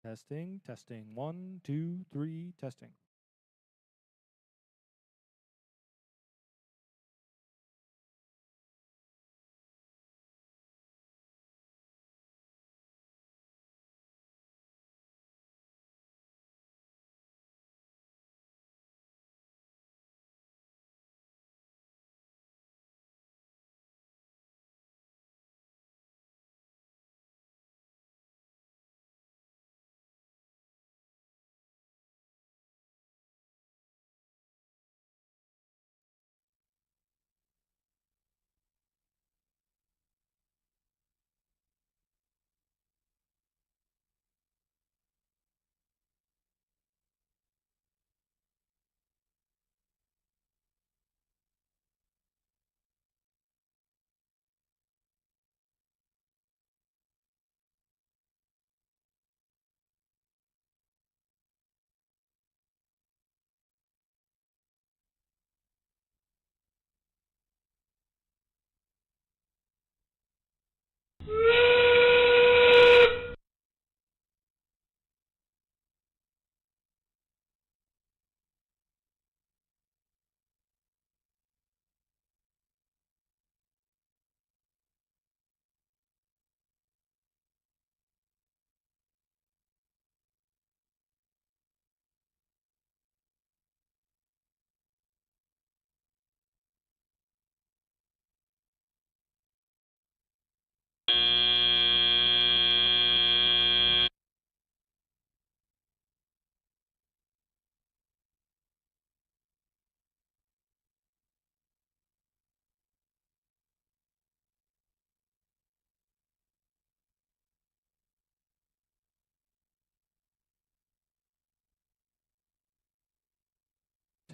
Testing, testing. 1, 2, 3, testing.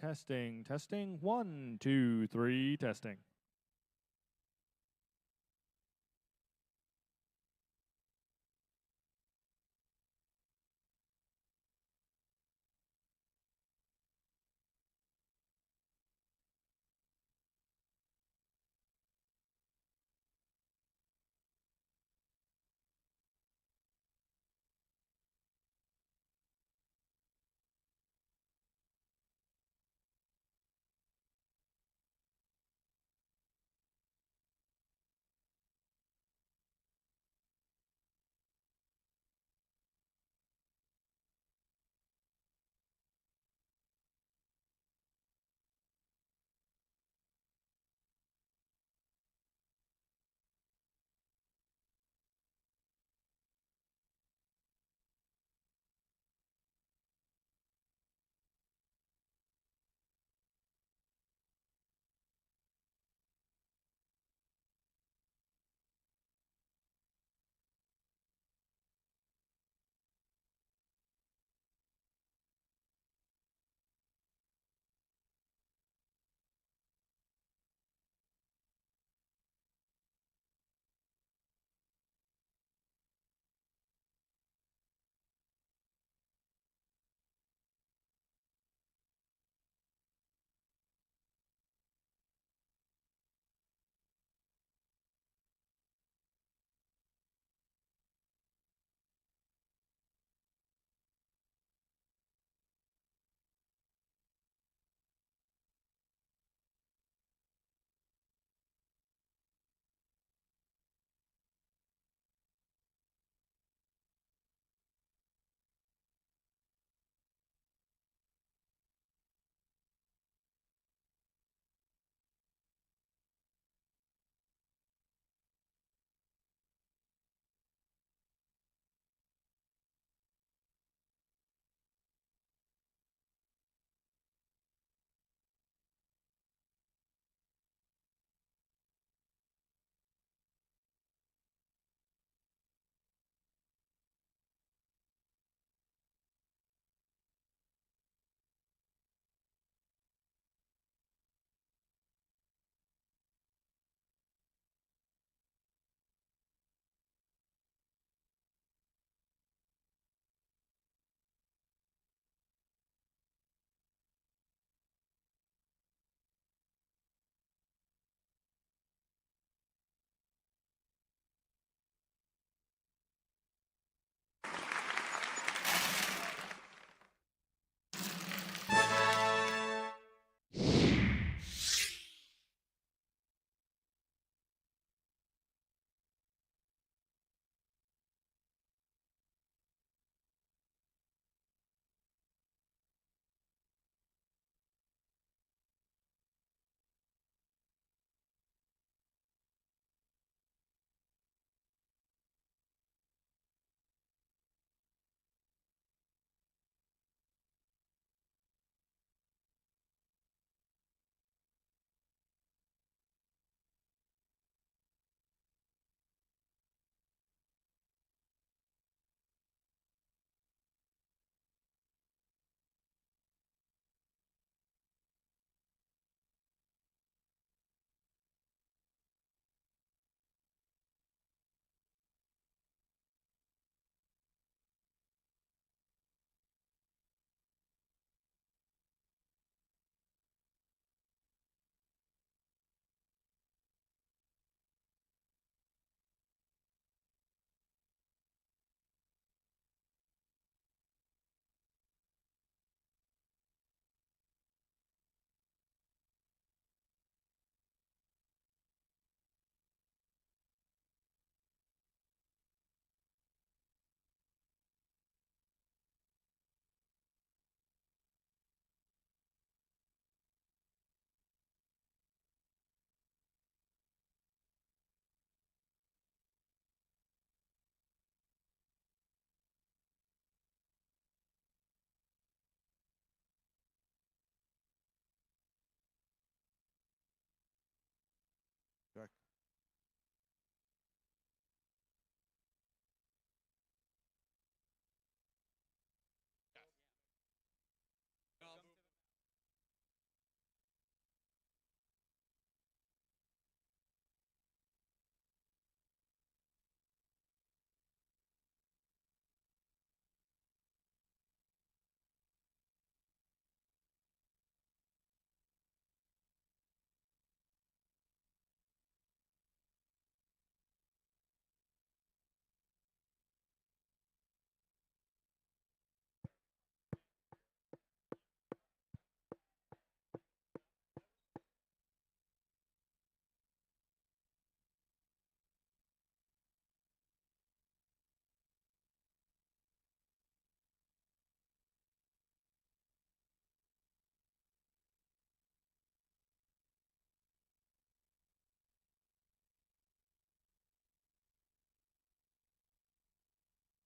Testing, testing. 1, 2, 3, testing.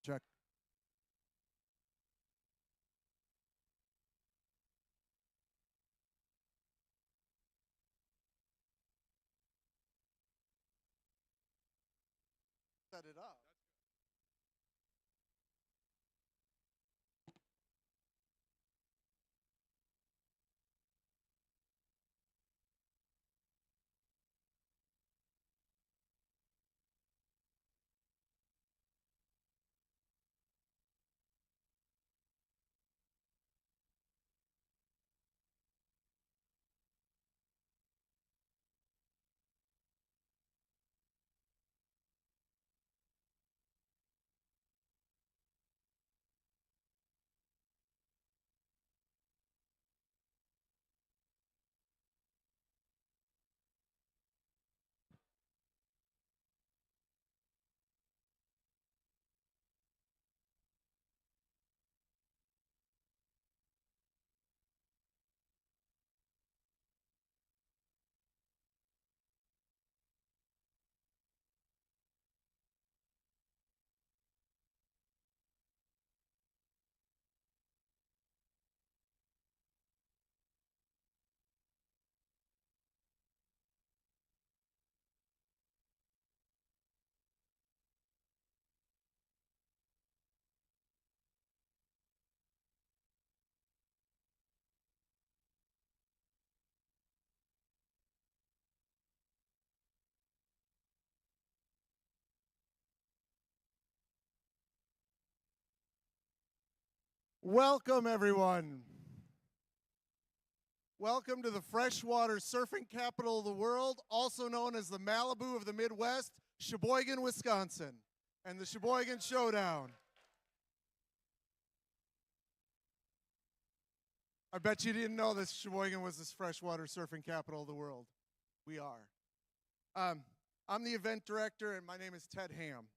Check. Set it up. Welcome, everyone. Welcome to the freshwater surfing capital of the world, also known as the Malibu of the Midwest, Sheboygan, Wisconsin, and the Sheboygan Showdown. I bet you didn't know that Sheboygan was this freshwater surfing capital of the world. We are. I'm the event director, and my name is Ted Ham.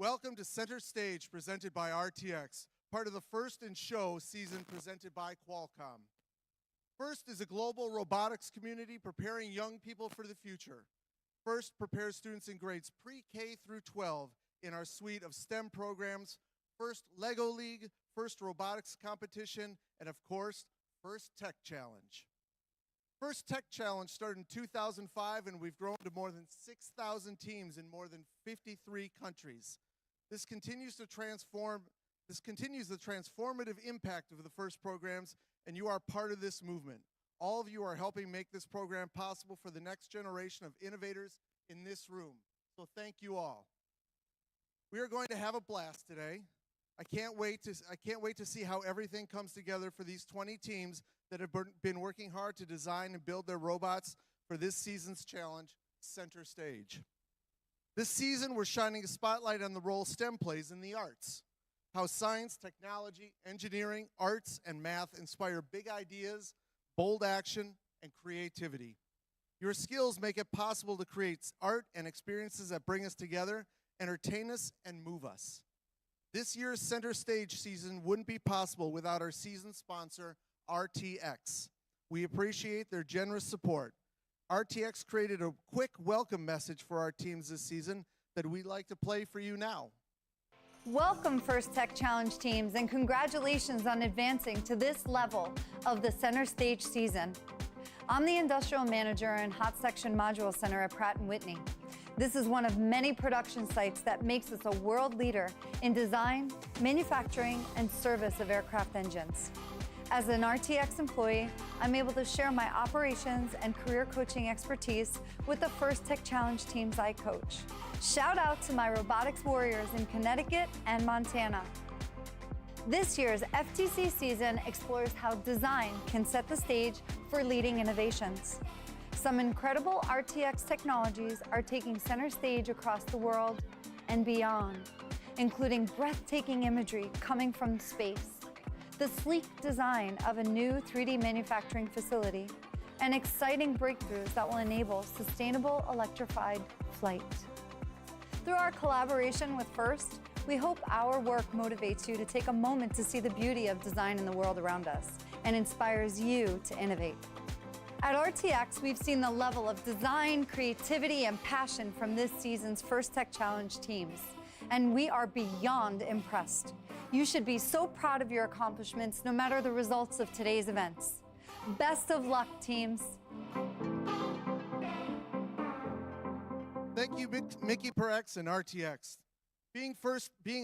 Welcome to Centerstage, presented by RTX, part of the First in Show season presented by Qualcomm. First is a global robotics community preparing young people for the future. First prepares students in grades pre-K through 12 in our suite of STEM programs, First Lego League, First Robotics Competition, and of course, First Tech Challenge. First Tech Challenge started in 2005, and we've grown to more than 6,000 teams in more than 53 countries. This continues the transformative impact of the FIRST programs, and you are part of this movement. All of you are helping make this program possible for the next generation of innovators in this room. So thank you all. We are going to have a blast today. I can't wait to see how everything comes together for these 20 teams that have been working hard to design and build their robots for this season's challenge, Centerstage. This season, we're shining a spotlight on the role STEM plays in the arts. How science, technology, engineering, arts, and math inspire big ideas, bold action, and creativity. Your skills make it possible to create art and experiences that bring us together, entertain us, and move us. This year's Centerstage season wouldn't be possible without our season sponsor, RTX. We appreciate their generous support. RTX created a quick welcome message for our teams this season that we'd like to play for you now. Welcome, First Tech Challenge teams, and congratulations on advancing to this level of the Centerstage season. I'm the Industrial Manager and Hot Section Module Center at Pratt & Whitney. This is one of many production sites that makes us a world leader in design, manufacturing, and service of aircraft engines. As an RTX employee, I'm able to share my operations and career coaching expertise with the First Tech Challenge teams I coach. Shout out to my robotics warriors in Connecticut and Montana. This year's FTC season explores how design can set the stage for leading innovations. Some incredible RTX technologies are taking center stage across the world and beyond, including breathtaking imagery coming from space, the sleek design of a new 3D manufacturing facility, and exciting breakthroughs that will enable sustainable electrified flight. Through our collaboration with FIRST, we hope our work motivates you to take a moment to see the beauty of design in the world around us and inspires you to innovate. At RTX, we've seen the level of design, creativity, and passion from this season's First Tech Challenge teams. and we are beyond impressed. You should be so proud of your accomplishments, no matter the results of today's events. Best of luck, teams. Thank you, Mickey Perex and RTX. Being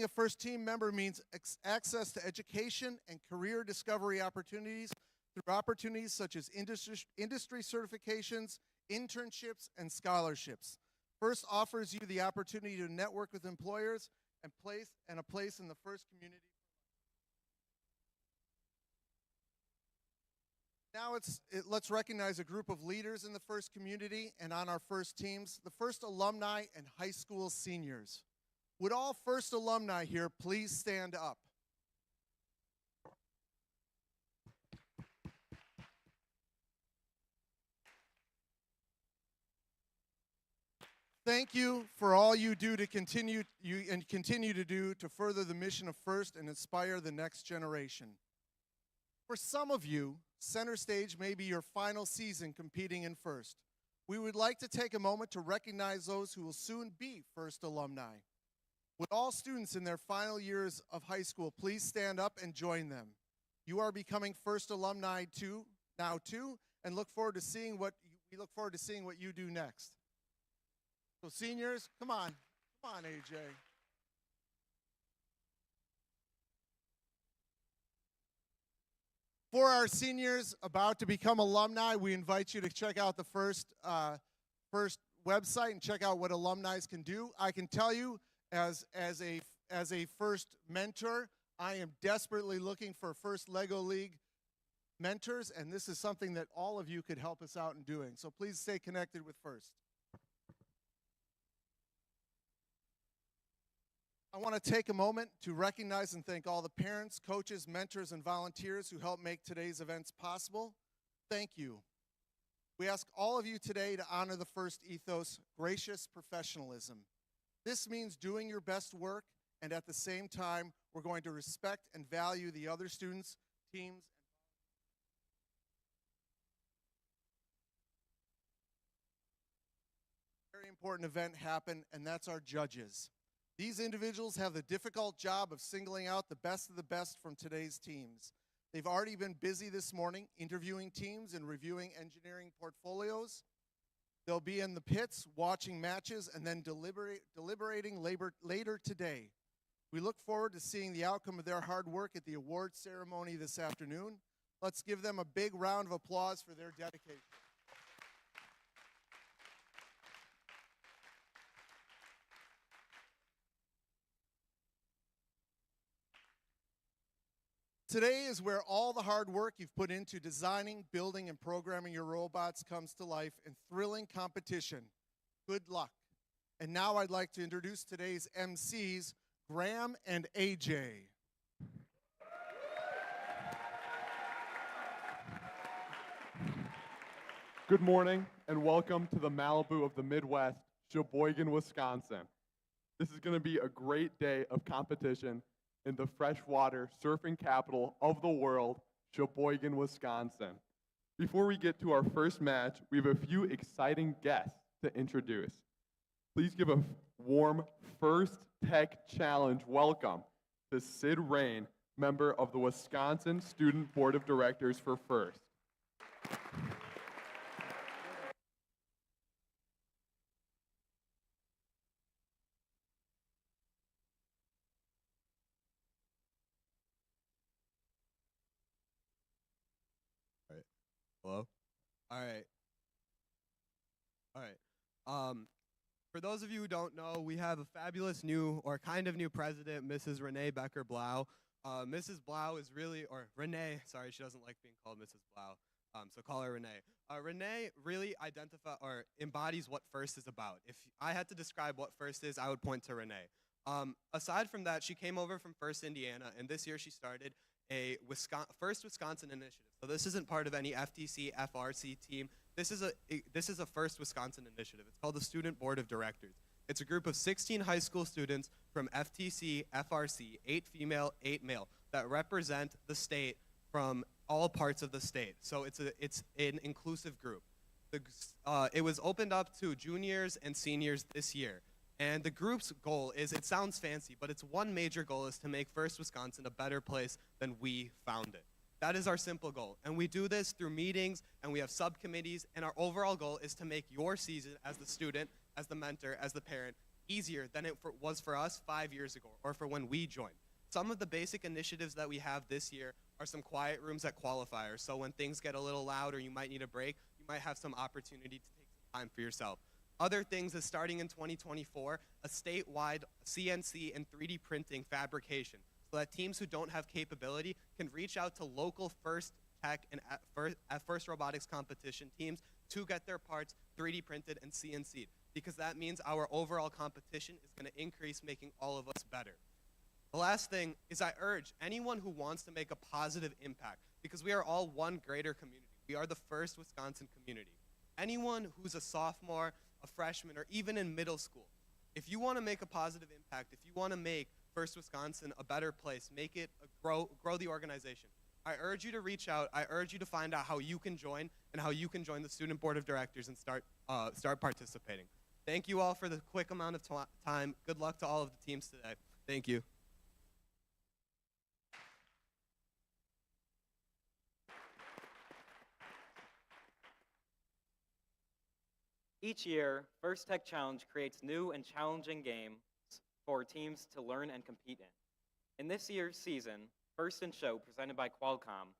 a first team member means access to education and career discovery opportunities through opportunities such as industry certifications, internships, and scholarships. First offers you the opportunity to network with employers and a place in the First community. Now let's recognize a group of leaders in the First community and on our First teams, the First alumni and high school seniors. Would all First alumni here please stand up? Thank you for all you do to continue to do to further the mission of First and inspire the next generation. For some of you, Centerstage may be your final season competing in First. We would like to take a moment to recognize those who will soon be First alumni. Would all students in their final years of high school please stand up and join them? You are becoming First alumni now too, and we look forward to seeing what you do next. So seniors, come on, AJ. For our seniors about to become alumni, we invite you to check out the First website and check out what alumni can do. I can tell you, as a First mentor, I am desperately looking for First Lego League mentors, and this is something that all of you could help us out in doing. So please stay connected with First. I want to take a moment to recognize and thank all the parents, coaches, mentors, and volunteers who helped make today's events possible. Thank you. We ask all of you today to honor the First ethos, gracious professionalism. This means doing your best work, and at the same time, we're going to respect and value the other students, teams, and very important event happen, and that's our judges. These individuals have the difficult job of singling out the best of the best from today's teams. They've already been busy this morning interviewing teams and reviewing engineering portfolios. They'll be in the pits watching matches and then deliberating later today. We look forward to seeing the outcome of their hard work at the award ceremony this afternoon. Let's give them a big round of applause for their dedication. Today is where all the hard work you've put into designing, building, and programming your robots comes to life in thrilling competition. Good luck. And now I'd like to introduce today's MCs, Graham and AJ. Good morning and welcome to the Malibu of the Midwest, Sheboygan, Wisconsin. This is going to be a great day of competition in the freshwater surfing capital of the world, Sheboygan, Wisconsin. Before we get to our first match, we have a few exciting guests to introduce. Please give a warm First Tech Challenge welcome to Sid Rain, member of the Wisconsin Student Board of Directors for First. Hello? All right. For those of you who don't know, we have a fabulous new, or kind of new president, Mrs. Renee Becker-Blau. Mrs. Blau is really, or Renee, sorry, she doesn't like being called Mrs. Blau, so call her Renee. Renee really embodies what First is about. If I had to describe what First is, I would point to Renee. Aside from that, she came over from First Indiana, and this year she started a First Wisconsin initiative. So this isn't part of any FTC, FRC team. This is a First Wisconsin initiative. It's called the Student Board of Directors. It's a group of 16 high school students from FTC, FRC, 8 female, 8 male, that represent the state from all parts of the state. So it's an inclusive group. It was opened up to juniors and seniors this year. And the group's goal is, it sounds fancy, but its one major goal is to make First Wisconsin a better place than we found it. That is our simple goal. And we do this through meetings, and we have subcommittees, and our overall goal is to make your season as the student, as the mentor, as the parent, easier than it was for us 5 years ago, or for when we joined. Some of the basic initiatives that we have this year are some quiet rooms at qualifiers. So when things get a little loud or you might need a break, you might have some opportunity to take some time for yourself. Other things is, starting in 2024, a statewide CNC and 3D printing fabrication, so that teams who don't have capability can reach out to local First Tech and at First Robotics competition teams to get their parts 3D printed and CNC'd, because that means our overall competition is going to increase, making all of us better. The last thing is, I urge anyone who wants to make a positive impact, because we are all one greater community. We are the First Wisconsin community. Anyone who's a sophomore, a freshman, or even in middle school, if you want to make a positive impact, if you want to make First Wisconsin a better place, make it grow the organization, I urge you to reach out. I urge you to find out how you can join and how you can join the student board of directors and start participating. Thank you all for the quick amount of time. Good luck to all of the teams today. Thank you. Each year, First Tech Challenge creates new and challenging games for teams to learn and compete in. In this year's season, First in Show, presented by Qualcomm,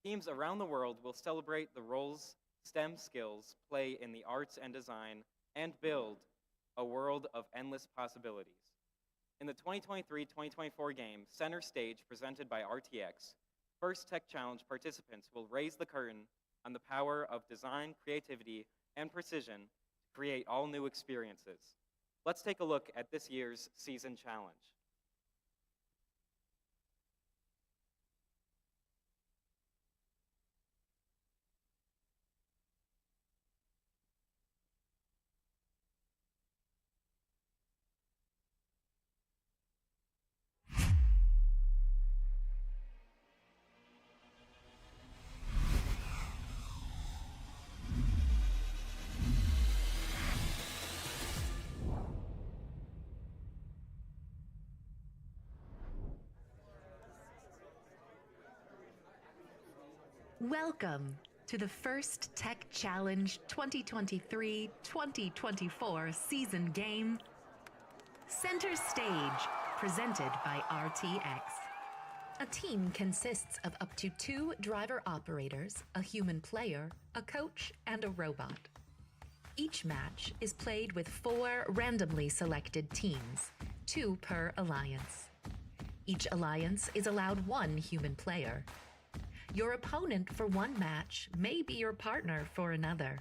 teams around the world will celebrate the roles STEM skills play in the arts and design and build a world of endless possibilities. In the 2023-2024 game, Centerstage, presented by RTX, First Tech Challenge participants will raise the curtain on the power of design, creativity, and precision to create all new experiences. Let's take a look at this year's season challenge. Welcome to the First Tech Challenge 2023-2024 season game, Centerstage, presented by RTX. A team consists of up to 2 driver operators, a human player, a coach, and a robot. Each match is played with 4 randomly selected teams, 2 per alliance. Each alliance is allowed 1 human player. Your opponent for one match may be your partner for another.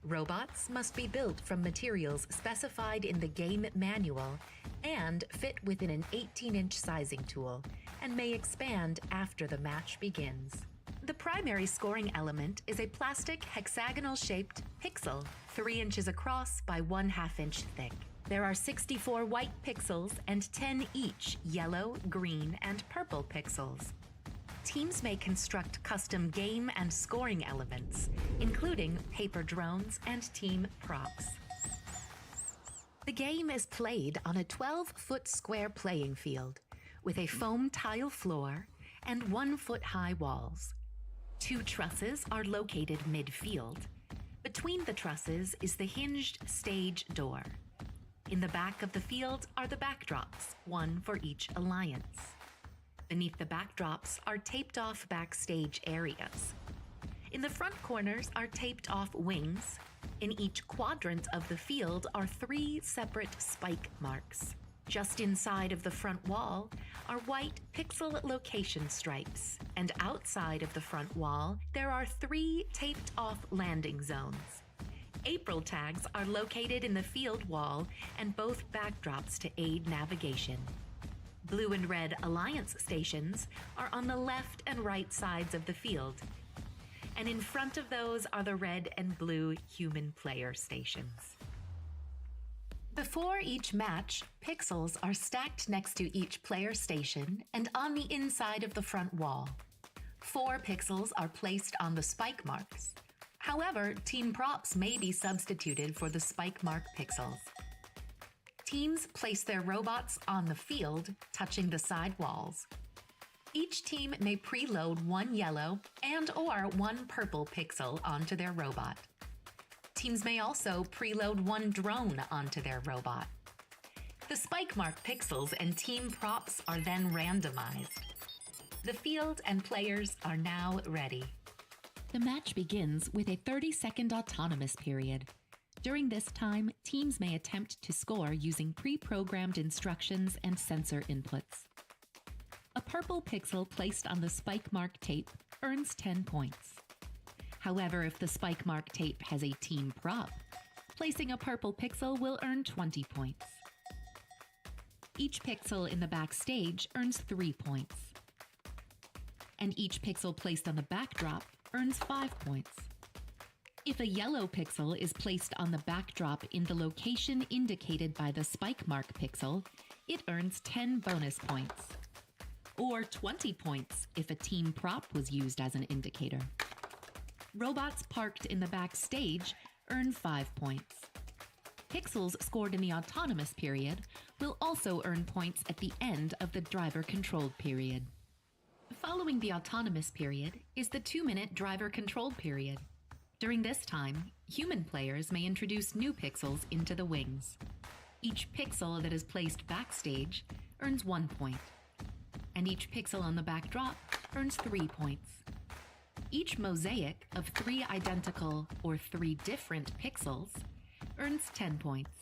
Robots must be built from materials specified in the game manual and fit within an 18-inch sizing tool and may expand after the match begins. The primary scoring element is a plastic hexagonal-shaped pixel, 3 inches across by 1/2 inch thick. There are 64 white pixels and 10 each yellow, green, and purple pixels. Teams may construct custom game and scoring elements, including paper drones and team props. The game is played on a 12-foot square playing field with a foam tile floor and 1-foot-high walls. 2 trusses are located mid-field. Between the trusses is the hinged stage door. In the back of the field are the backdrops, 1 for each alliance. Beneath the backdrops are taped-off backstage areas. In the front corners are taped-off wings. In each quadrant of the field are 3 separate spike marks. Just inside of the front wall are white pixel location stripes, and outside of the front wall there are 3 taped-off landing zones. April tags are located in the field wall and both backdrops to aid navigation. Blue and red alliance stations are on the left and right sides of the field, and in front of those are the red and blue human player stations. Before each match, pixels are stacked next to each player station and on the inside of the front wall. 4 pixels are placed on the spike marks. However, team props may be substituted for the spike mark pixels. Teams place their robots on the field, touching the side walls. Each team may preload one yellow and/or one purple pixel onto their robot. Teams may also preload one drone onto their robot. The spike mark pixels and team props are then randomized. The field and players are now ready. The match begins with a 30-second autonomous period. During this time, teams may attempt to score using pre-programmed instructions and sensor inputs. A purple pixel placed on the spike mark tape earns 10 points. However, if the spike mark tape has a team prop, placing a purple pixel will earn 20 points. Each pixel in the backstage earns 3 points. And each pixel placed on the backdrop earns 5 points. If a yellow pixel is placed on the backdrop in the location indicated by the spike mark pixel, it earns 10 bonus points. Or 20 points if a team prop was used as an indicator. Robots parked in the backstage earn 5 points. Pixels scored in the autonomous period will also earn points at the end of the driver-controlled period. Following the autonomous period is the 2-minute driver-controlled period. During this time, human players may introduce new pixels into the wings. Each pixel that is placed backstage earns 1 point, and each pixel on the backdrop earns 3 points. Each mosaic of 3 identical or 3 different pixels earns 10 points.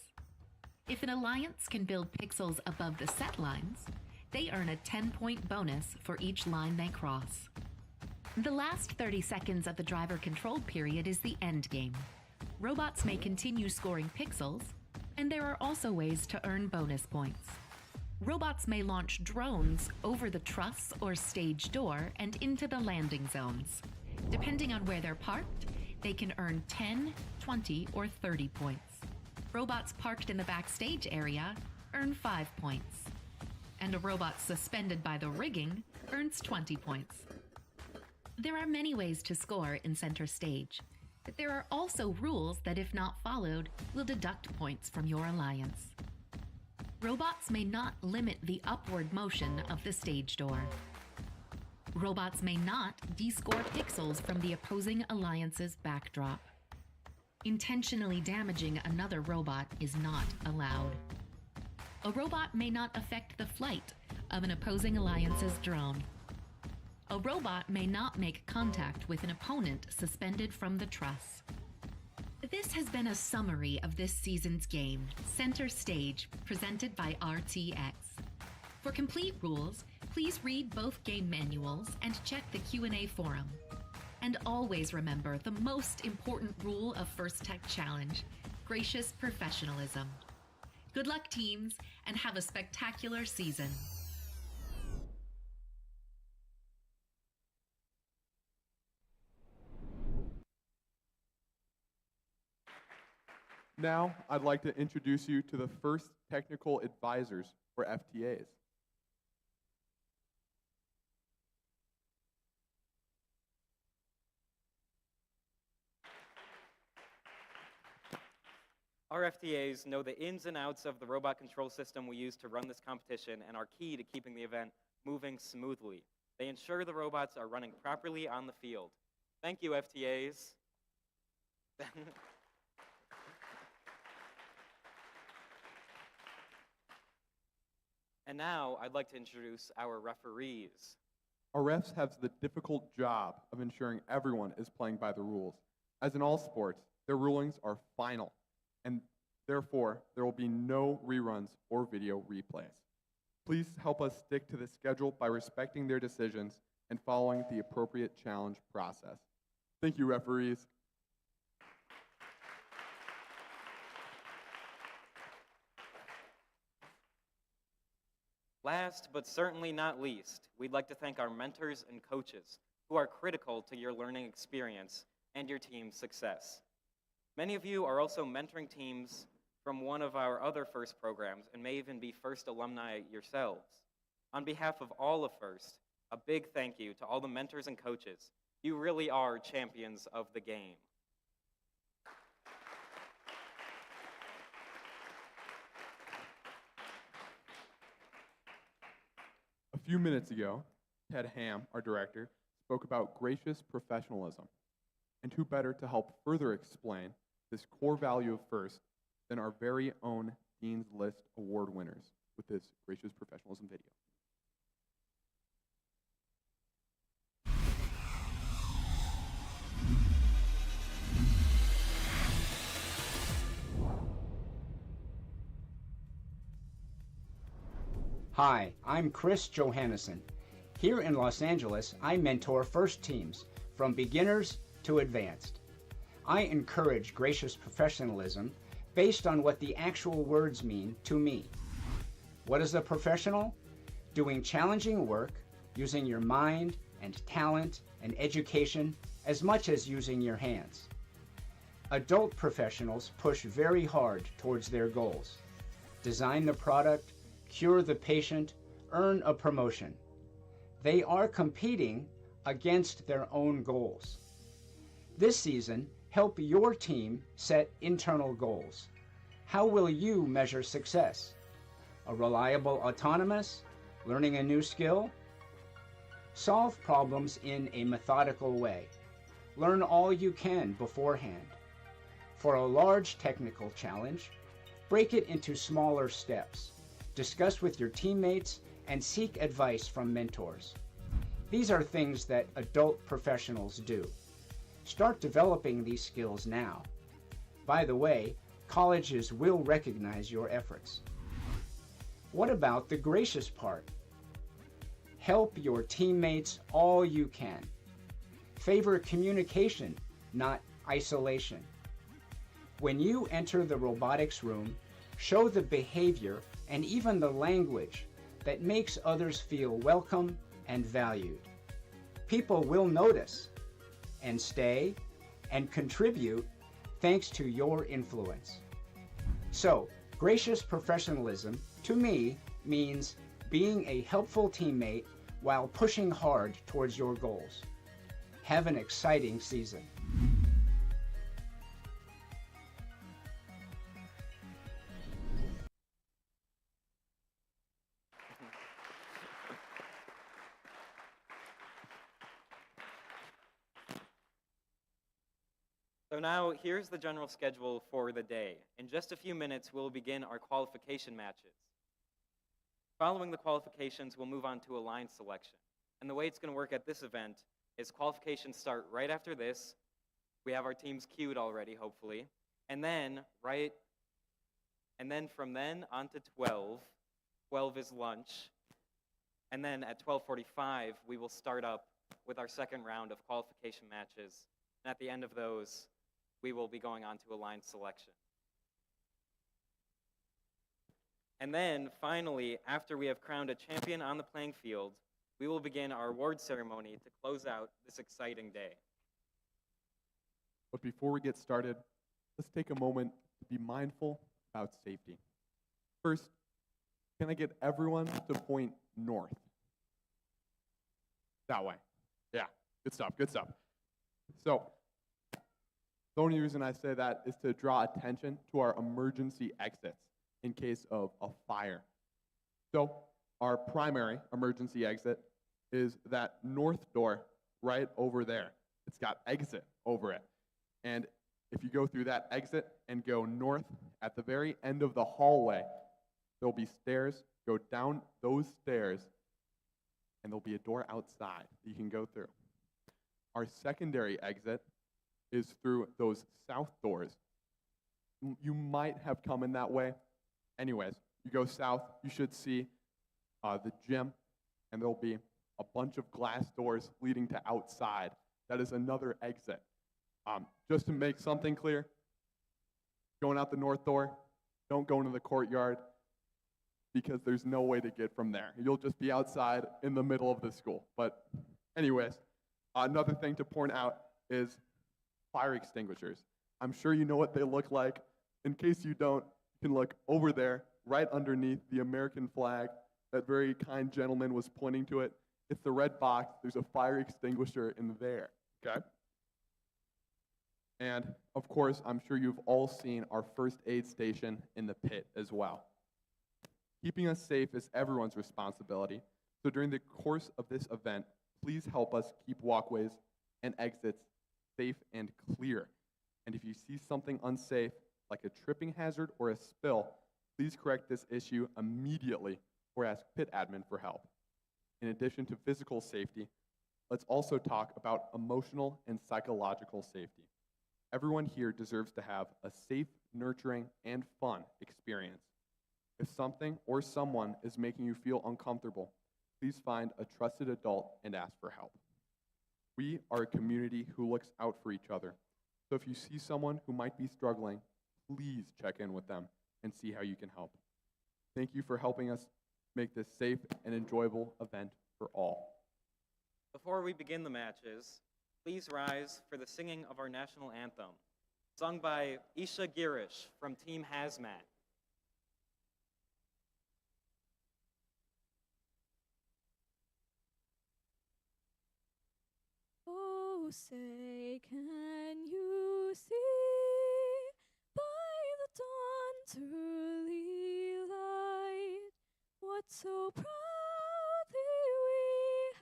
If an alliance can build pixels above the set lines, they earn a 10-point bonus for each line they cross. The last 30 seconds of the driver-controlled period is the end game. Robots may continue scoring pixels, and there are also ways to earn bonus points. Robots may launch drones over the truss or stage door and into the landing zones. Depending on where they're parked, they can earn 10, 20, or 30 points. Robots parked in the backstage area earn 5 points. And a robot suspended by the rigging earns 20 points. There are many ways to score in Centerstage, but there are also rules that, if not followed, will deduct points from your alliance. Robots may not limit the upward motion of the stage door. Robots may not descore pixels from the opposing alliance's backdrop. Intentionally damaging another robot is not allowed. A robot may not affect the flight of an opposing alliance's drone. A robot may not make contact with an opponent suspended from the truss. This has been a summary of this season's game, Centerstage, presented by RTX. For complete rules, please read both game manuals and check the Q&A forum. And always remember the most important rule of First Tech Challenge, gracious professionalism. Good luck, teams, and have a spectacular season. Now, I'd like to introduce you to the first technical advisors, or FTAs. Our FTAs know the ins and outs of the robot control system we use to run this competition and are key to keeping the event moving smoothly. They ensure the robots are running properly on the field. Thank you, FTAs. And now I'd like to introduce our referees. Our refs have the difficult job of ensuring everyone is playing by the rules. As in all sports, their rulings are final, and therefore there will be no reruns or video replays. Please help us stick to the schedule by respecting their decisions and following the appropriate challenge process. Thank you, referees. Last, but certainly not least, we'd like to thank our mentors and coaches who are critical to your learning experience and your team's success. Many of you are also mentoring teams from one of our other FIRST programs and may even be FIRST alumni yourselves. On behalf of all of FIRST, a big thank you to all the mentors and coaches. You really are champions of the game. few minutes ago, Ted Ham, our director, spoke about gracious professionalism. And who better to help further explain this core value of FIRST than our very own Dean's List Award winners with this gracious professionalism video. Hi, I'm Chris Johannesson. Here in Los Angeles, I mentor FIRST teams from beginners to advanced. I encourage gracious professionalism based on what the actual words mean to me. What is a professional? Doing challenging work, using your mind and talent and education as much as using your hands. Adult professionals push very hard towards their goals. Design the product, cure the patient, earn a promotion. They are competing against their own goals. This season, help your team set internal goals. How will you measure success? A reliable autonomous? Learning a new skill? Solve problems in a methodical way. Learn all you can beforehand. For a large technical challenge, break it into smaller steps. Discuss with your teammates and seek advice from mentors. These are things that adult professionals do. Start developing these skills now. By the way, colleges will recognize your efforts. What about the gracious part? Help your teammates all you can. Favor communication, not isolation. When you enter the robotics room, show the behavior and even the language that makes others feel welcome and valued. People will notice and stay and contribute thanks to your influence. So, gracious professionalism to me means being a helpful teammate while pushing hard towards your goals. Have an exciting season. So now, here's the general schedule for the day. In just a few minutes, we'll begin our qualification matches. Following the qualifications, we'll move on to a line selection. And the way it's going to work at this event is qualifications start right after this. We have our teams queued already, hopefully. And then from then on to 12. 12 is lunch. And then at 12:45, we will start up with our second round of qualification matches. And at the end of those, we will be going on to a line selection. And then, finally, after we have crowned a champion on the playing field, we will begin our award ceremony to close out this exciting day. But before we get started, let's take a moment to be mindful about safety. First, can I get everyone to point north? That way. Yeah, good stuff, good stuff. So, the only reason I say that is to draw attention to our emergency exits in case of a fire. So, our primary emergency exit is that north door right over there. It's got exit over it. And if you go through that exit and go north, at the very end of the hallway, there'll be stairs. Go down those stairs, and there'll be a door outside that you can go through. Our secondary exit is through those south doors. You might have come in that way. Anyways, you go south, you should see the gym, and there'll be a bunch of glass doors leading to outside. That is another exit. Just to make something clear, going out the north door, don't go into the courtyard because there's no way to get from there. You'll just be outside in the middle of the school. But anyways, another thing to point out is fire extinguishers. I'm sure you know what they look like. In case you don't, you can look over there, right underneath the American flag. That very kind gentleman was pointing to it. It's the red box. There's a fire extinguisher in there, okay? And, of course, I'm sure you've all seen our first aid station in the pit as well. Keeping us safe is everyone's responsibility, So during the course of this event, please help us keep walkways and exits safe and clear. And if you see something unsafe, like a tripping hazard or a spill, please correct this issue immediately or ask pit admin for help. In addition to physical safety, let's also talk about emotional and psychological safety. Everyone here deserves to have a safe, nurturing, and fun experience. If something or someone is making you feel uncomfortable, please find a trusted adult and ask for help. We are a community who looks out for each other. So if you see someone who might be struggling, please check in with them and see how you can help. Thank you for helping us make this safe and enjoyable event for all. Before we begin the matches, please rise for the singing of our national anthem, sung by Isha Girish from Team Hazmat. Oh, say, can you see by the dawn's early light what so proudly we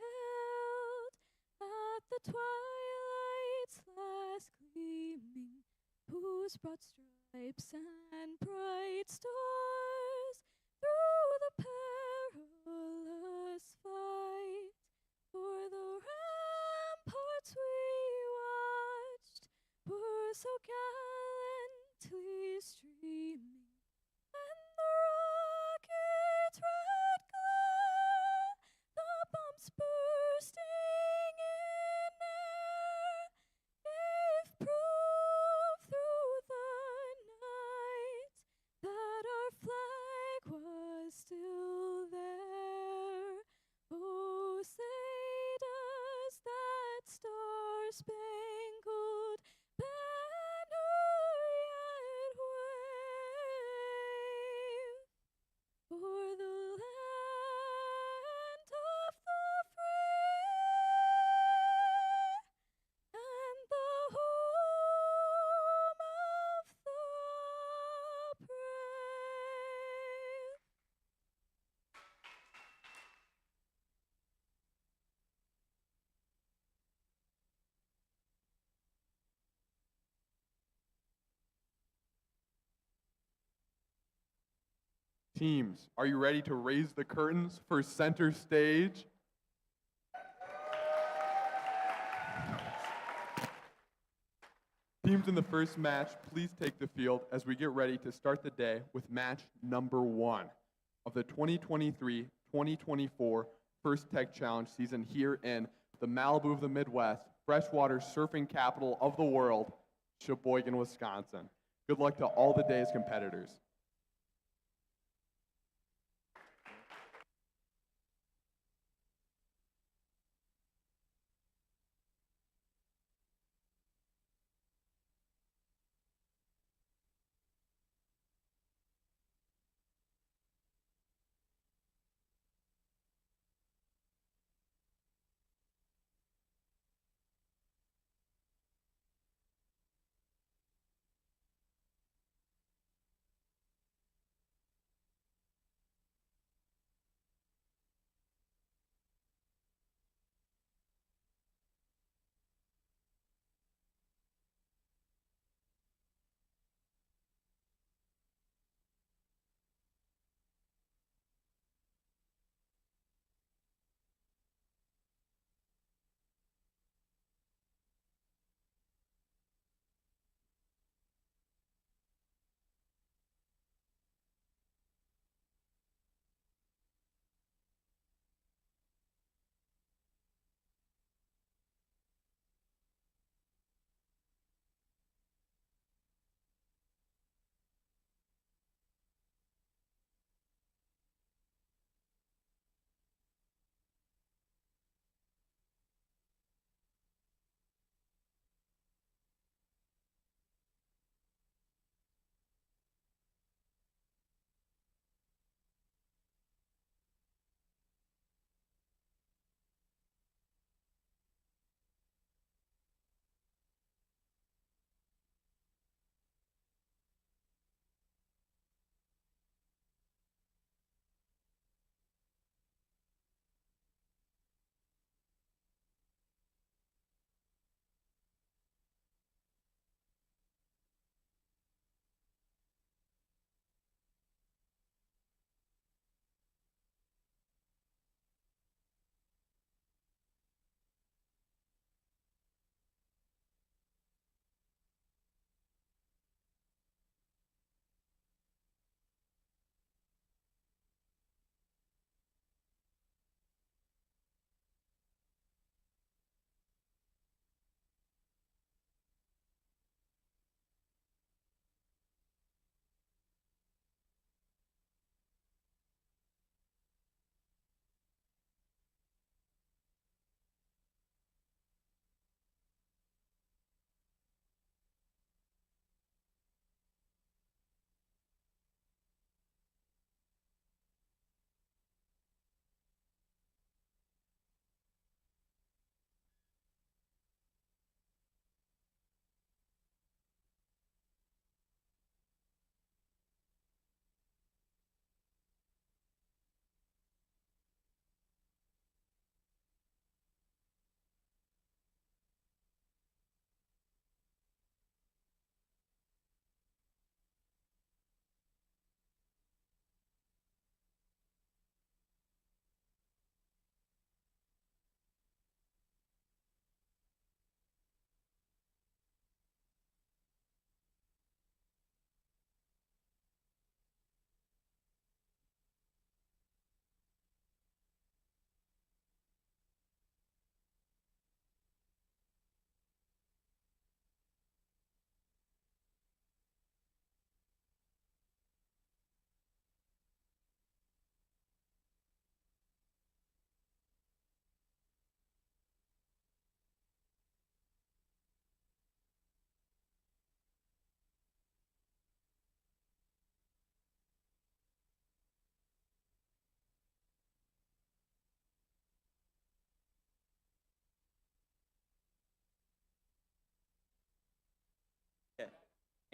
held at the twilight's last gleaming, whose broad stripes and bright stars through the perilous fight for the ramparts we watched were so gallantly streaming, and the rocket's red glare, the bombs bursting in air, gave proof through the night that our flag was still there. Oh, say does that star-spangled banner yet wave o'er the land of the free and the home of the brave? Teams, are you ready to raise the curtains for center stage? Teams in the first match, please take the field as we get ready to start the day with match number 1 of the 2023-2024 First Tech Challenge season here in the Malibu of the Midwest, freshwater surfing capital of the world, Sheboygan, Wisconsin. Good luck to all the day's competitors.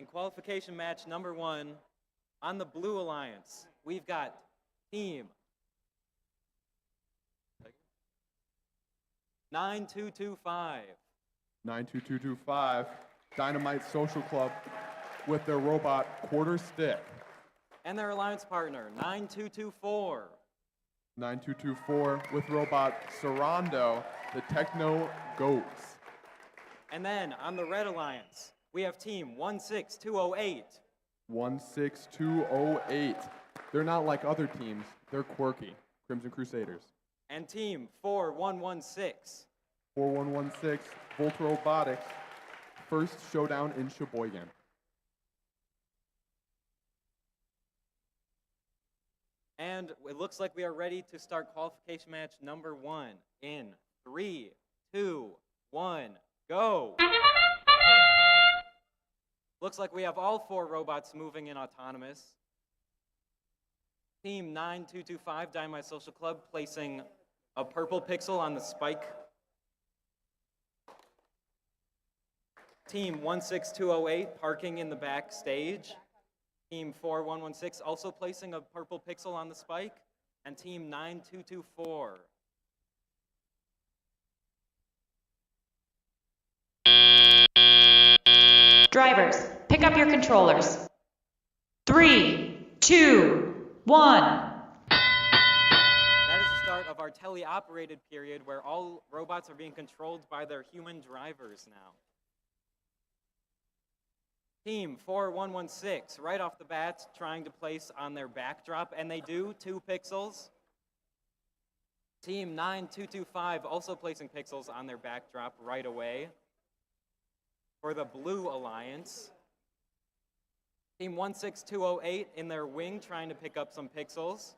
In qualification match number 1, on the Blue Alliance, we've got team 9225. 92225, Dynamite Social Club with their robot Quarter Stick. And their alliance partner, 9224. 9224 with robot Sarando, the Techno Goats. And then on the Red Alliance, we have team 16208. 16208. They're not like other teams, they're quirky. Crimson Crusaders. And team 4116. 4116, Volt Robotics, first showdown in Sheboygan. And it looks like we are ready to start qualification match number 1 in 3, 2, 1, go. Looks like we have all 4 robots moving in autonomous. Team 9225, Dynamite Social Club, placing a purple pixel on the spike. Team 16208, parking in the backstage. Team 4116 also placing a purple pixel on the spike, and team 9224. Drivers, pick up your controllers. 3, 2, 1. That is the start of our tele-operated period where all robots are being controlled by their human drivers now. Team 4116, right off the bat, trying to place on their backdrop, and they do, 2 pixels. Team 9225 also placing pixels on their backdrop right away. For the Blue Alliance, Team 16208 in their wing trying to pick up some pixels.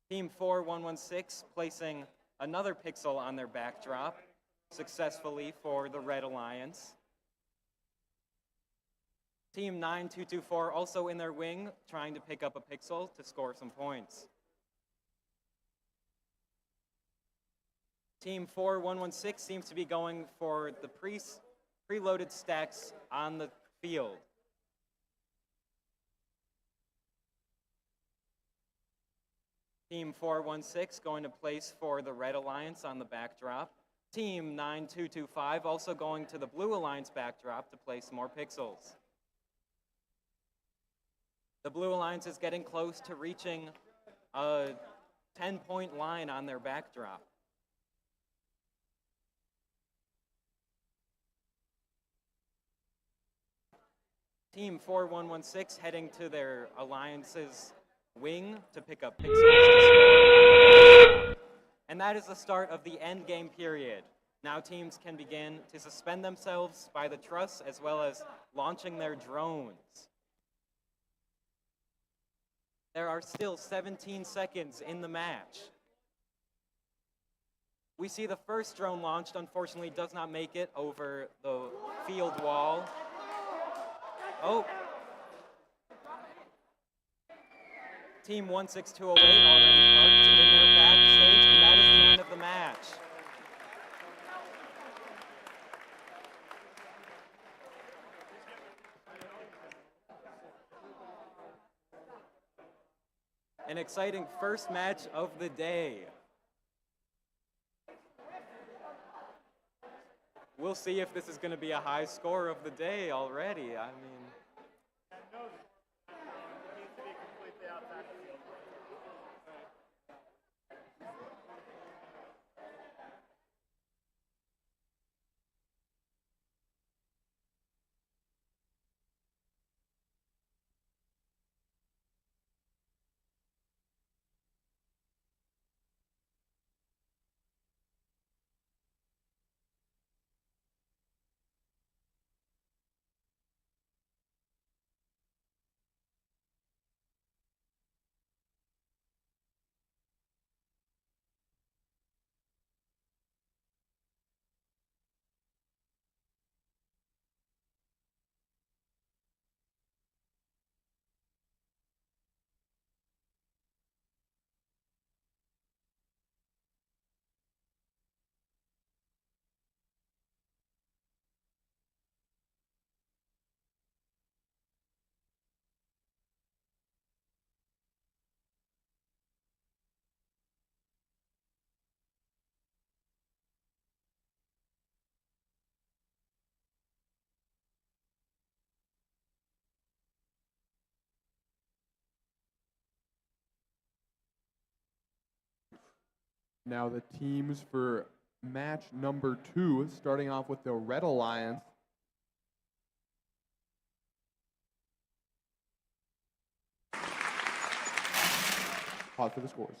Team 4116 placing another pixel on their backdrop successfully for the Red Alliance. Team 9224 also in their wing, trying to pick up a pixel to score some points. Team 4116 seems to be going for the preloaded stacks on the field. Team 416 going to place for the Red Alliance on the backdrop. Team 9225 also going to the Blue Alliance backdrop to place more pixels. The Blue Alliance is getting close to reaching a 10-point line on their backdrop. Team 4116 heading to their Alliance's wing to pick up pixels to score. And that is the start of the end game period. Now teams can begin to suspend themselves by the truss as well as launching their drones. There are still 17 seconds in the match. We see the first drone launched, unfortunately, does not make it over the field wall. Oh. Team 16208 already parked in their backstage, and that is the end of the match. An exciting first match of the day. We'll see if this is going to be a high score of the day already. I mean, Now the teams for match number 2, starting off with the Red Alliance. Pause for the scores.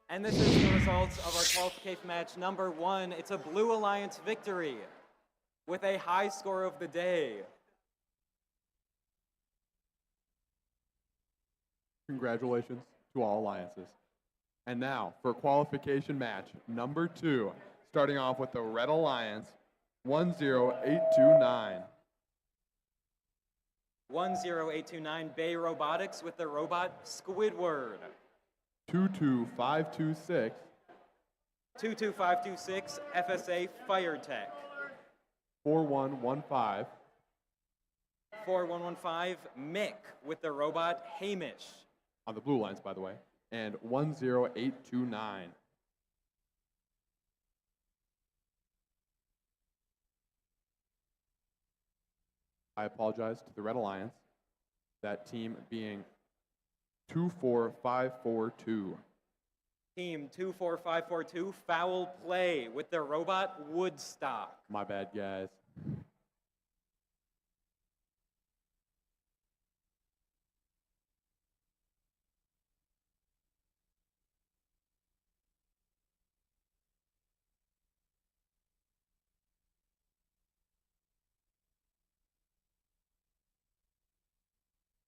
And this is the results of our qualification match number 1. It's a Blue Alliance victory with a high score of the day. Congratulations to all alliances. And now for qualification match number 2, starting off with the Red Alliance, 10829. 10829 Bay Robotics with the robot Squidward. 22526. 22526 FSA Fire Tech. 4115. 4115 Mick with the robot Hamish. On the blue lines, by the way. And 10829. I apologize to the Red Alliance. That team being 24542. Team 24542 Foul Play with the robot Woodstock. My bad, guys.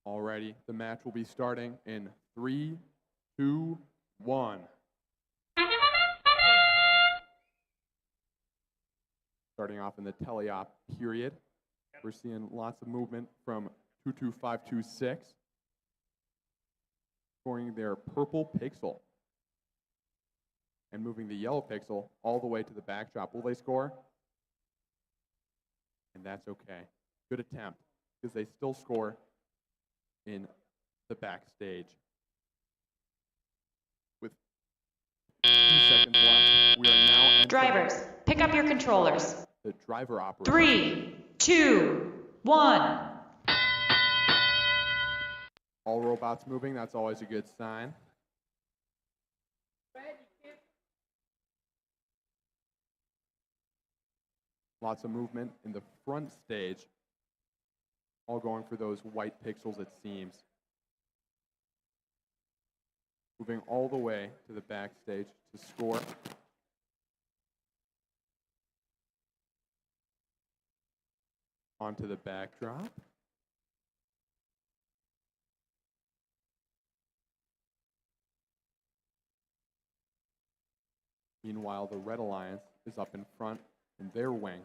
Alrighty, the match will be starting in 3, 2, 1. Starting off in the teleop period, we're seeing lots of movement from 22526, scoring their purple pixel, and moving the yellow pixel all the way to the backdrop. Will they score? And that's okay. Good attempt, because they still score in the backstage. With 2 seconds left, we are now entering Drivers, pick up your controllers. the driver operator. 3, 2, 1. All robots moving, that's always a good sign. Lots of movement in the front stage. All going for those white pixels, it seems. Moving all the way to the backstage to score. Onto the backdrop. Meanwhile, the Red Alliance is up in front in their wing,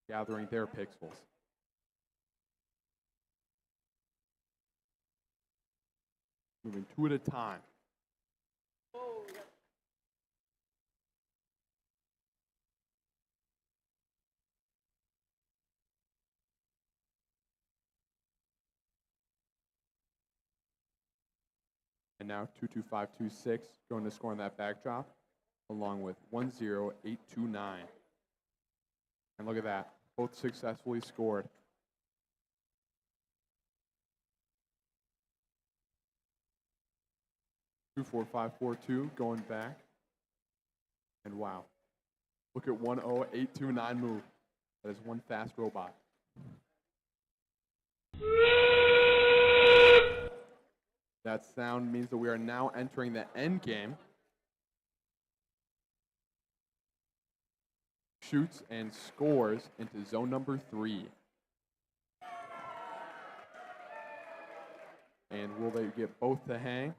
gathering their pixels. Moving 2 at a time. And now 22526 going to score on that backdrop, along with 10829. And look at that, both successfully scored. 24542 going back. And wow, look at 10829 move. That is one fast robot. That sound means that we are now entering the end game. Shoots and scores into zone number 3. And will they get both to hang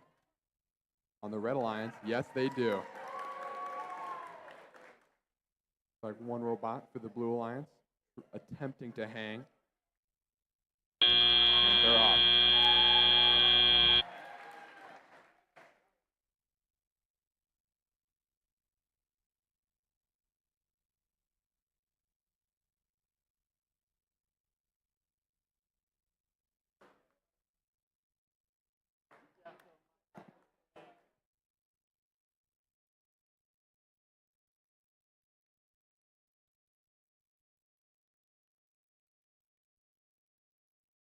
on the Red Alliance? Yes, they do. Like one robot for the Blue Alliance attempting to hang. And they're off.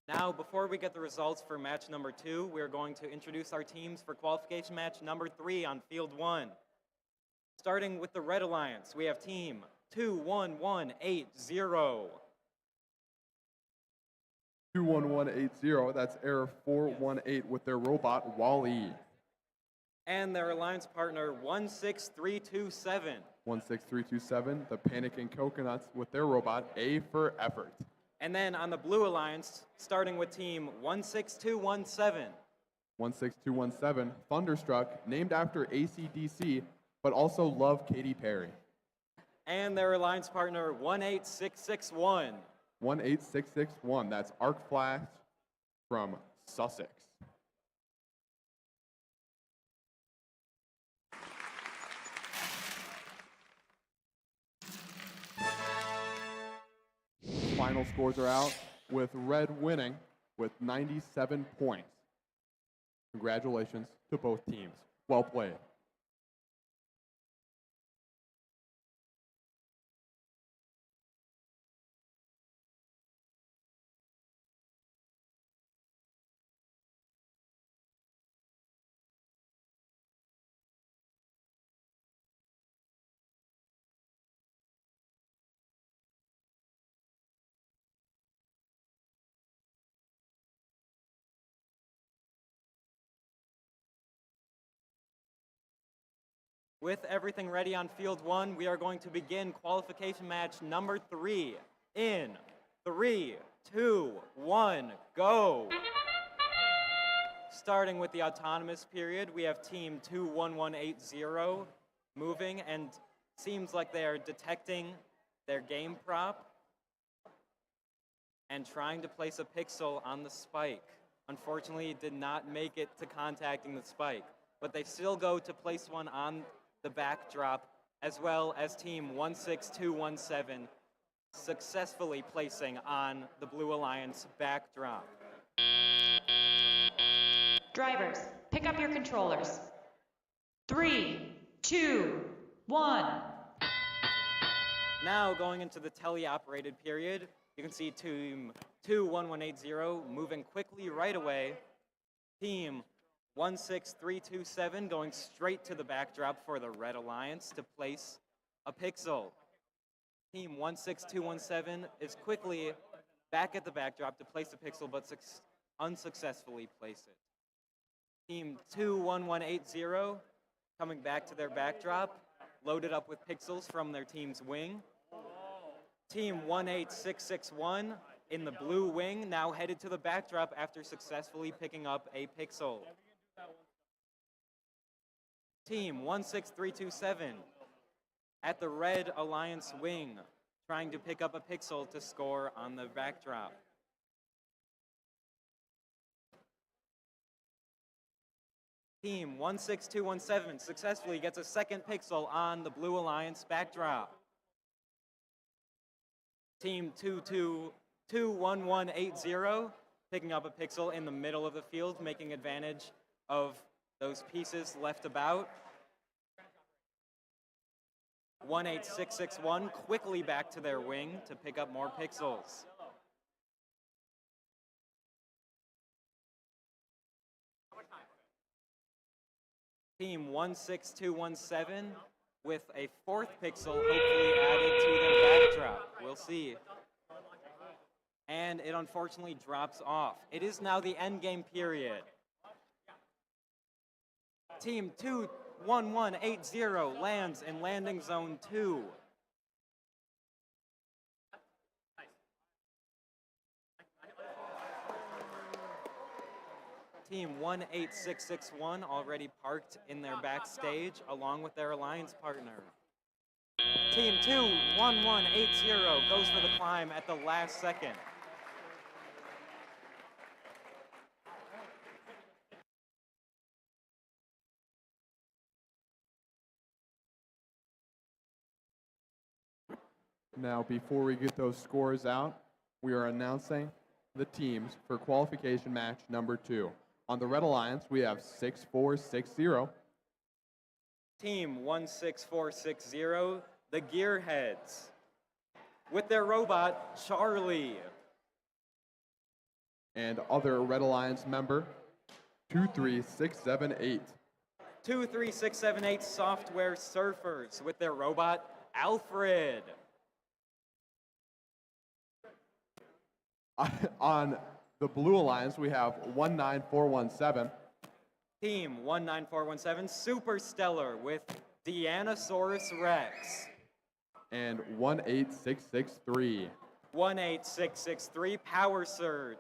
Now, before we get the results for match number 2, we're going to introduce our teams for qualification match number 3 on field 1. Starting with the Red Alliance, we have team 21180. 21180, that's error 418 with their robot, Wall-E. And their alliance partner 16327. 16327, the Panicking Coconuts with their robot, A for Effort. And then on the Blue Alliance, starting with team 16217. 16217, Thunderstruck, named after AC/DC, but also love Katy Perry. And their alliance partner 18661. 18661, that's Arc Flash from Sussex. Final scores are out, with Red winning with 97 points. Congratulations to both teams. Well played. With everything ready on field 1, we are going to begin qualification match number 3 in 3, 2, 1, go. Starting with the autonomous period, we have team 21180 moving, and seems like they are detecting their game prop and trying to place a pixel on the spike. Unfortunately, it did not make it to contacting the spike, but they still go to place one on the backdrop, as well as team 16217 successfully placing on the Blue Alliance backdrop. Drivers, pick up your controllers. 3, 2, 1. Now going into the teleoperated period, you can see team 21180 moving quickly right away. Team 16327 going straight to the backdrop for the Red Alliance to place a pixel. Team 16217 is quickly back at the backdrop to place a pixel, but unsuccessfully place it. Team 21180 coming back to their backdrop, loaded up with pixels from their team's wing. Team 18661 in the blue wing, now headed to the backdrop after successfully picking up a pixel. Team 16327 at the Red Alliance wing, trying to pick up a pixel to score on the backdrop. Team 16217 successfully gets a second pixel on the Blue Alliance backdrop. Team 21180 picking up a pixel in the middle of the field, making advantage of those pieces left about. 18661 quickly back to their wing to pick up more pixels. Team 16217 with a fourth pixel hopefully added to their backdrop. We'll see. And it unfortunately drops off. It is now the end game period. Team 21180 lands in landing zone 2. Team 18661 already parked in their backstage along with their alliance partner. Team 21180 goes for the climb at the last second. Now, before we get those scores out, we are announcing the teams for qualification match number 2. On the Red Alliance, we have 6460. Team 16460, the Gearheads, with their robot, Charlie. And other Red Alliance member, 23678. 23678 Software Surfers with their robot, Alfred. On the Blue Alliance, we have 19417. Team 19417 Super Stellar with Deanosaurus Rex. And 18663. 18663 Power Surge.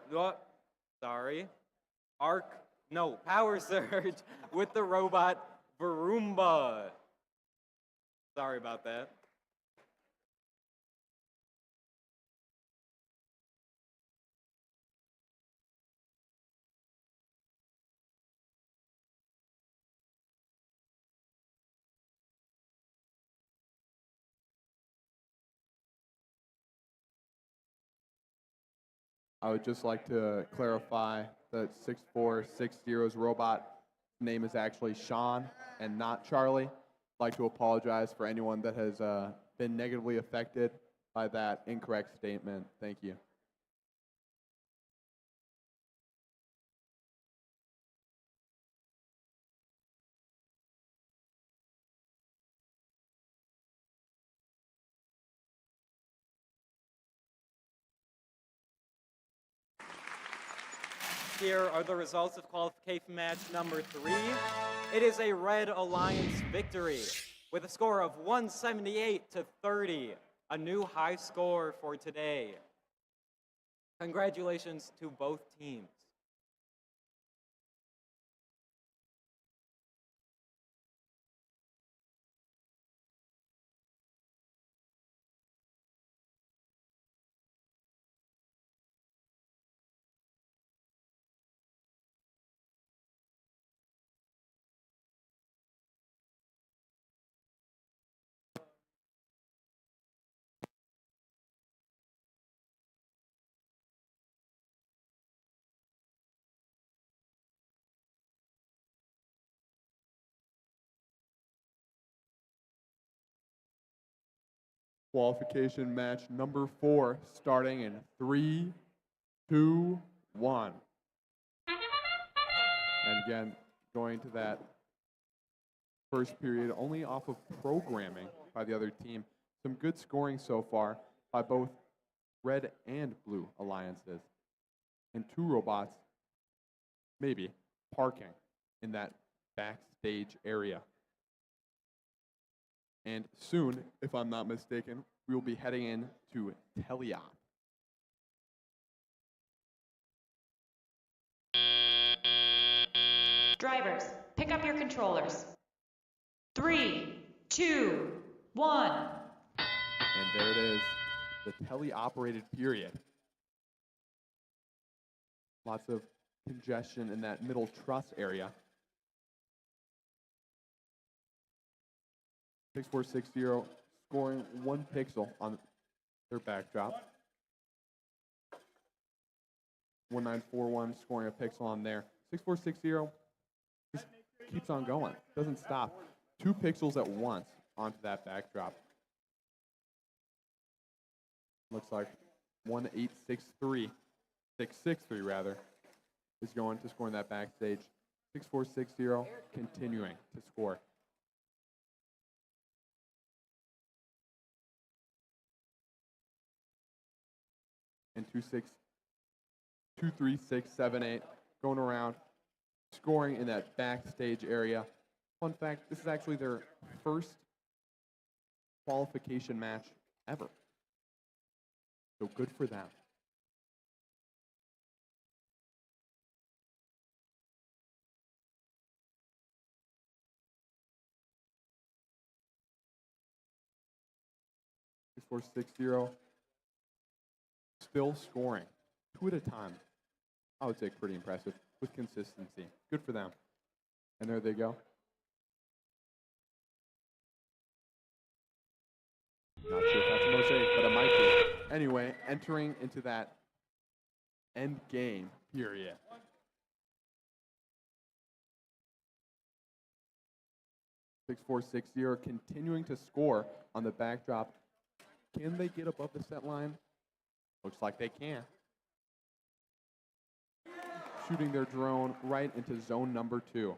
Power Surge with the robot Varumba. Sorry about that. I would just like to clarify that 6460's robot name is actually Sean and not Charlie. I'd like to apologize for anyone that has been negatively affected by that incorrect statement. Thank you. Here are the results of qualification match number 3. It is a Red Alliance victory with a score of 178-30, a new high score for today. Congratulations to both teams. Qualification match number 4, starting in 3, 2, 1. And again, going to that first period only off of programming by the other team. Some good scoring so far by both Red and Blue Alliances. And 2 robots, maybe, parking in that backstage area. And soon, if I'm not mistaken, we will be heading in to Teleop. Drivers, pick up your controllers. 3, 2, 1. And there it is, the teleoperated period. Lots of congestion in that middle truss area. 6460 scoring 1 pixel on their backdrop. 1941 scoring a pixel on there. 6460 just keeps on going, doesn't stop. 2 pixels at once onto that backdrop. Looks like 663 rather, is going to score in that backstage. 6460 continuing to score. And 23678 going around, scoring in that backstage area. Fun fact, this is actually their first qualification match ever. So good for them. Six, 4, 6, 0. Still scoring 2 at a time. I would say pretty impressive with consistency. Good for them. And there they go. Not sure if that's a mosaic, but it might be. Anyway, entering into that end game period. 6460 continuing to score on the backdrop. Can they get above the set line? Looks like they can. shooting their drone right into zone number 2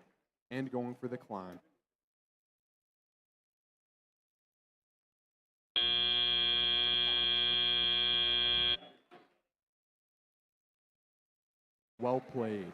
and going for the climb. Well played.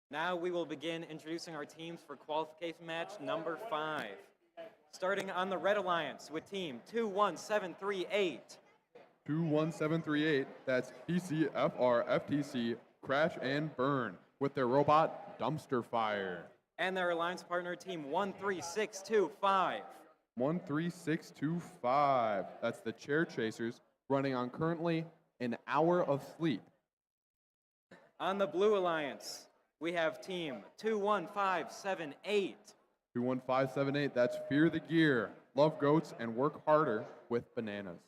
Now we will begin introducing our teams for qualification match number 5. Starting on the Red Alliance with team 21738. 21738, that's PCFR FTC Crash and Burn with their robot Dumpster Fire. And their alliance partner team 13625. 13625, that's the Chair Chasers running on currently an hour of sleep. On the Blue Alliance, we have team 21578. 21578, that's Fear the Gear, Love Goats, and Work Harder with Bananas.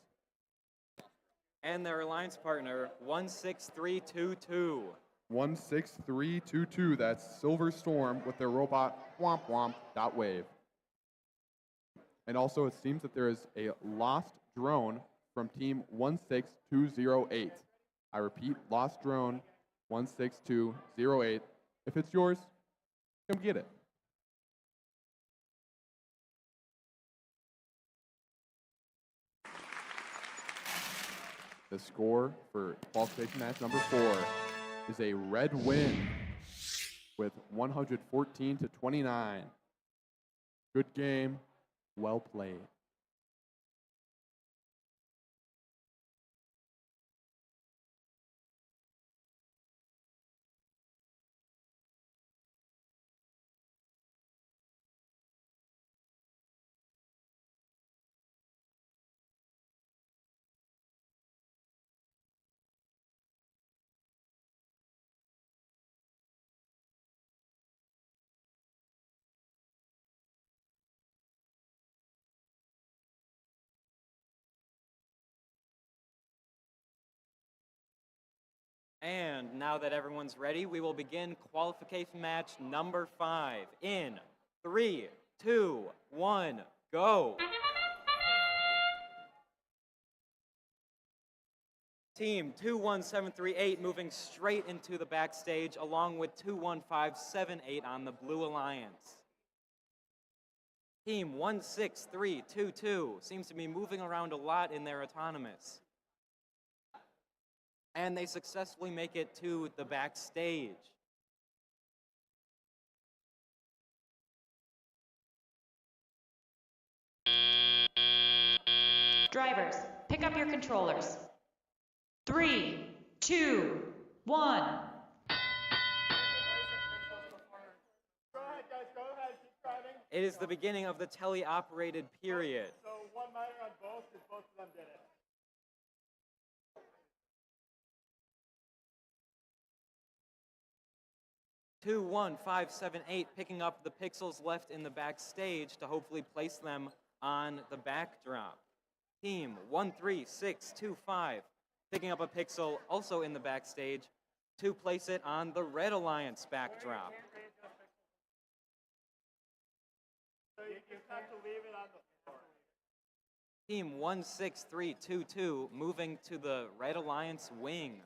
And their alliance partner 16322. 16322, that's Silver Storm with their robot Womp Womp Wave. And also it seems that there is a lost drone from team 16208. I repeat, lost drone 16208. If it's yours, come get it. The score for qualification match number 4 is a red win with 114 to 29. Good game, well played. And now that everyone's ready, we will begin qualification match number 5 in 3, 2, 1, go. Team 21738 moving straight into the backstage along with 21578 on the Blue Alliance. Team 16322 seems to be moving around a lot in their autonomous. And they successfully make it to the backstage. Drivers, pick up your controllers. 3, 2, 1. Go ahead, guys. Go ahead. Keep driving. It is the beginning of the teleoperated period. So one minor on both, because both of them did it. Two, 1, 5, 7, 8, picking up the pixels left in the backstage to hopefully place them on the backdrop. Team 13625, picking up a pixel also in the backstage to place it on the Red Alliance backdrop. So you just have to leave it on the floor. Team 16322 moving to the Red Alliance wing.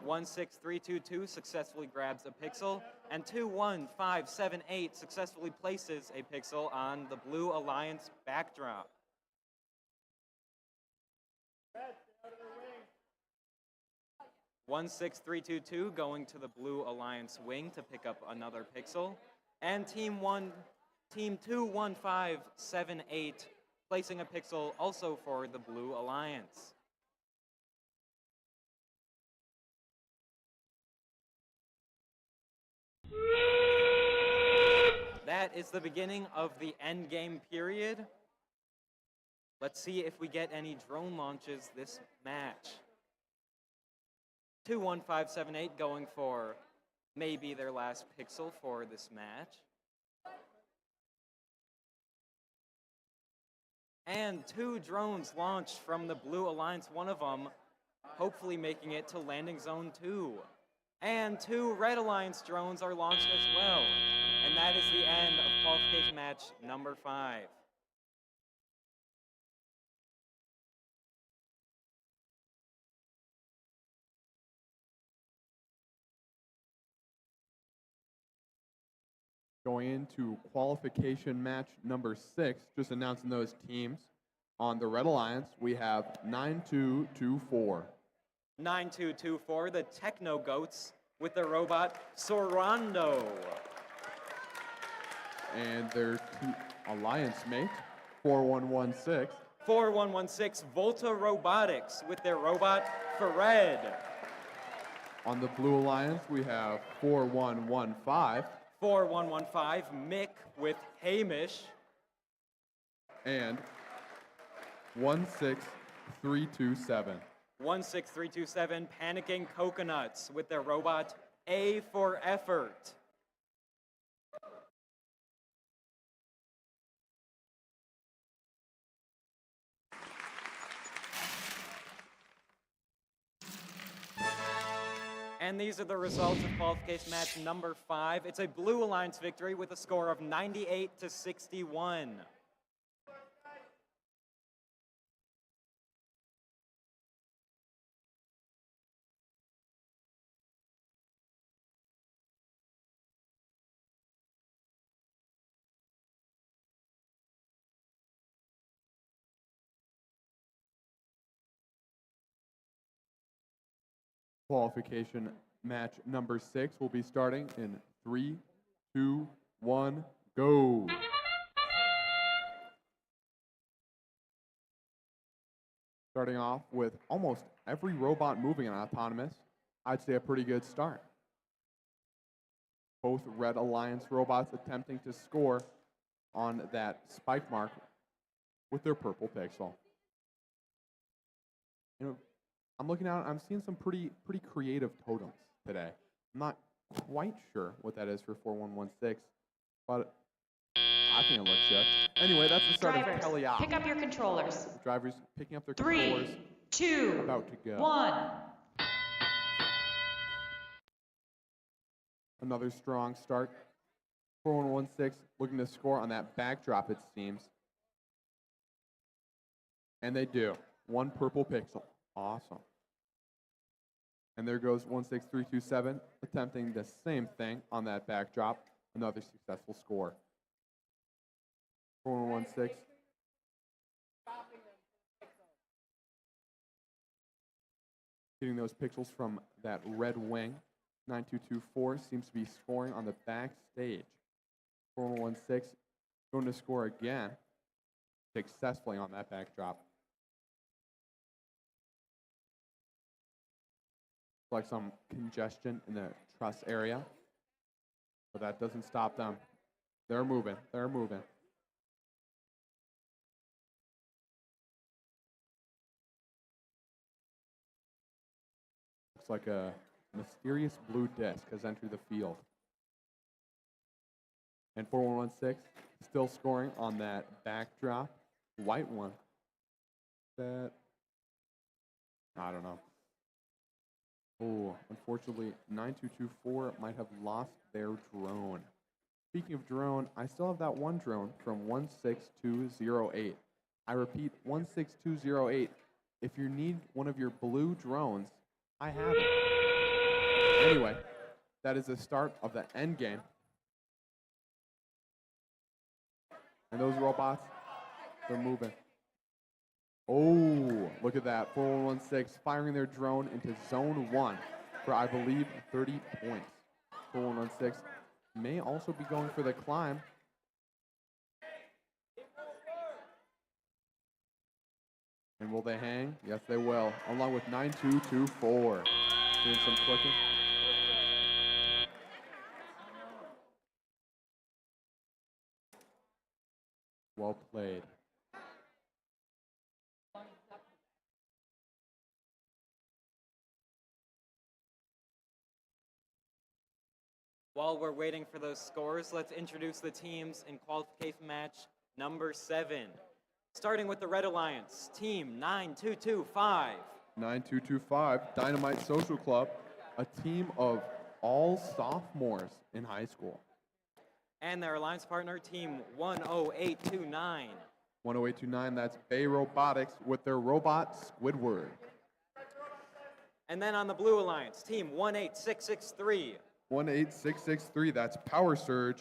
16322 successfully grabs a pixel, and 21578 successfully places a pixel on the Blue Alliance backdrop. 16322 going to the Blue Alliance wing to pick up another pixel, and Team 21578 placing a pixel also for the Blue Alliance. That is the beginning of the end game period. Let's see if we get any drone launches this match. 21578 going for maybe their last pixel for this match. And 2 drones launched from the Blue Alliance, one of them hopefully making it to landing zone 2. And 2 Red Alliance drones are launched as well. And that is the end of qualification match number 5. Going into qualification match number 6, just announcing those teams. On the Red Alliance, we have 9224. 9224, the Techno Goats with their robot Sorando. And their alliance mate, 4116. 4116, Volta Robotics with their robot Fared. On the Blue Alliance, we have 4115. 4115, Mick with Hamish. And 16327. 16327, Panicking Coconuts with their robot A for Effort. And these are the results of qualification match number 5. It's a Blue Alliance victory with a score of 98-61. Qualification match number 6 will be starting in 3, 2, 1, go. Starting off with almost every robot moving on autonomous, I'd say a pretty good start. Both Red Alliance robots attempting to score on that spike mark with their purple pixel. You know, I'm looking out, I'm seeing some pretty creative totems today. I'm not quite sure what that is for 4116, but I think it looks good. Anyway, that's the start Drivers, of Kelly out. pick up your controllers. The drivers picking up their 3, controllers. 2, About to go. 1. Another strong start. 4116 looking to score on that backdrop, it seems. And they do. 1 purple pixel. Awesome. And there goes 16327, attempting the same thing on that backdrop. Another successful score. 4116. Getting those pixels from that red wing. 9224 seems to be scoring on the backstage. 4116 going to score again successfully on that backdrop. Like some congestion in the truss area, but that doesn't stop them. They're moving. They're moving. Looks like a mysterious blue disc has entered the field. And 4116 still scoring on that backdrop, white one. That I don't know. Oh, unfortunately, 9224 might have lost their drone. Speaking of drone, I still have that one drone from 16208. I repeat, 16208. If you need one of your blue drones, I have it. Anyway, that is the start of the end game. And those robots, they're moving. Oh, look at that. 4116 firing their drone into zone 1 for, I believe, 30 points. 4116 may also be going for the climb. And will they hang? Yes, they will. Along with 9224. Doing some clicking. Well played. While we're waiting for those scores, let's introduce the teams in qualification match number 7. Starting with the Red Alliance, team 9225. 9225, Dynamite Social Club, a team of all sophomores in high school. And their alliance partner, team 10829. 10829, that's Bay Robotics with their robot Squidward. And then on the Blue Alliance, team 18663. 18663, that's Power Surge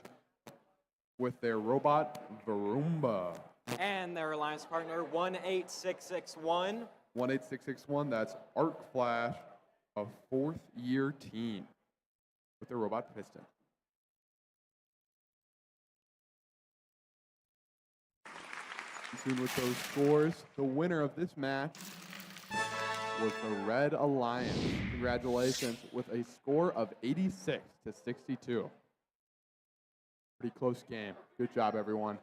with their robot Varumba. And their alliance partner, 18661. 18661, that's Arc Flash, a 4th-year team with their robot Piston. Soon with those scores, the winner of this match was the Red Alliance. Congratulations, with a score of 86-62. Pretty close game. Good job, everyone.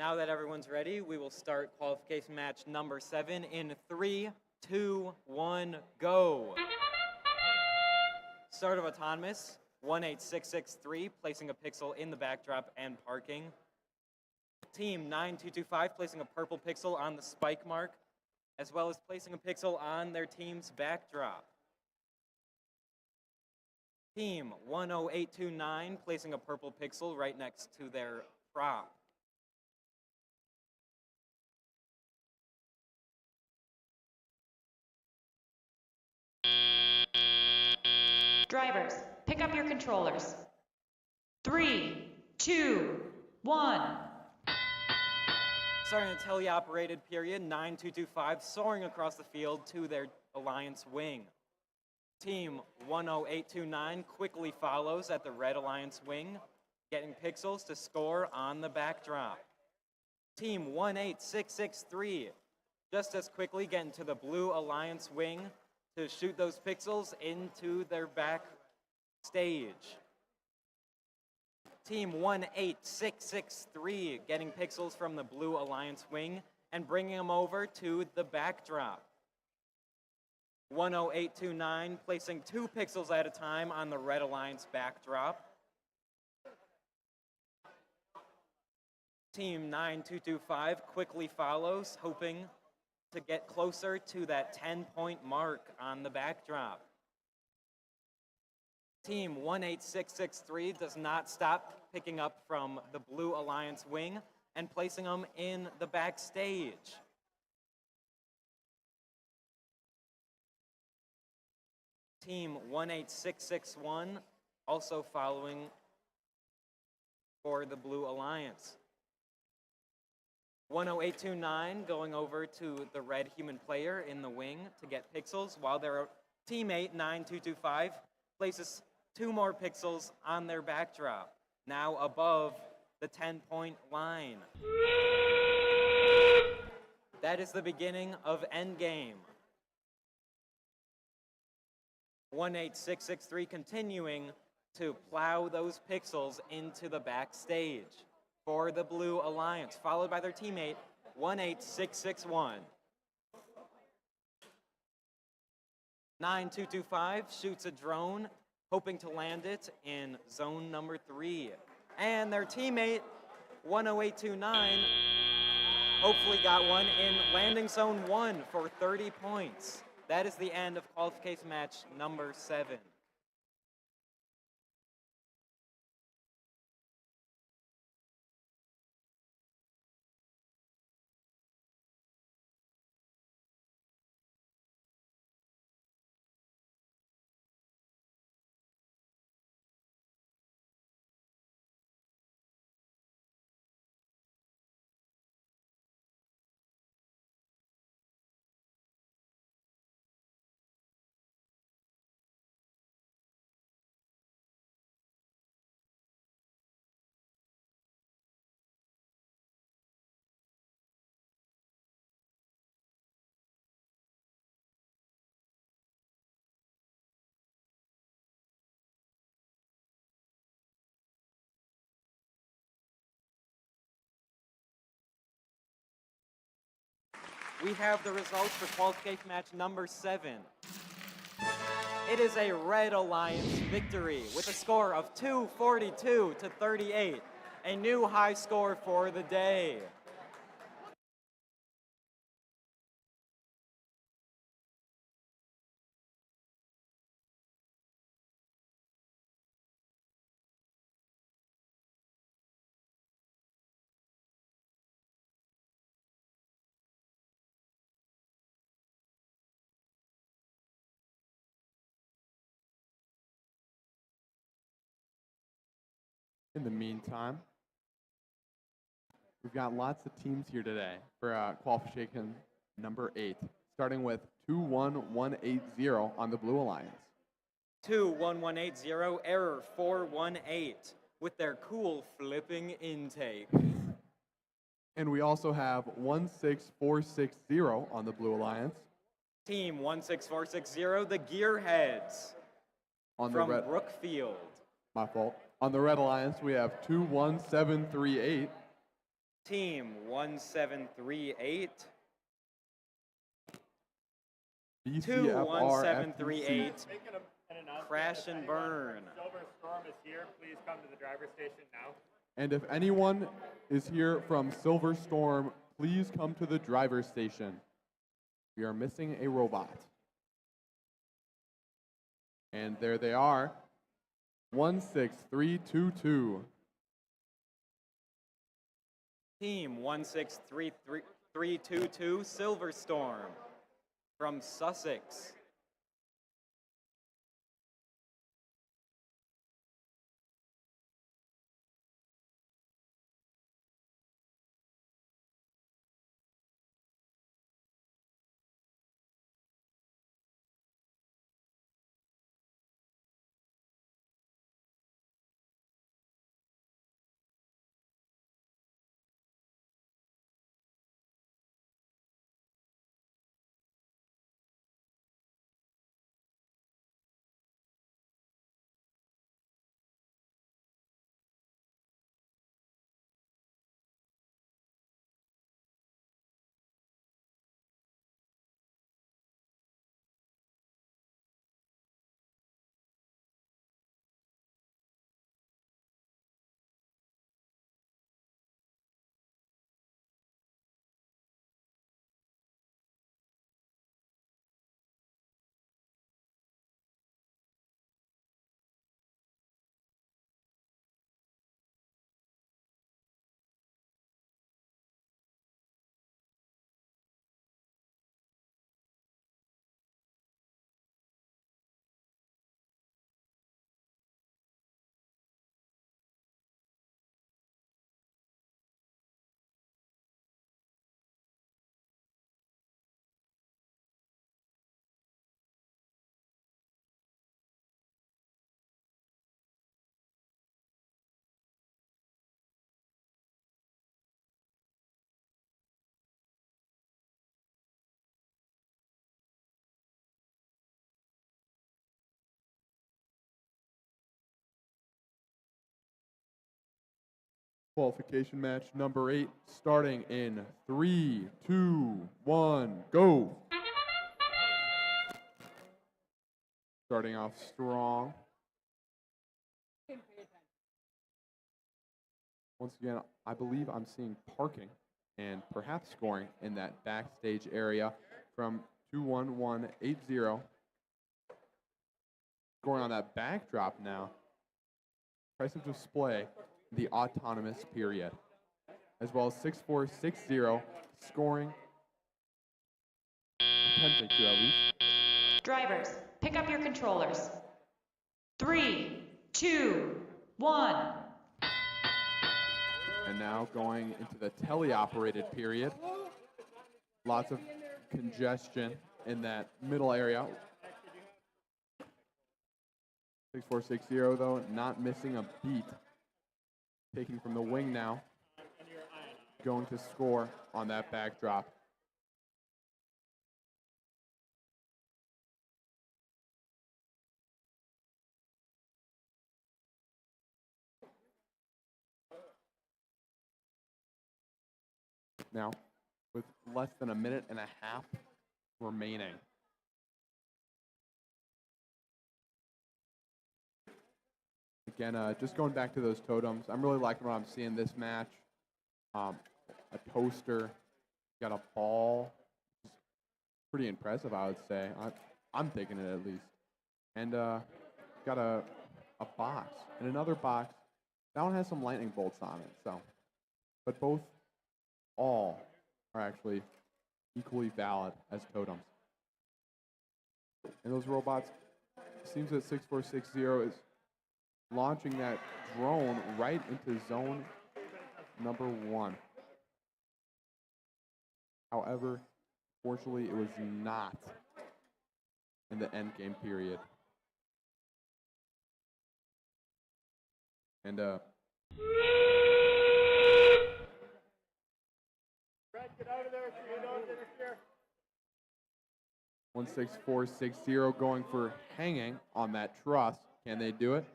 Now that everyone's ready, we will start qualification match number 7 in 3, 2, 1, go. Start of autonomous, 18663, placing a pixel in the backdrop and parking. Team 9225, placing a purple pixel on the spike mark, as well as placing a pixel on their team's backdrop. Team 10829, placing a purple pixel right next to their prop. Drivers, pick up your controllers. 3, 2, 1. Starting a teleoperated period, 9225 soaring across the field to their Alliance wing. Team 10829 quickly follows at the Red Alliance wing, getting pixels to score on the backdrop. Team 18663 just as quickly getting to the Blue Alliance wing to shoot those pixels into their back stage. Team 18663 getting pixels from the Blue Alliance wing and bringing them over to the backdrop. 10829 placing 2 pixels at a time on the Red Alliance backdrop. Team 9225 quickly follows, hoping to get closer to that 10-point mark on the backdrop. Team 18663 does not stop picking up from the Blue Alliance wing and placing them in the backstage. Team 18661 also following for the Blue Alliance. 10829 going over to the red human player in the wing to get pixels, while their teammate 9225 places 2 more pixels on their backdrop, now above the 10-point line. That is the beginning of endgame. 18663 continuing to plow those pixels into the backstage for the Blue Alliance, followed by their teammate 18661. 9225 shoots a drone, hoping to land it in zone number 3. And their teammate 10829 hopefully got one in landing zone 1 for 30 points. That is the end of qualification match number 7. We have the results for qualification match number 7. It is a Red Alliance victory with a score of 242 to 38, a new high score for the day. In the meantime, we've got lots of teams here today for qualification number 8, starting with 21180 on the Blue Alliance. 21180, error 418, with their cool flipping intake. And we also have 16460 on the Blue Alliance. Team 16460, the Gearheads On from the red, Brookfield. my fault. On the Red Alliance, we have 21738. Team 1738. BCFR 21738. FTC. Making an announcement. Crash If and anyone burn. from Silver Storm is here, please come to the driver's station now. And if anyone is here from Silver Storm, please come to the driver's station. We are missing a robot. And there they are. 16322. Team 16322, Silver Storm from Sussex. Qualification match number 8, starting in 3, 2, 1, go. Starting off strong. Once again, I believe I'm seeing parking and perhaps scoring in that backstage area from 21180. Scoring on that backdrop now. Price of display, the autonomous period, as well as 6460 scoring, attempting to at least. Drivers, pick up your controllers. 3, 2, 1. And now going into the teleoperated period. Lots of congestion in that middle area. 6460 though, not missing a beat. Taking from the wing now. Going to score on that backdrop. Now, with less than a minute and a half remaining. Again, just going back to those totems, I'm really liking what I'm seeing this match. A toaster, got a ball. Pretty impressive, I would say. I'm thinking it at least. And got a box and another box. That one has some lightning bolts on it. So, but all are actually equally valid as totems. And those robots, it seems that 6460 is launching that drone right into zone number 1. However, fortunately, it was not in the end game period. And Brad, get out of there so you don't interfere. 16460 going for hanging on that truss. Can they do it?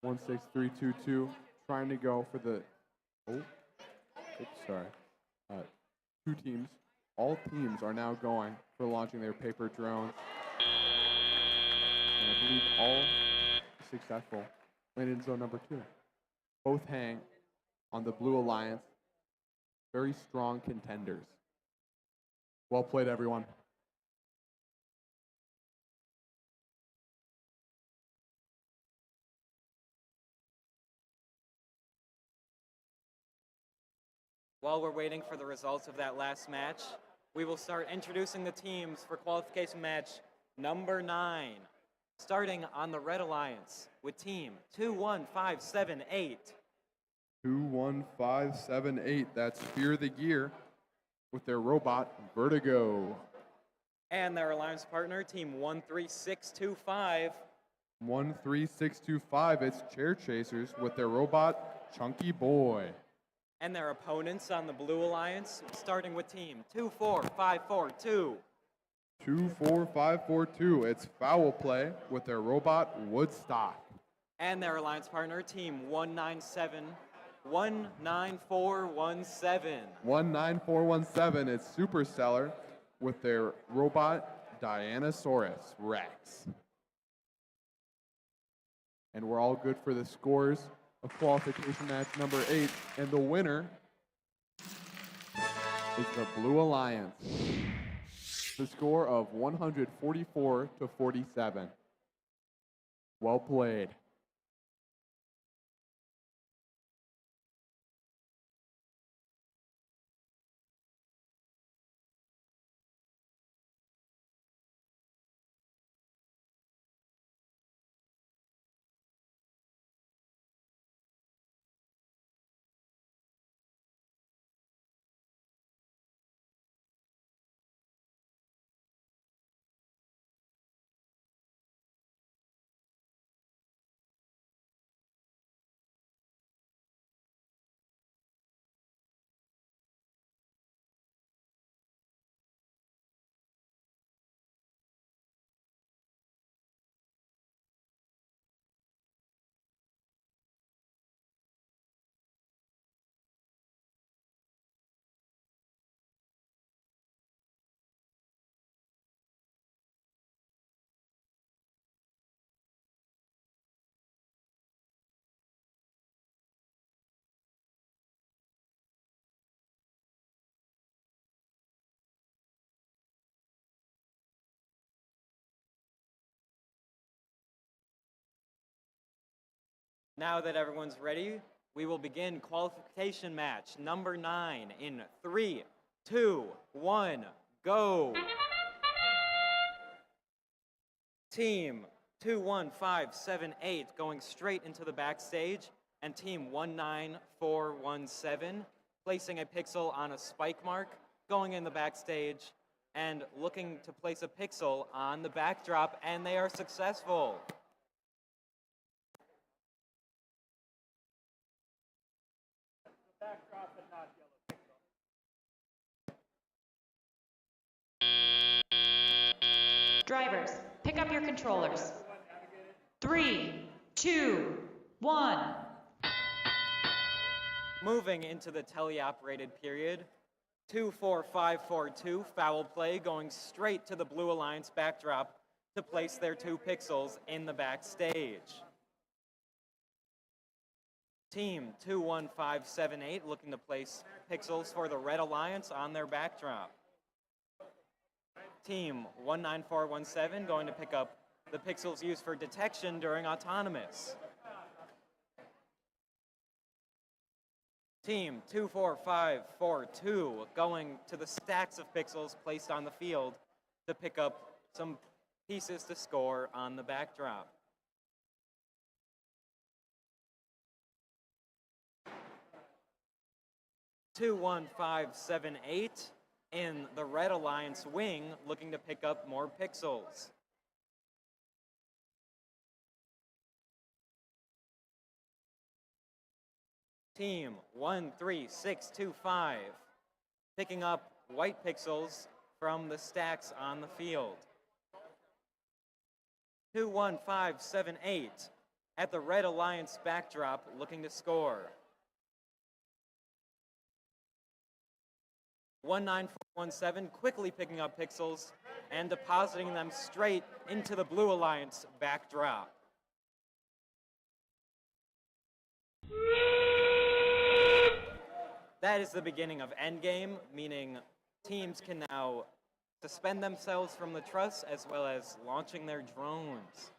One 6322 trying to go for the two teams. All teams are now going for launching their paper drones. And I believe all successful landed in zone number 2. Both hang on the Blue Alliance. Very strong contenders. Well played, everyone. While we're waiting for the results of that last match, we will start introducing the teams for qualification match number 9. Starting on the Red Alliance with team 21578. 21578, that's Fear the Gear with their robot Vertigo. And their alliance partner, team 13625. 13625, it's Chair Chasers with their robot Chunky Boy. And their opponents on the Blue Alliance, starting with team 24542. 24542, it's Foul Play with their robot Woodstock. And their alliance partner, team 19417. 19417, it's Superstellar with their robot Dianosaurus Rex. And we're all good for the scores of qualification match number 8, and the winner is the Blue Alliance. The score of 144-47. Well played. Now that everyone's ready, we will begin qualification match number 9 in 3, 2, 1, go. Team 21578 going straight into the backstage, and team 19417 placing a pixel on a spike mark, going in the backstage, and looking to place a pixel on the backdrop, and they are successful. Backdrop and not yellow pixel. Drivers, pick up your controllers. 3, 2, 1. Moving into the teleoperated period, 24542 foul play going straight to the Blue Alliance backdrop to place their 2 pixels in the backstage. Team 21578 looking to place pixels for the Red Alliance on their backdrop. Team 19417 going to pick up the pixels used for detection during autonomous. Team 24542 going to the stacks of pixels placed on the field to pick up some pieces to score on the backdrop. Two 11578 in the Red Alliance wing looking to pick up more pixels. Team 13625 picking up white pixels from the stacks on the field. 21578 at the Red Alliance backdrop looking to score. 19417 quickly picking up pixels and depositing them straight into the Blue Alliance backdrop. That is the beginning of endgame, meaning teams can now suspend themselves from the truss as well as launching their drones.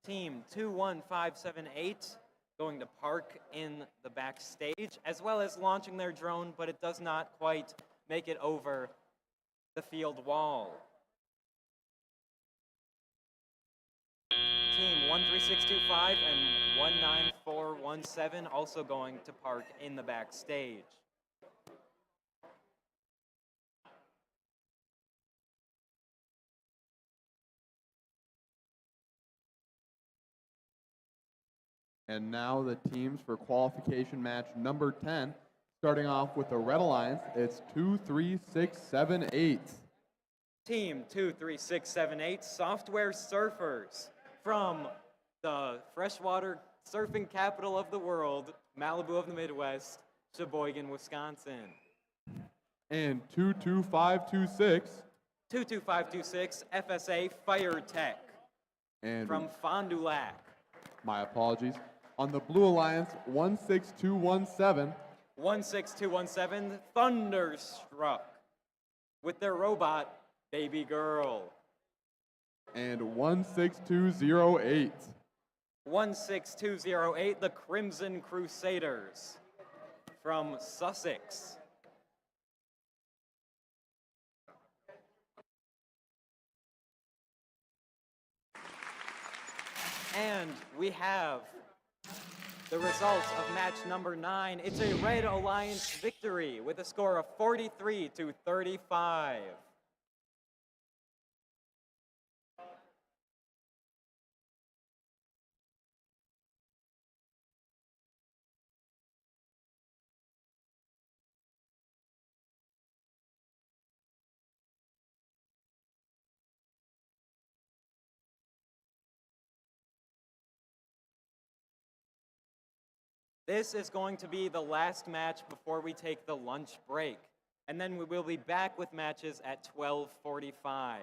Team 21578 going to park in the backstage as well as launching their drone, but it does not quite make it over the field wall. Team 13625 and 19417 also going to park in the backstage. And now the teams for qualification match number 10. Starting off with the Red Alliance, it's 23678. Team 23678 Software Surfers from the freshwater surfing capital of the world, Malibu of the Midwest, Sheboygan, Wisconsin. And 22526. 22526 FSA Fire Tech And from Fond du Lac. my apologies. On the Blue Alliance, 16217. 16217 Thunderstruck with their robot, Baby Girl. And 16208. 16208 the Crimson Crusaders from Sussex. And we have the results of match number 9. It's a Red Alliance victory with a score of 43-35. This is going to be the last match before we take the lunch break. And then we will be back with matches at 12:45.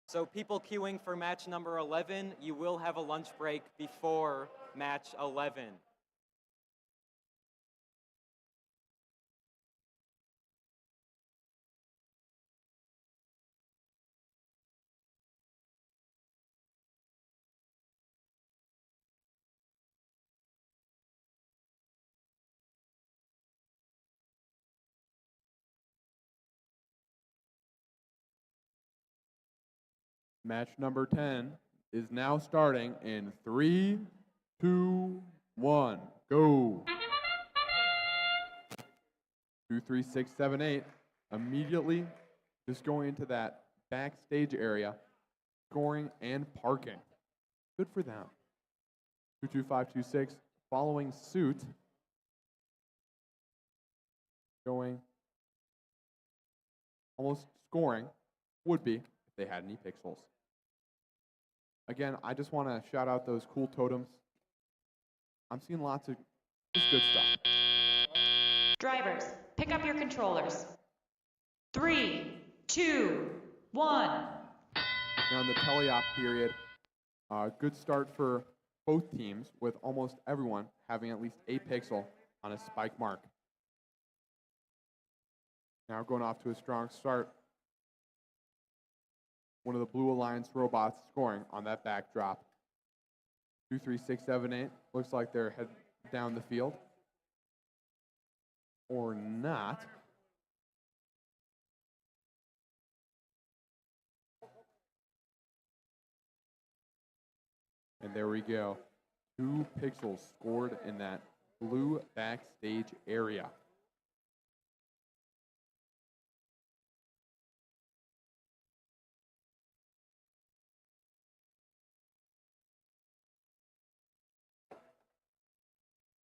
So people queuing for match number 11, you will have a lunch break before match 11. Match number 10 is now starting in 3, 2, 1, go. 2, 3, 6, 7, 8. Immediately just going into that backstage area, scoring and parking. Good for them. 2, 2, 5, 2, 6 following suit. Going almost scoring, would be if they had any pixels. Again, I just want to shout out those cool totems. I'm seeing lots of just good stuff. Drivers, pick up your controllers. 3, 2, 1. Now in the teleop period, good start for both teams with almost everyone having at least a pixel on a spike mark. Now going off to a strong start. One of the Blue Alliance robots scoring on that backdrop. 2, 3, 6, 7, 8. Looks like they're heading down the field. Or not. And there we go. 2 pixels scored in that blue backstage area.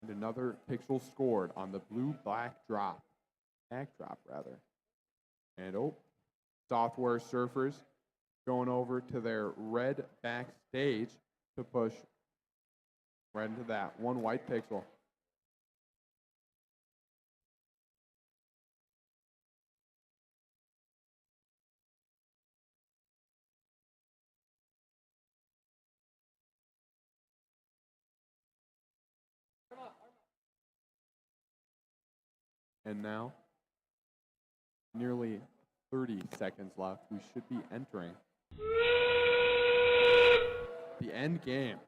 And another pixel scored on the blue backdrop. And software surfers going over to their red backstage to push right into that 1 white pixel. And now, nearly 30 seconds left. We should be entering the end game.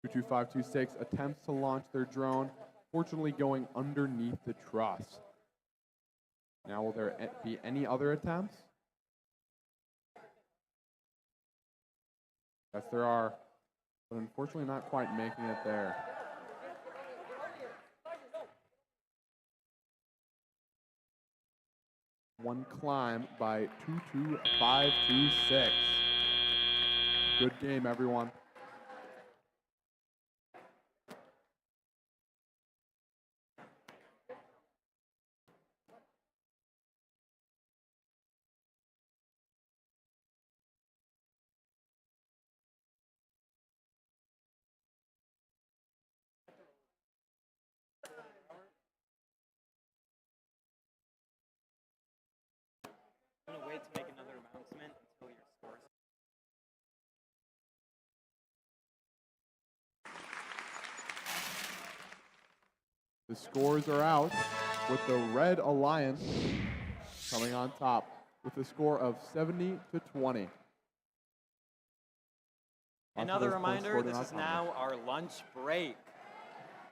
22526 attempts to launch their drone, fortunately going underneath the truss. Now, will there be any other attempts? Yes, there are, but unfortunately not quite making it there. One climb by 22526. Good game, everyone. I'm going to wait to make another announcement until your scores. The scores are out with the Red Alliance coming on top with a score of 70 to 20. Another reminder, this is now our lunch break.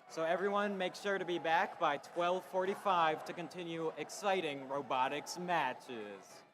So everyone make sure to be back by 12:45 to continue exciting robotics matches.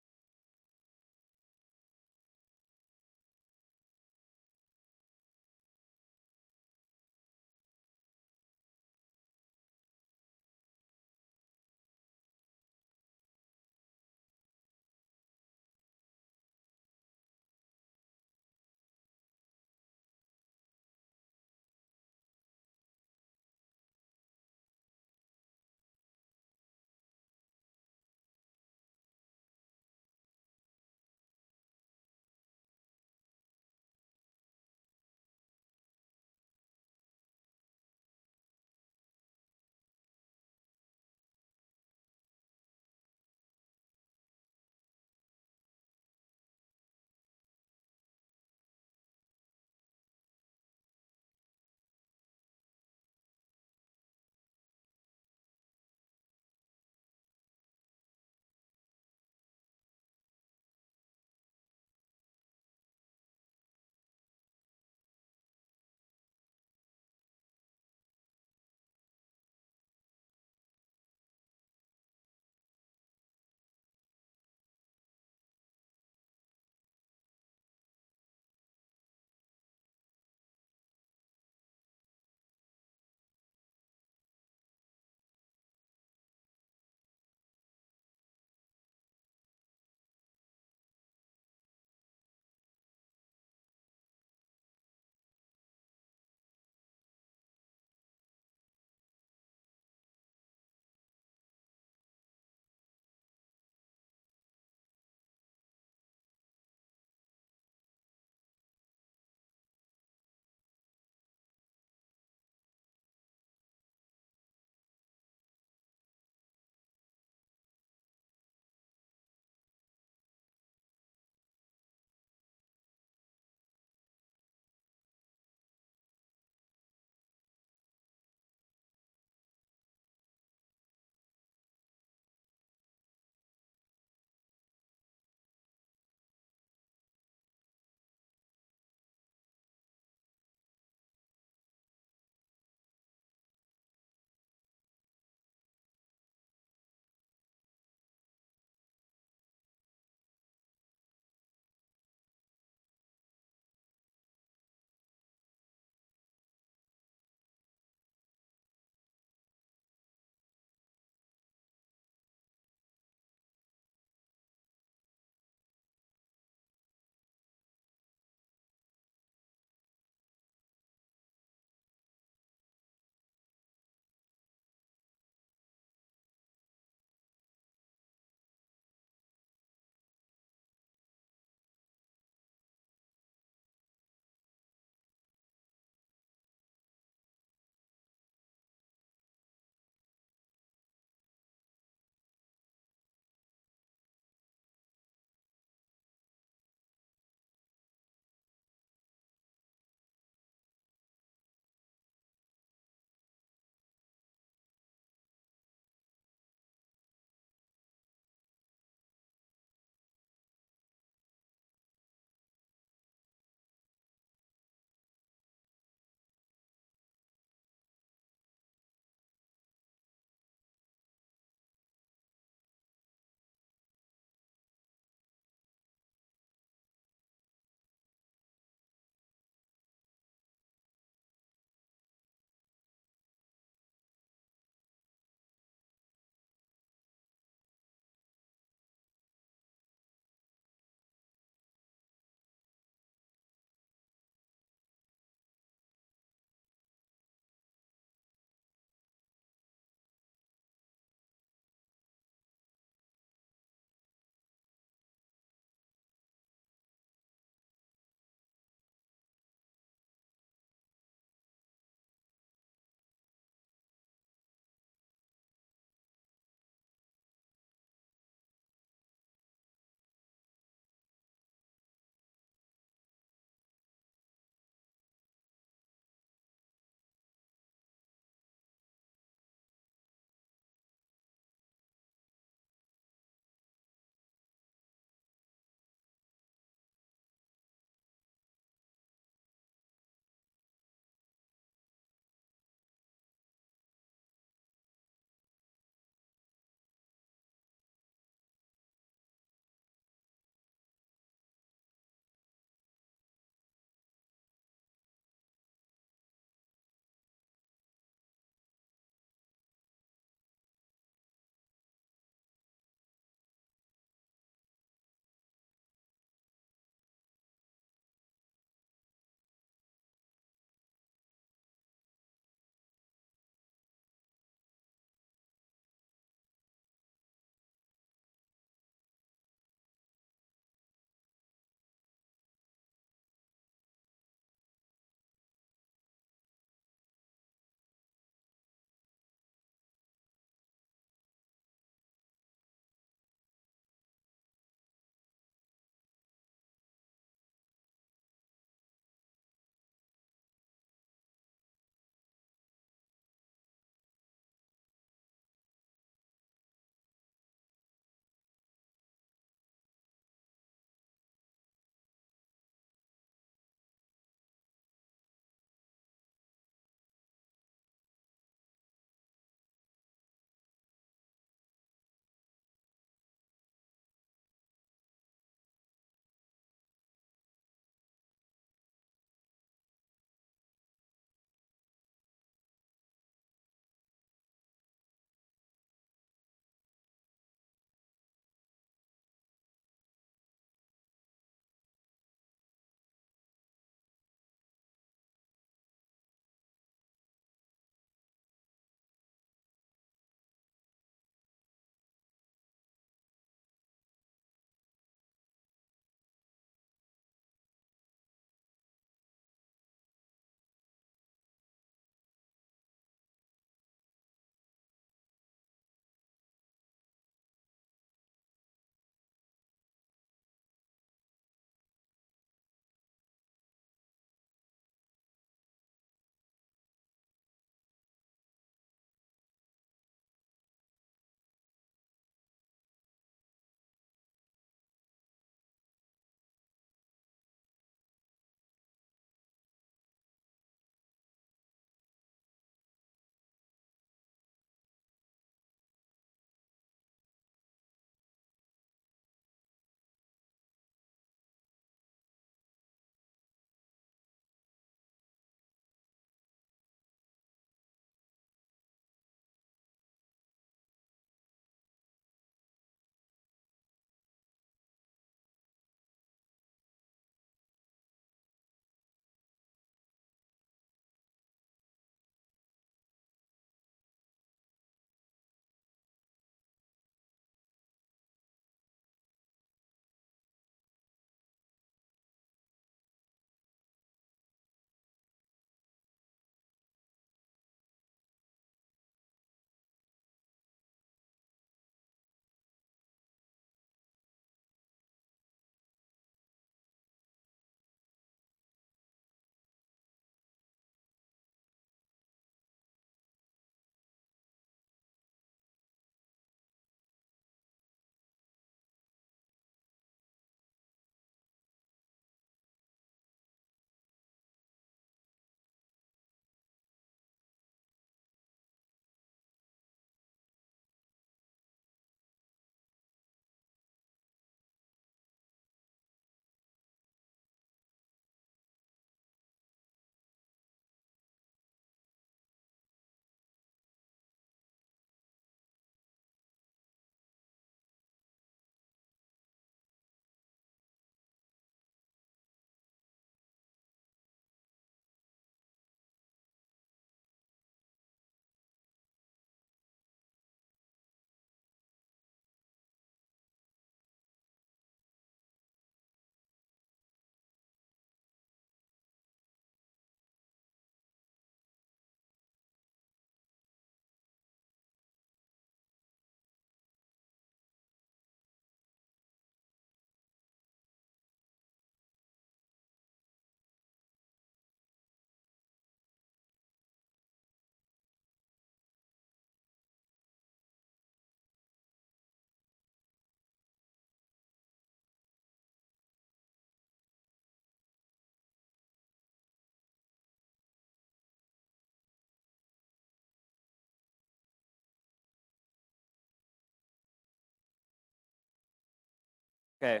Okay.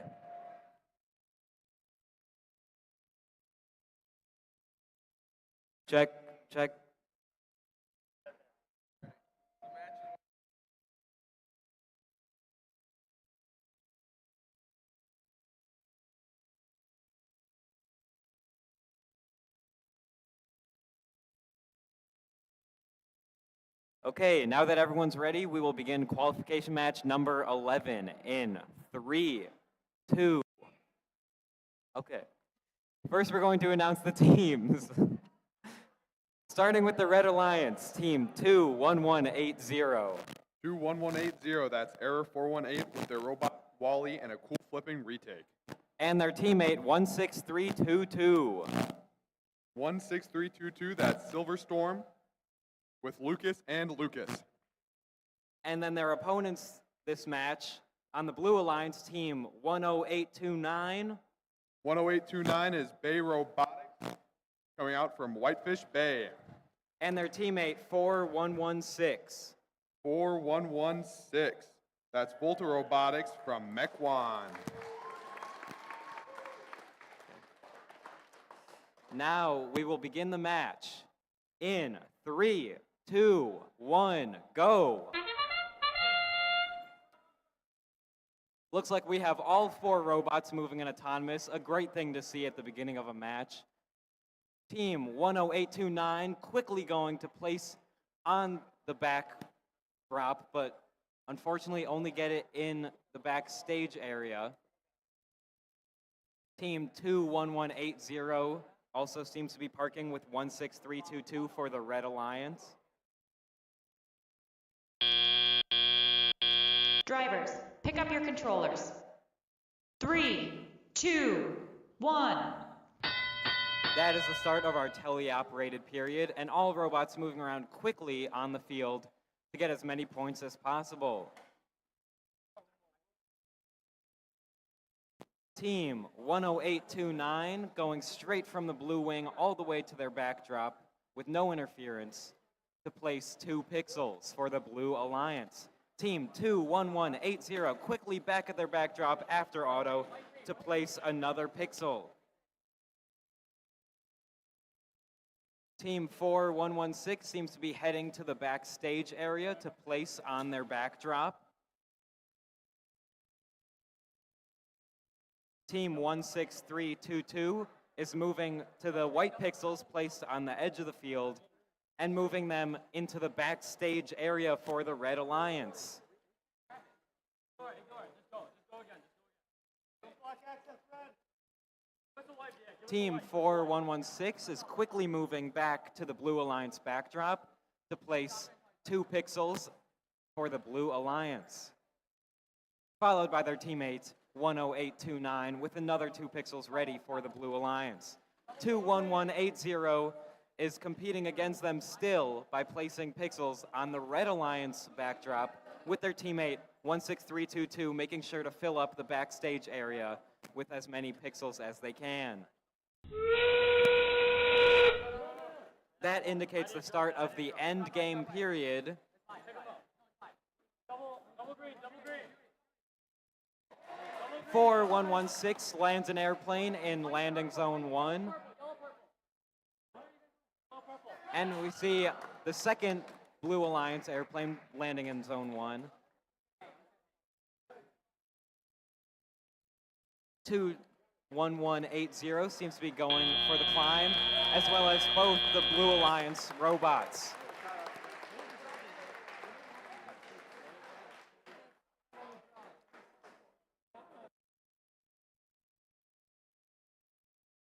Check, check. Okay, now that everyone's ready, we will begin qualification match number 11 in 3, 2. Okay. First, we're going to announce the teams. Starting with the Red Alliance, team 21180. 21180, that's error 418 with their robot Wally and a cool flipping retake. And their teammate 16322. 16322, that's Silver Storm with Lucas and Lucas. And then their opponents this match on the Blue Alliance, team 10829. 10829 is Bay Robotics coming out from Whitefish Bay. And their teammate 4116. 4116, that's Volta Robotics from Mequon. Now we will begin the match in 3, 2, 1, go. Looks like we have all 4 robots moving in autonomous, a great thing to see at the beginning of a match. Team 10829 quickly going to place on the back drop, but unfortunately only get it in the backstage area. Team 21180 also seems to be parking with 16322 for the Red Alliance. Drivers, pick up your controllers. 3, 2, 1. That is the start of our teleoperated period, and all robots moving around quickly on the field to get as many points as possible. Team 10829 going straight from the blue wing all the way to their backdrop with no interference to place 2 pixels for the Blue Alliance. Team 21180 quickly back at their backdrop after auto to place another pixel. Team 4116 seems to be heading to the backstage area to place on their backdrop. Team 16322 is moving to the white pixels placed on the edge of the field and moving them into the backstage area for the Red Alliance. Team 4116 is quickly moving back to the Blue Alliance backdrop to place 2 pixels for the Blue Alliance, followed by their teammate 10829 with another 2 pixels ready for the Blue Alliance. 21180 is competing against them still by placing pixels on the Red Alliance backdrop with their teammate 16322 making sure to fill up the backstage area with as many pixels as they can. That indicates the start of the end game period. 4116 lands an airplane in landing zone 1. And we see the second Blue Alliance airplane landing in zone 1. 21180 seems to be going for the climb, as well as both the Blue Alliance robots.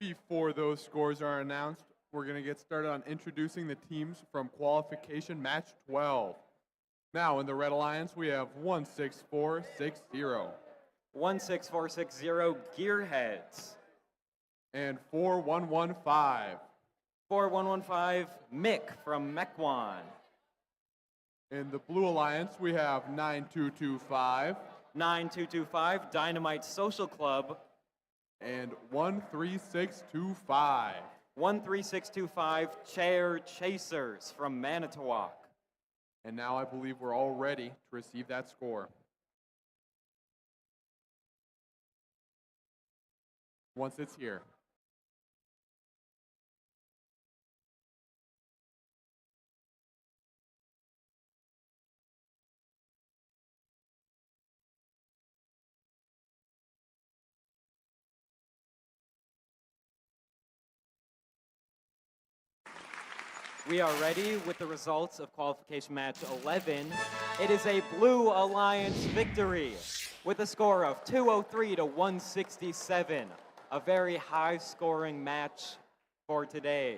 Before those scores are announced, we're going to get started on introducing the teams from qualification match 12. Now in the Red Alliance, we have 16460. 16460 Gearheads. And 4115. 4115 Mick from Mequon. In the Blue Alliance, we have 9225. 9225 Dynamite Social Club. And 13625. 13625 Chair Chasers from Manitowoc. And now I believe we're all ready to receive that score. once it's here. We are ready with the results of qualification match 11. It is a Blue Alliance victory with a score of 203 to 167. A very high scoring match for today.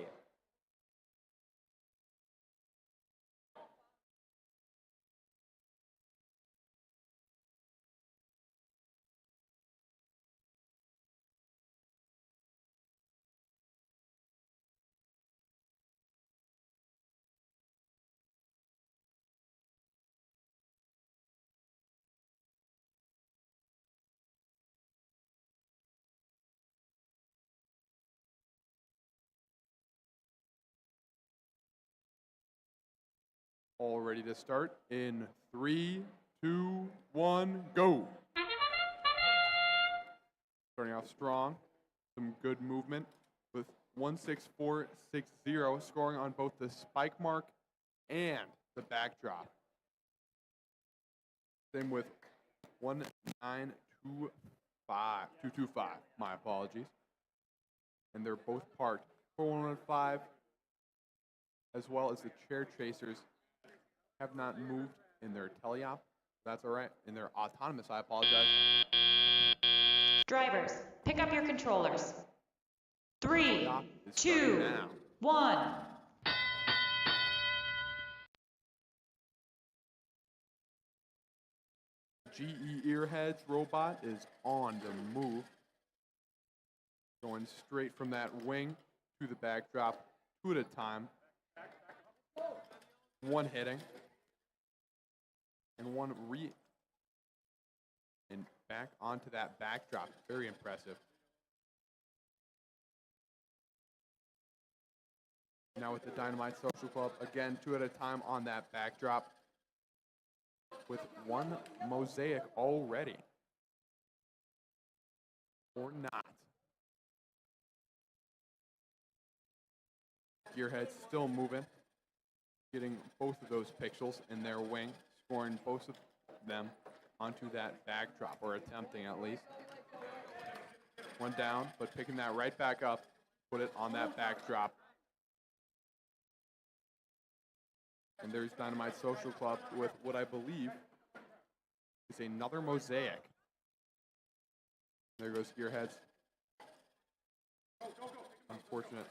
All ready to start in 3, 2, 1, go. Starting off strong, some good movement with 16460 scoring on both the spike mark and the backdrop. Same with 225, my apologies. And they're both parked 4115, as well as the chair chasers have not moved in their teleop. That's all right. In their autonomous, I apologize. Drivers, pick up your controllers. 3, Teleop is starting 2, now. 1. GE Earheads robot is on the move. Going straight from that wing to the backdrop, 2 at a time. One hitting. And one and back onto that backdrop. Very impressive. Now with the Dynamite Social Club, again, 2 at a time on that backdrop with one mosaic already. Or not. Gearhead's still moving, getting both of those pixels in their wing, scoring both of them onto that backdrop, or attempting at least. One down, but picking that right back up, put it on that backdrop. And there's Dynamite Social Club with what I believe is another mosaic. There goes Gearheads. Unfortunate.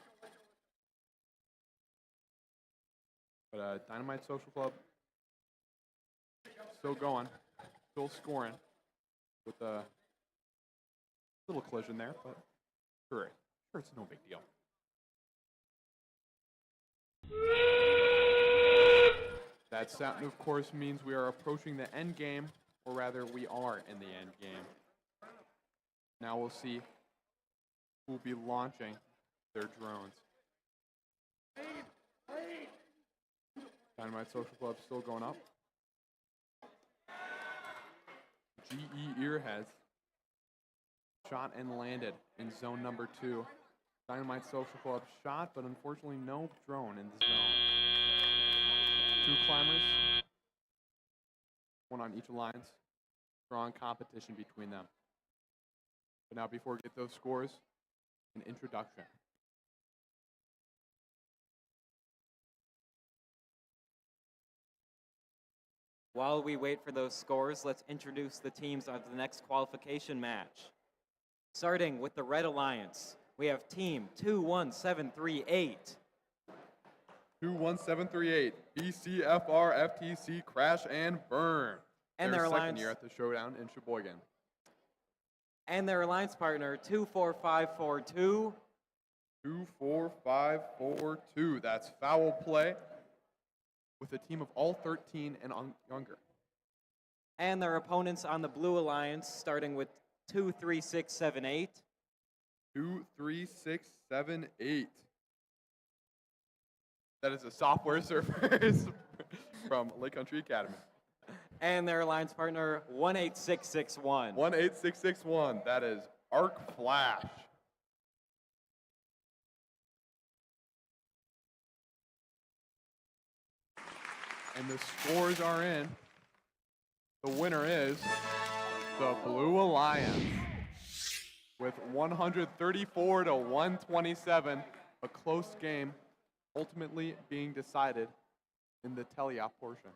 But Dynamite Social Club still going, still scoring with a little collision there, but sure it's no big deal. That sound, of course, means we are approaching the end game, or rather, we are in the end game. Now we'll see who will be launching their drones. Dynamite Social Club still going up. GE Earheads shot and landed in zone number 2. Dynamite Social Club shot, but unfortunately no drone in the zone. 2 climbers, one on each alliance. Strong competition between them. But now before we get those scores, an introduction. While we wait for those scores, let's introduce the teams of the next qualification match. Starting with the Red Alliance, we have Team 21738. 21738, BCFR FTC Crash and Burn. And their second alliance year at the Showdown in Sheboygan. And their alliance partner, 24542. 24542, that's foul play with a team of all 13 and younger. And their opponents on the Blue Alliance, starting with 23678. 23678. That is a software servers from Lake Country Academy. And their alliance partner, 18661. 18661, that is Arc Flash. And the scores are in. The winner is the Blue Alliance with 134 to 127, a close game ultimately being decided in the teleop portion.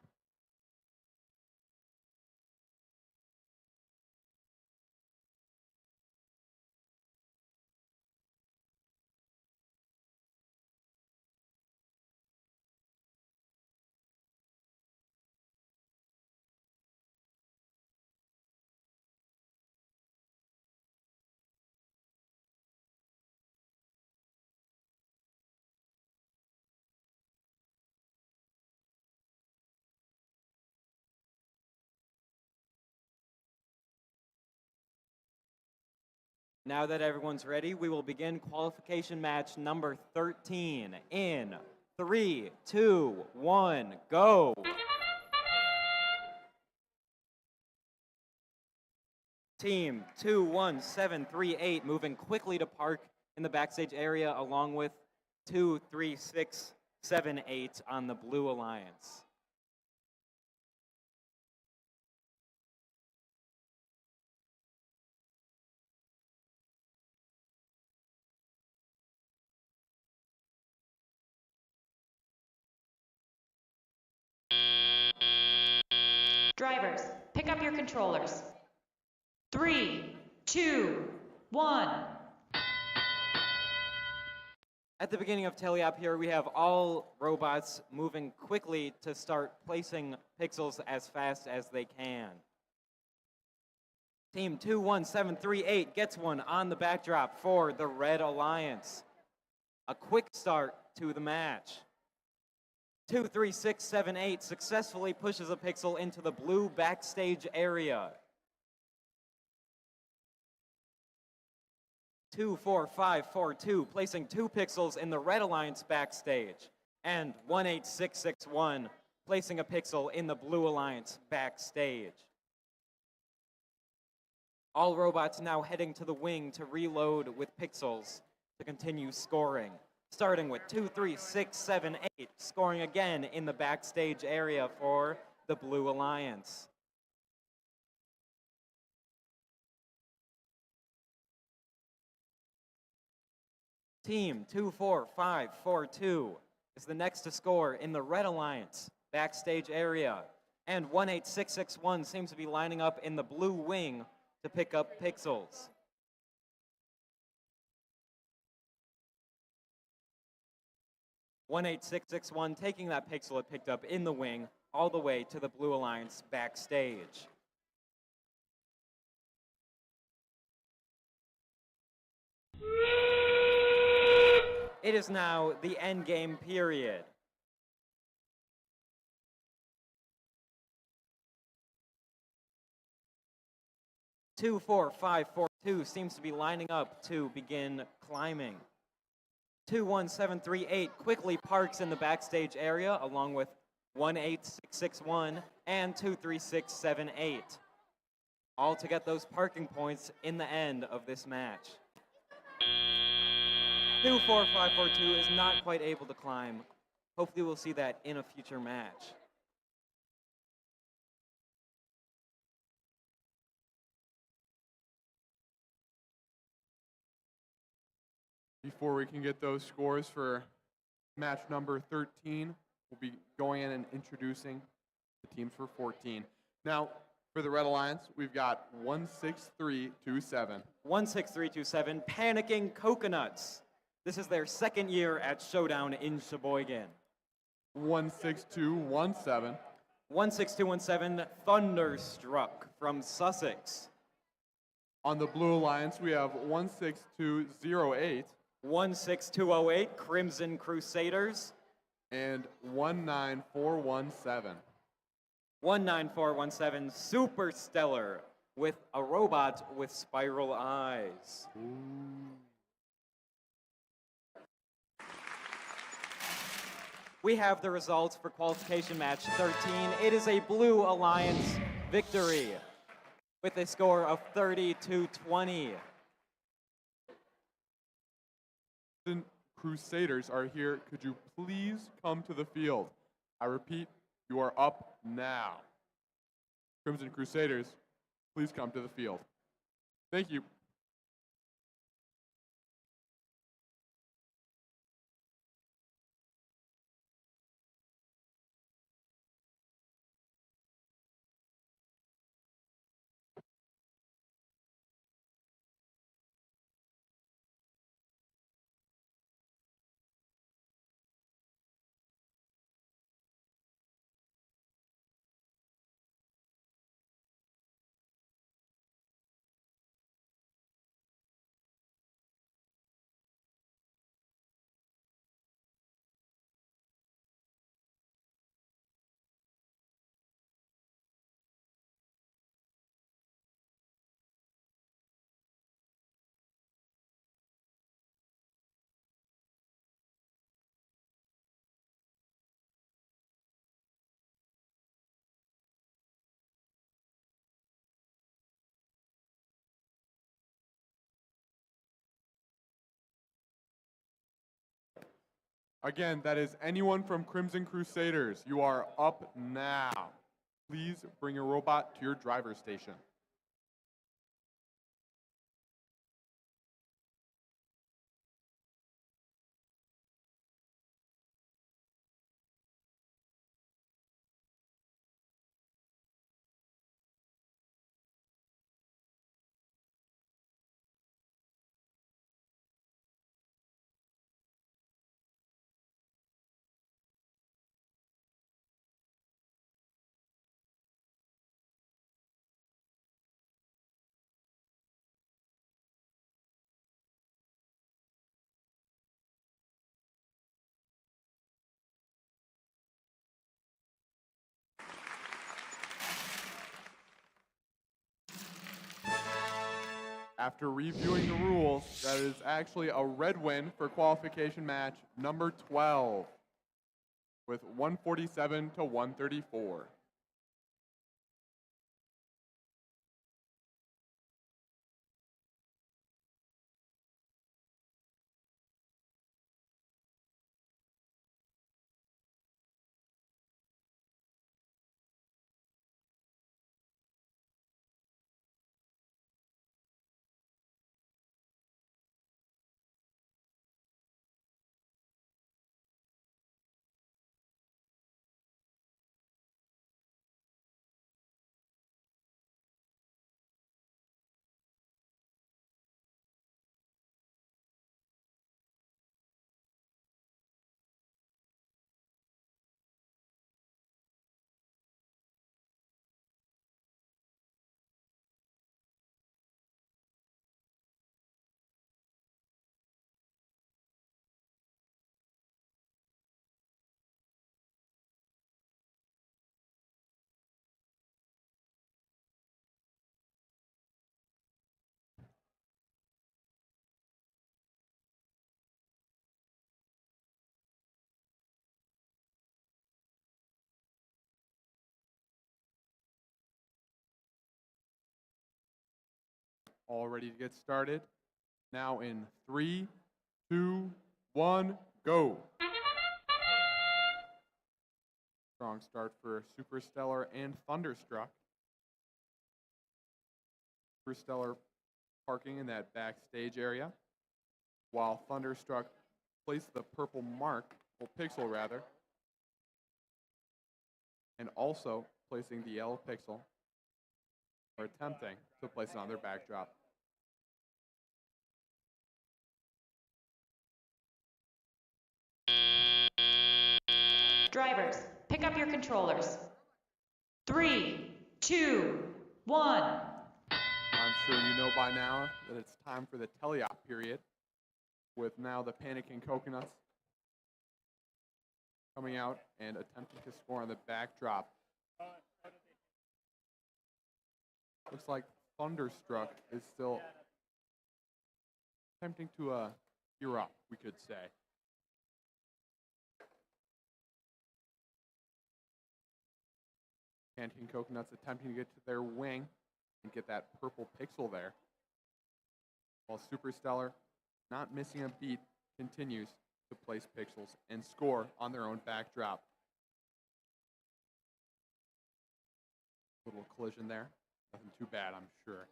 Now that everyone's ready, we will begin qualification match number 13 in 3, 2, 1, go. Team 21738 moving quickly to park in the backstage area along with 23678 on the Blue Alliance. Drivers, pick up your controllers. 3, 2, 1. At the beginning of teleop here, we have all robots moving quickly to start placing pixels as fast as they can. Team 21738 gets one on the backdrop for the Red Alliance. A quick start to the match. 23678 successfully pushes a pixel into the blue backstage area. 24542 placing 2 pixels in the Red Alliance backstage, and 18661 placing a pixel in the Blue Alliance backstage. All robots now heading to the wing to reload with pixels to continue scoring. Starting with 23678, scoring again in the backstage area for the Blue Alliance. Team 24542 is the next to score in the Red Alliance backstage area, and 18661 seems to be lining up in the blue wing to pick up pixels. (18661) taking that pixel it picked up in the wing all the way to the Blue Alliance backstage. It is now the end game period. Two, 4, 5, 4, 2 seems to be lining up to begin climbing. 21738 quickly parks in the backstage area along with 18661 and 23678. All to get those parking points in the end of this match. 24542 is not quite able to climb. Hopefully we'll see that in a future match. Before we can get those scores for match number 13, we'll be going in and introducing the teams for 14. Now, for the Red Alliance, we've got 16327. 16327, Panicking Coconuts. This is their second year at Showdown in Sheboygan. 16217. 16217, Thunderstruck from Sussex. On the Blue Alliance, we have 16208. 16208, Crimson Crusaders. And 19417. 19417, Super Stellar, with a robot with spiral eyes. We have the results for qualification match 13. It is a Blue Alliance victory with a score of 30-20. The Crusaders are here. Could you please come to the field? I repeat, You are up now. Crimson Crusaders, please come to the field. Thank you. Again, that is anyone from Crimson Crusaders. You are up now. Please bring your robot to your driver's station. After reviewing the rules, that is actually a red win for qualification match number 12 with 147 to 134. All ready to get started. Now in 3, 2, 1, go. Strong start for Superstellar and Thunderstruck. Superstellar parking in that backstage area, while Thunderstruck placed the purple mark, or pixel rather, and also placing the yellow pixel, or attempting to place it on their backdrop. Drivers, pick up your controllers. 3, 2, 1. I'm sure you know by now that it's time for the teleop period, with now the Panicking Coconuts coming out and attempting to score on the backdrop. Looks like Thunderstruck is still attempting to gear up, we could say. Panicking Coconuts attempting to get to their wing and get that purple pixel there, while Superstellar, not missing a beat, continues to place pixels and score on their own backdrop. Little collision there. Nothing too bad, I'm sure.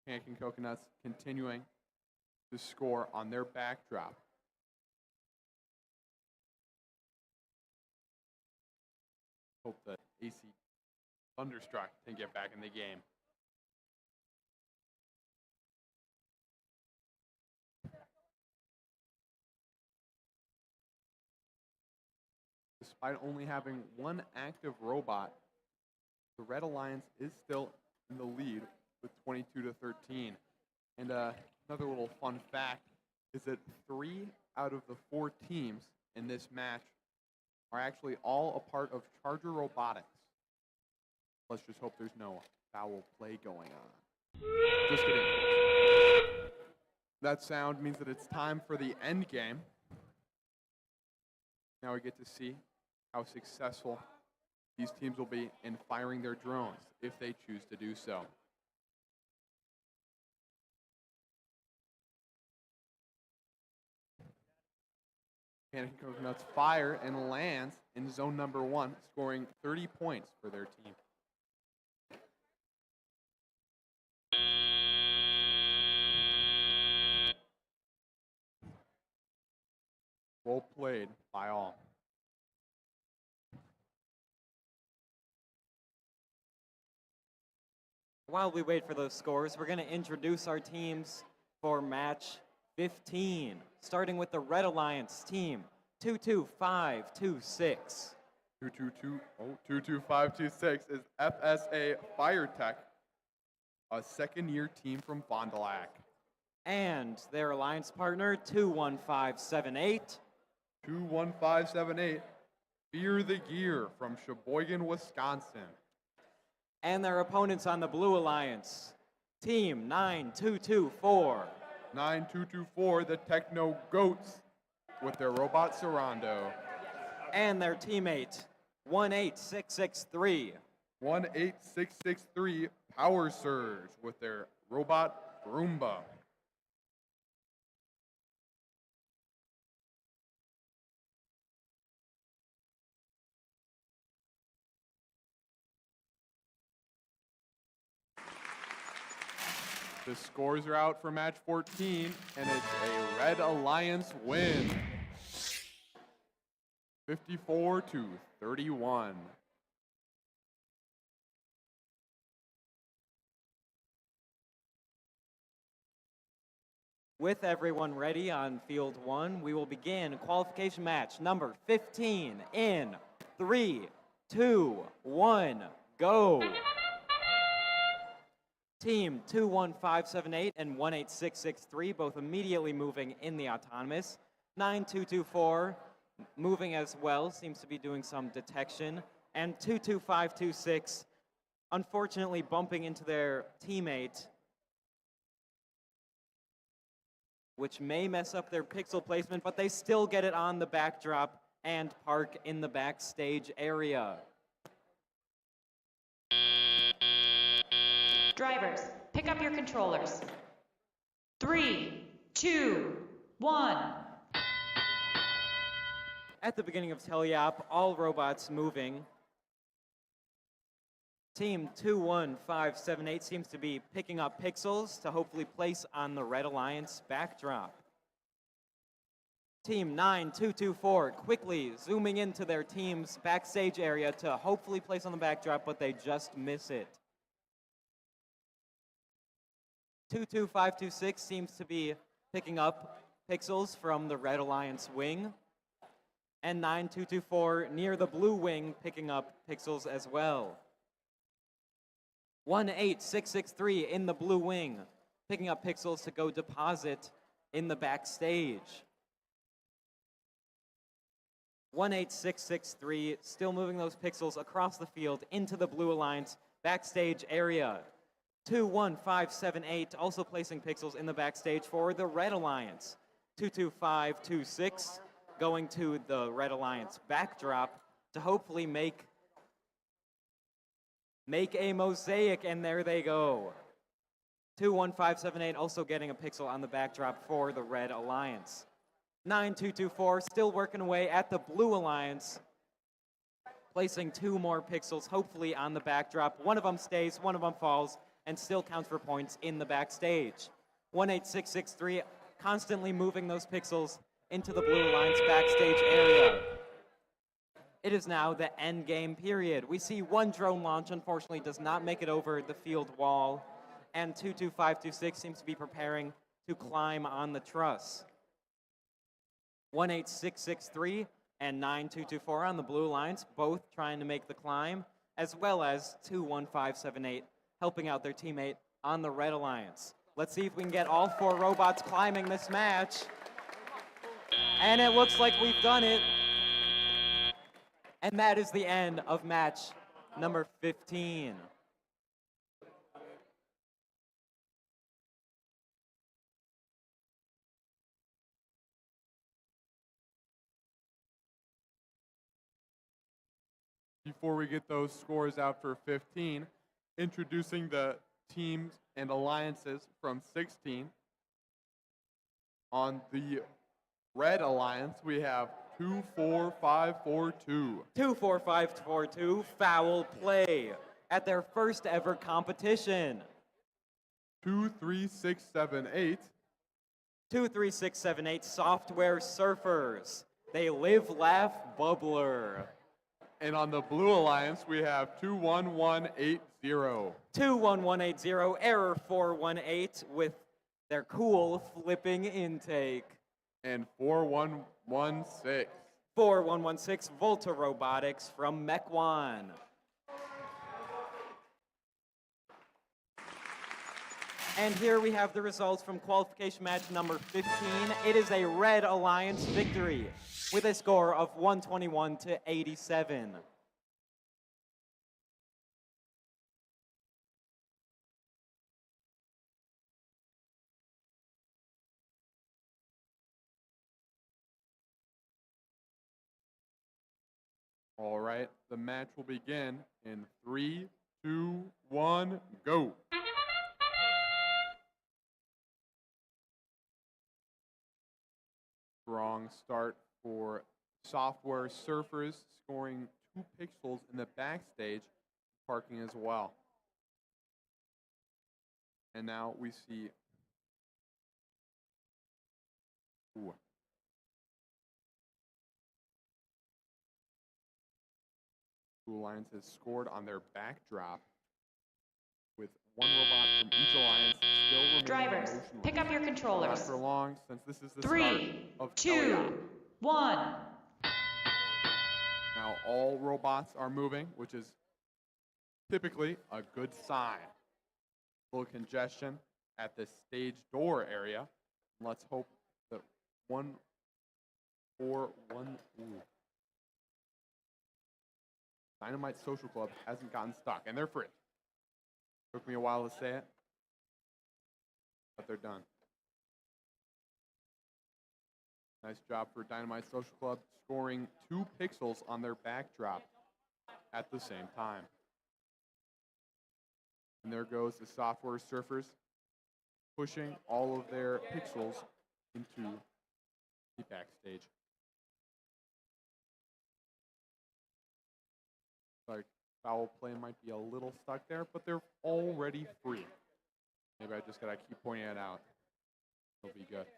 Pancake Coconuts continuing to score on their backdrop. Hope that AC Thunderstruck can get back in the game. Despite only having one active robot, the Red Alliance is still in the lead with 22-13. And another little fun fact is that 3 out of the 4 teams in this match are actually all a part of Charger Robotics. Let's just hope there's no foul play going on. Just kidding. That sound means that it's time for the end game. Now we get to see how successful these teams will be in firing their drones if they choose to do so. Pancake Coconuts fire and lands in zone number 1, scoring 30 points for their team. Well played by all. While we wait for those scores, we're going to introduce our teams for match 15, starting with the Red Alliance team, 22526. 22526 is FSA Fire Tech, a second-year team from Fond du Lac. And their alliance partner, 21578. 21578, Fear the Gear from Sheboygan, Wisconsin. And their opponents on the Blue Alliance, Team 9224. 9224, the Techno Goats, with their robot Sarando. And their teammate, 18663. 18663, Power Surge, with their robot Roomba. The scores are out for match 14, and it's a Red Alliance win. 54-31. With everyone ready on field 1, we will begin qualification match number 15 in 3, 2, 1, go. Team 21578 and 18663 both immediately moving in the autonomous. 9224 moving as well, seems to be doing some detection. And 22526 unfortunately bumping into their teammate, which may mess up their pixel placement, but they still get it on the backdrop and park in the backstage area. Drivers, pick up your controllers. 3, 2, 1. At the beginning of Teleop, all robots moving. Team 21578 seems to be picking up pixels to hopefully place on the Red Alliance backdrop. Team 9224 quickly zooming into their team's backstage area to hopefully place on the backdrop, but they just miss it. 22526 seems to be picking up pixels from the Red Alliance wing. And 9224 near the blue wing picking up pixels as well. 18663 in the blue wing picking up pixels to go deposit in the backstage. 18663 still moving those pixels across the field into the Blue Alliance backstage area. 21578 also placing pixels in the backstage for the Red Alliance. 22526 going to the Red Alliance backdrop to hopefully make a mosaic, and there they go. 21578 also getting a pixel on the backdrop for the Red Alliance. 9224 still working away at the Blue Alliance. placing 2 more pixels, hopefully on the backdrop. One of them stays, one of them falls, and still counts for points in the backstage. 18663 constantly moving those pixels into the Blue Alliance backstage area. It is now the end game period. We see 1 drone launch, unfortunately, does not make it over the field wall, and 22526 seems to be preparing to climb on the truss. 18663 and 9224 on the Blue Alliance, both trying to make the climb, as well as 21578 helping out their teammate on the Red Alliance. Let's see if we can get all 4 robots climbing this match. And it looks like we've done it. And that is the end of match number 15. Before we get those scores out for 15, introducing the teams and alliances from 16. On the Red Alliance, we have 24542. 24542, foul play at their first ever competition. 23678. 23678, Software Surfers. They live, laugh, bubbler. And on the Blue Alliance, we have 21180. 21180, error 418 with their cool flipping intake. And 4116. 4116, Volta Robotics from Mequon. And here we have the results from qualification match number 15. It is a Red Alliance victory with a score of 121-87. All right, the match will begin in 3, 2, 1, go. Strong start for Software Surfers, scoring 2 pixels in the backstage, parking as well. And now we see Blue Alliance has scored on their backdrop with 1 robot from each alliance still remaining Drivers, motionless. pick up your Not controllers. for long, since this is the 3, start of 2, Elliot. 1. Now all robots are moving, which is typically a good sign. A little congestion at the stage door area. Let's hope that 141. Dynamite Social Club hasn't gotten stuck, and they're free. Took me a while to say it, but they're done. Nice job for Dynamite Social Club, scoring 2 pixels on their backdrop at the same time. And there goes the Software Surfers, pushing all of their pixels into the backstage. Like, foul play might be a little stuck there, but they're already free. Maybe I just gotta keep pointing it out. It'll be good.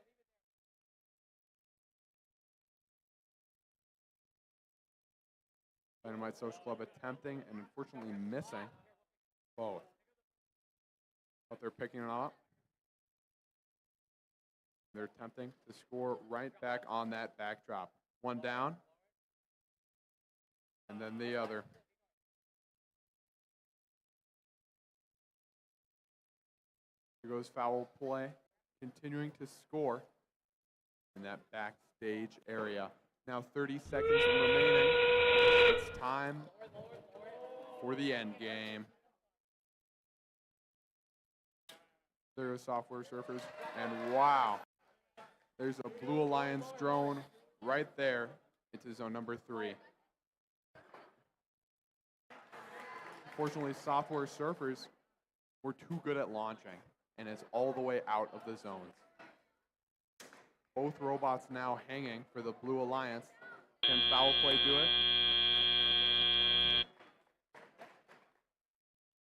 Dynamite Social Club attempting and unfortunately missing both. But they're picking it up. They're attempting to score right back on that backdrop. 1 down, and then the other. Here goes foul play, continuing to score in that backstage area. Now 30 seconds remaining. It's time for the end game. There are Software Surfers, and wow, there's a Blue Alliance drone right there into zone number 3. Unfortunately, Software Surfers were too good at launching, and it's all the way out of the zones. Both robots now hanging for the Blue Alliance. Can foul play do it?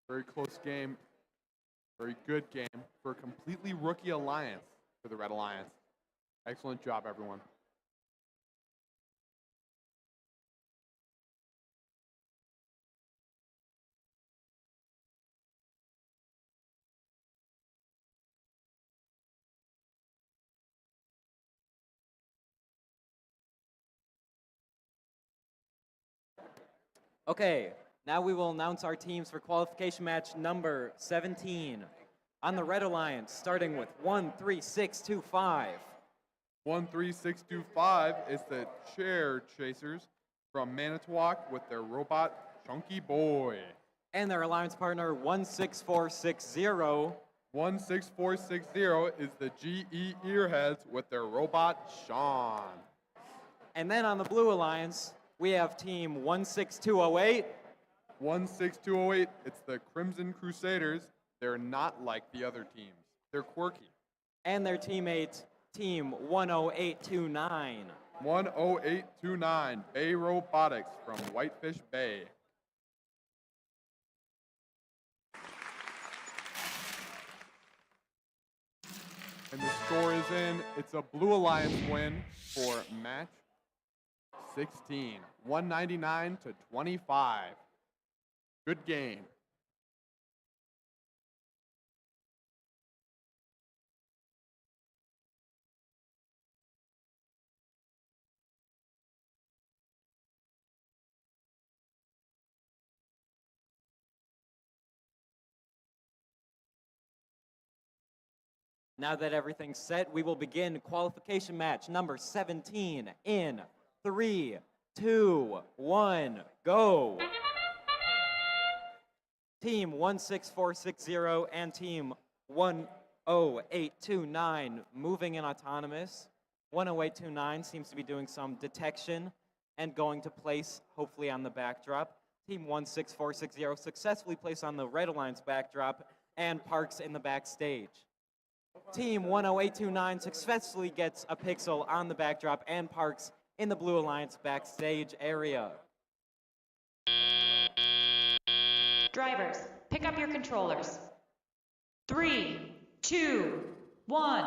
Very close game. Very good game for a completely rookie alliance for the Red Alliance. Excellent job, everyone. Okay, now we will announce our teams for qualification match number 17. On the Red Alliance, starting with 13625. 13625 is the Chair Chasers from Manitowoc with their robot Chunky Boy. And their alliance partner 16460. 16460 is the GE Earheads with their robot Sean. And then on the Blue Alliance, we have team 16208. 16208, it's the Crimson Crusaders. They're not like the other teams. They're quirky. And their teammate, team 10829. 10829, Bay Robotics from Whitefish Bay. And the score is in. It's a Blue Alliance win for match 16, 199 to 25. Good game. Now that everything's set, we will begin qualification match number 17 in 3, 2, 1, go. Team 16460 and team 10829 moving in autonomous. 10829 seems to be doing some detection and going to place hopefully on the backdrop. Team 16460 successfully placed on the Red Alliance backdrop and parks in the backstage. Team 10829 successfully gets a pixel on the backdrop and parks in the Blue Alliance backstage area. Drivers, pick up your controllers. 3, 2, 1.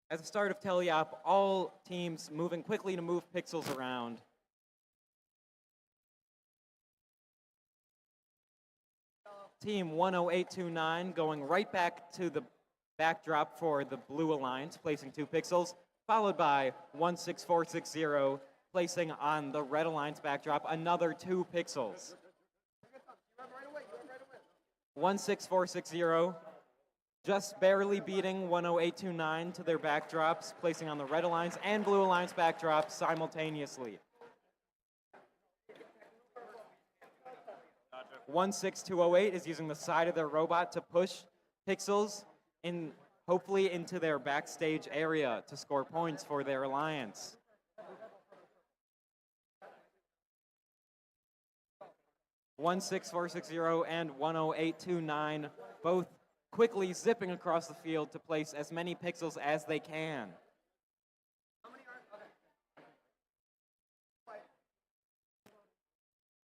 At the start of teleop, all teams moving quickly to move pixels around. Team 10829 going right back to the backdrop for the Blue Alliance, placing 2 pixels, followed by 16460 placing on the Red Alliance backdrop another 2 pixels. 16460 just barely beating 10829 to their backdrops, placing on the Red Alliance and Blue Alliance backdrops simultaneously. 16208 is using the side of their robot to push pixels in, hopefully into their backstage area to score points for their alliance. (16460) and 10829 both quickly zipping across the field to place as many pixels as they can.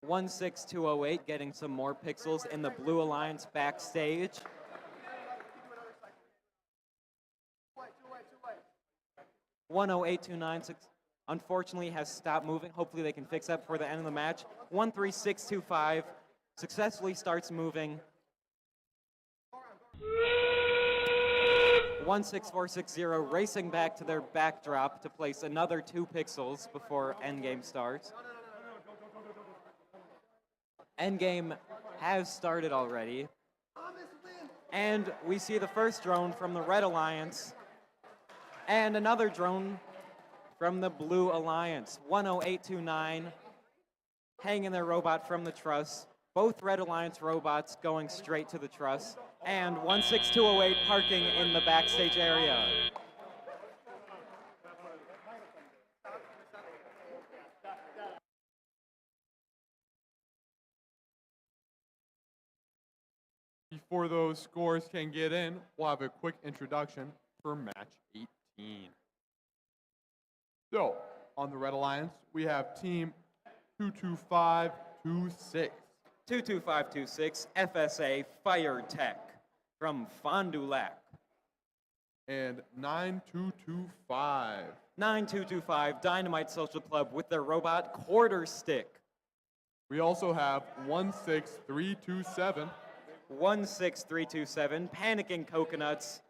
16208 getting some more pixels in the Blue Alliance backstage. (10829) unfortunately has stopped moving. Hopefully they can fix that before the end of the match. 13625 successfully starts moving. 16460 racing back to their backdrop to place another 2 pixels before endgame starts. Endgame has started already. And we see the first drone from the Red Alliance and another drone from the Blue Alliance. 10829 hanging their robot from the truss. Both Red Alliance robots going straight to the truss. And 16208 parking in the backstage area. Before those scores can get in, we'll have a quick introduction for match 18. So, on the Red Alliance, we have team 22526. 22526 FSA Fire Tech from Fond du Lac. And 9225. 9225 Dynamite Social Club with their robot quarter stick. We also have 16327. 16327 Panicking Coconuts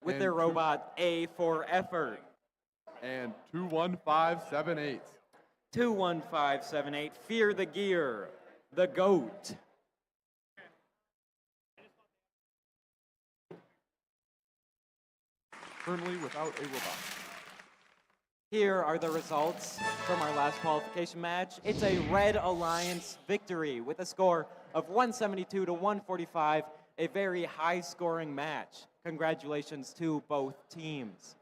with And their robot A for Effort. And 21578. 21578 Fear the Gear, the GOAT. Currently without a robot. Here are the results from our last qualification match. It's a Red Alliance victory with a score of 172 to 145, a very high-scoring match. Congratulations to both teams.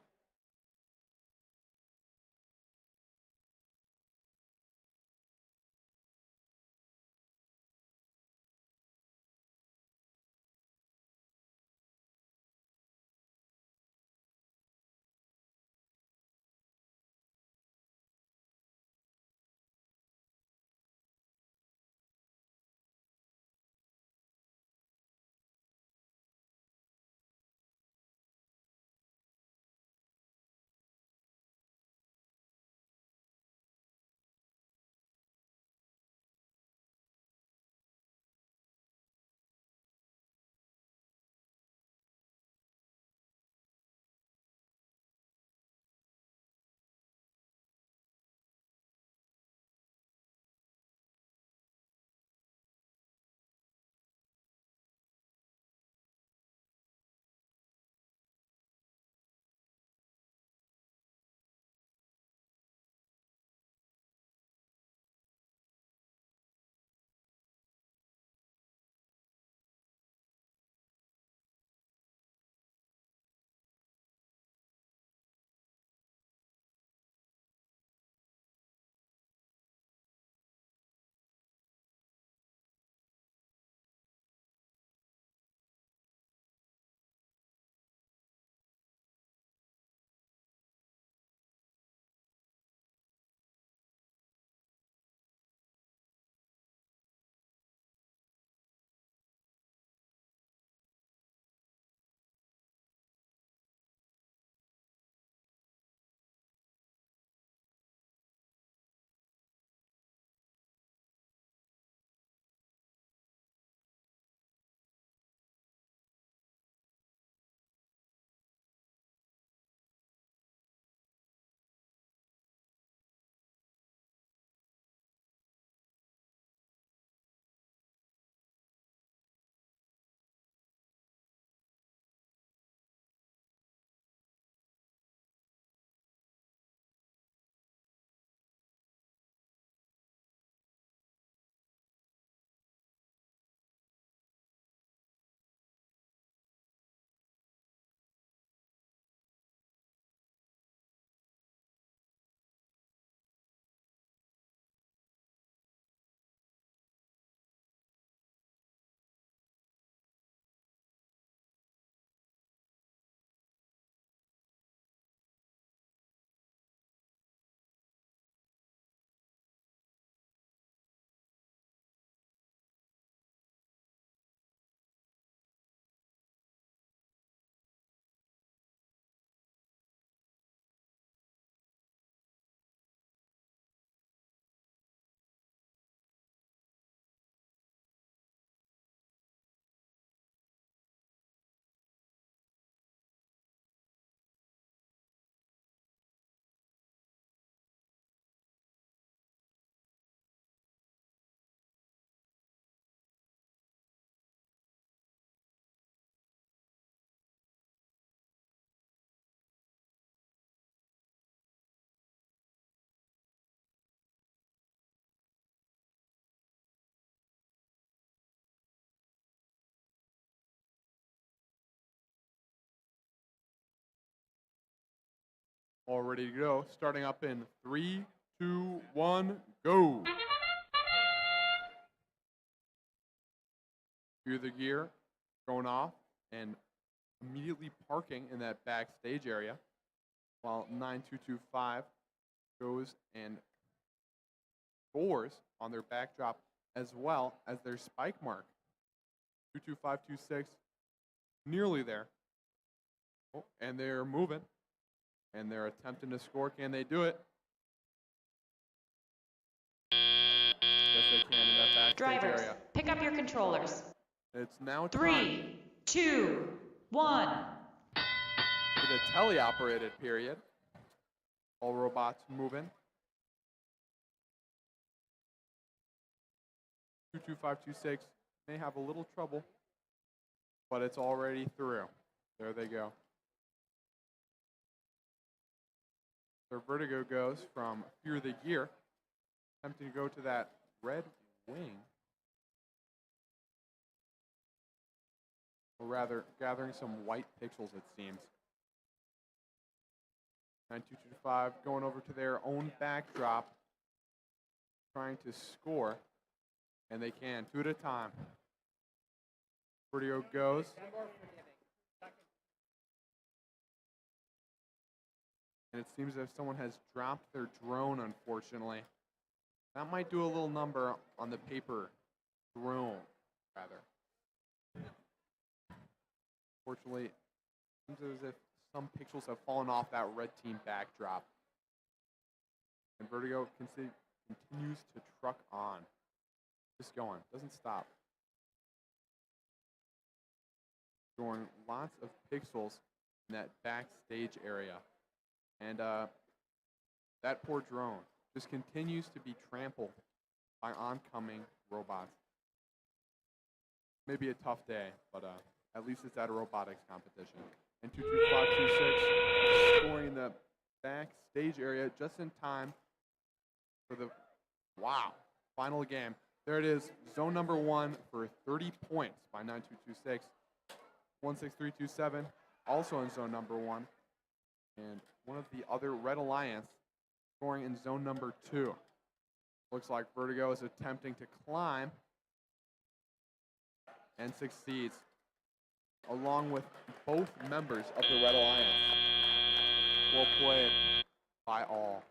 All ready to go. Starting up in 3, 2, 1, go. Fear the Gear going off and immediately parking in that backstage area, while 9225 goes and scores on their backdrop as well as their spike mark. 22526, nearly there. Oh, and they're moving. And they're attempting to score. Can they do it? Yes, they can in that backstage Drivers, area. pick up your controllers. It's now time 3, 2, 1. for the teleoperated period. All robots moving. 22526 may have a little trouble, but it's already through. There they go. Their vertigo goes from Fear the Gear, attempting to go to that red wing. Or rather, gathering some white pixels, it seems. 9225 going over to their own backdrop, trying to score, and they can, 2 at a time. Vertigo goes. And it seems as if someone has dropped their drone, unfortunately. That might do a little number on the paper drone, rather. Fortunately, it seems as if some pixels have fallen off that red team backdrop. And Vertigo continues to truck on. Just going, doesn't stop. Scoring lots of pixels in that backstage area. And that poor drone just continues to be trampled by oncoming robots. Maybe a tough day, but at least it's at a robotics competition. And 22526 scoring in the backstage area just in time for the, final game. There it is, zone number 1 for 30 points by 9226. 16327 also in zone number 1. And one of the other Red Alliance scoring in zone number 2. Looks like Vertigo is attempting to climb and succeeds, along with both members of the Red Alliance. Well played by all.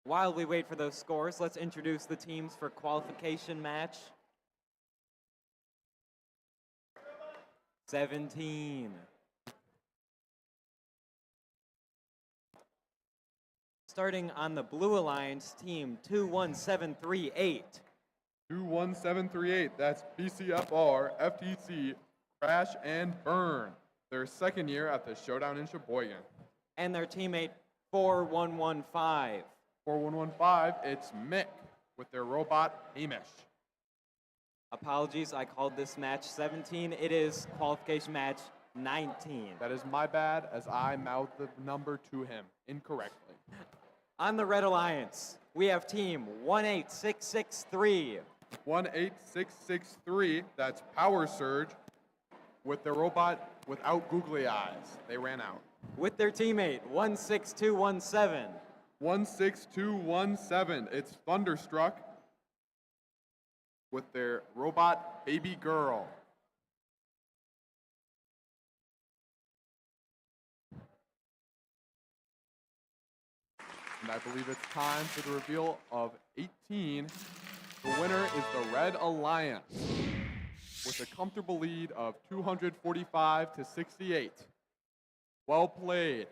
While we wait for those scores, let's introduce the teams for qualification match 17. Starting on the Blue Alliance, team 21738. 21738, that's BCFR, FTC, Crash and Burn. Their second year at the Showdown in Sheboygan. And their teammate 4115. 4115, it's Mick with their robot Hamish. Apologies, I called this match 17. It is qualification match 19. That is my bad, as I mouthed the number to him incorrectly. On the Red Alliance, we have team 18663. 18663, that's Power Surge with their robot without googly eyes. They ran out. With their teammate 16217. 16217, it's Thunderstruck with their robot Baby Girl. And I believe it's time for the reveal of 18. The winner is the Red Alliance with a comfortable lead of 245 to 68. Well played.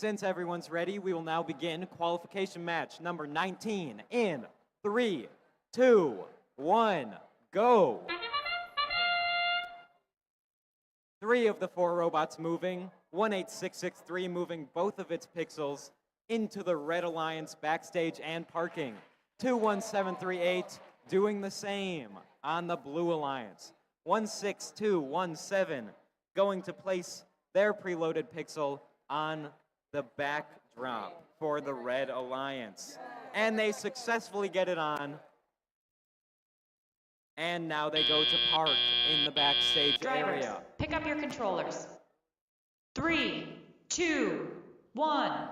Since everyone's ready, we will now begin qualification match number 19 in 3, 2, 1, go. 3 of the 4 robots moving, 18663 moving both of its pixels into the Red Alliance backstage and parking. 21738 doing the same on the Blue Alliance. 16217 going to place their preloaded pixel on the backdrop for the Red Alliance. And they successfully get it on. And now they go to park in the backstage Drivers, area. pick up your controllers. 3, 2, 1.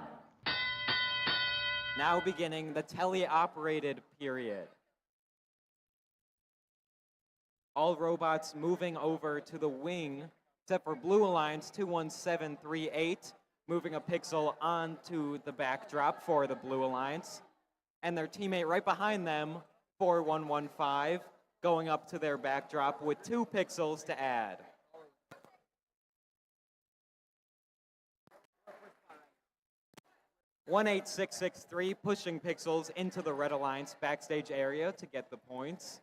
Now beginning the teleoperated period. All robots moving over to the wing, except for Blue Alliance 21738, moving a pixel onto the backdrop for the Blue Alliance. And their teammate right behind them, 4115, going up to their backdrop with 2 pixels to add. (18663) pushing pixels into the Red Alliance backstage area to get the points.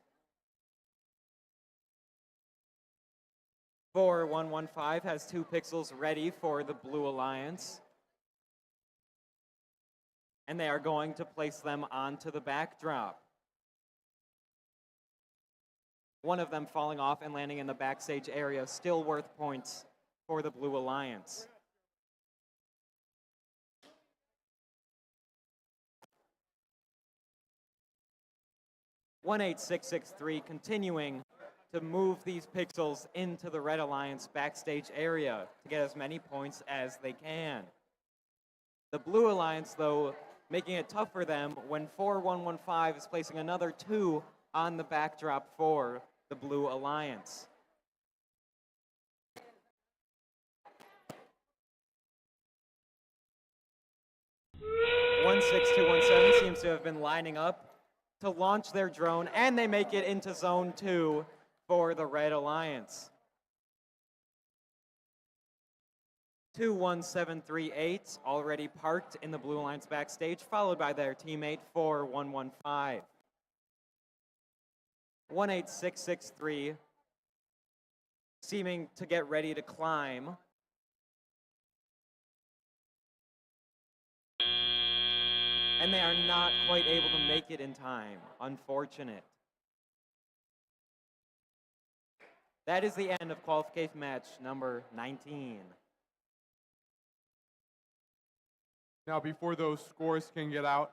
4115 has 2 pixels ready for the Blue Alliance. And they are going to place them onto the backdrop. One of them falling off and landing in the backstage area, still worth points for the Blue Alliance. (18663) continuing to move these pixels into the Red Alliance backstage area to get as many points as they can. The Blue Alliance, though, making it tough for them when 4115 is placing another 2 on the backdrop for the Blue Alliance. (16217) seems to have been lining up to launch their drone, and they make it into Zone 2 for the Red Alliance. 21738 already parked in the Blue Alliance backstage, followed by their teammate 4115. 18663 seeming to get ready to climb. And they are not quite able to make it in time. Unfortunate. That is the end of qualification match number 19. Now, before those scores can get out,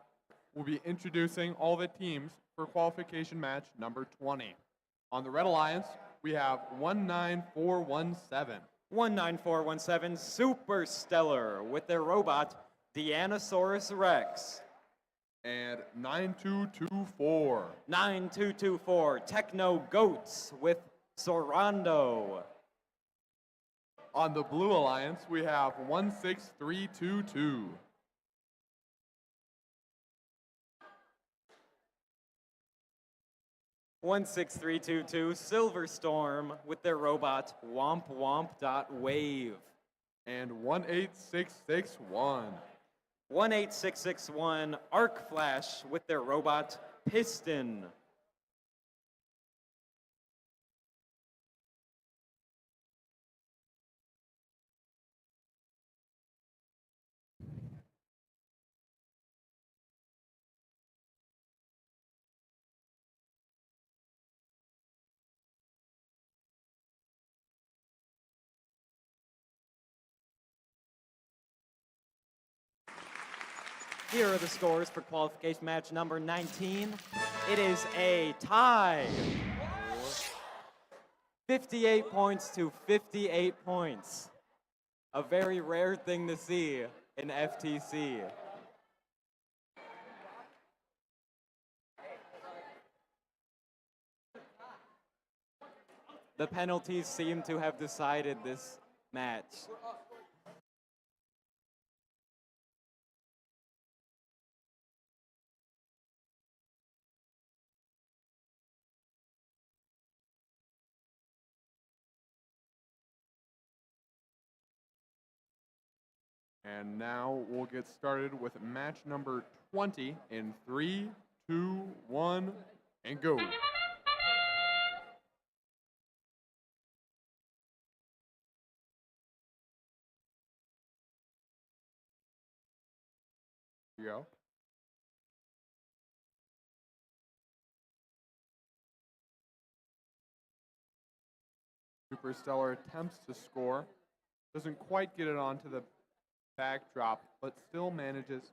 we'll be introducing all the teams for qualification match number 20. On the Red Alliance, we have 19417. 19417 Super Stellar with their robot, Deanosaurus Rex. And 9224. 9224 Techno Goats with Sorando. On the Blue Alliance, we have 16322. 16322 Silver Storm with their robot, WompWomp.Wave. And 18661. 18661 Arc Flash with their robot, Piston. Here are the scores for qualification match number 19. It is a tie. 58 points to 58 points. A very rare thing to see in FTC. The penalties seem to have decided this match. And now we'll get started with match number 20 in 3, 2, 1, and go. Here you go. Superstellar attempts to score. Doesn't quite get it onto the backdrop, but still manages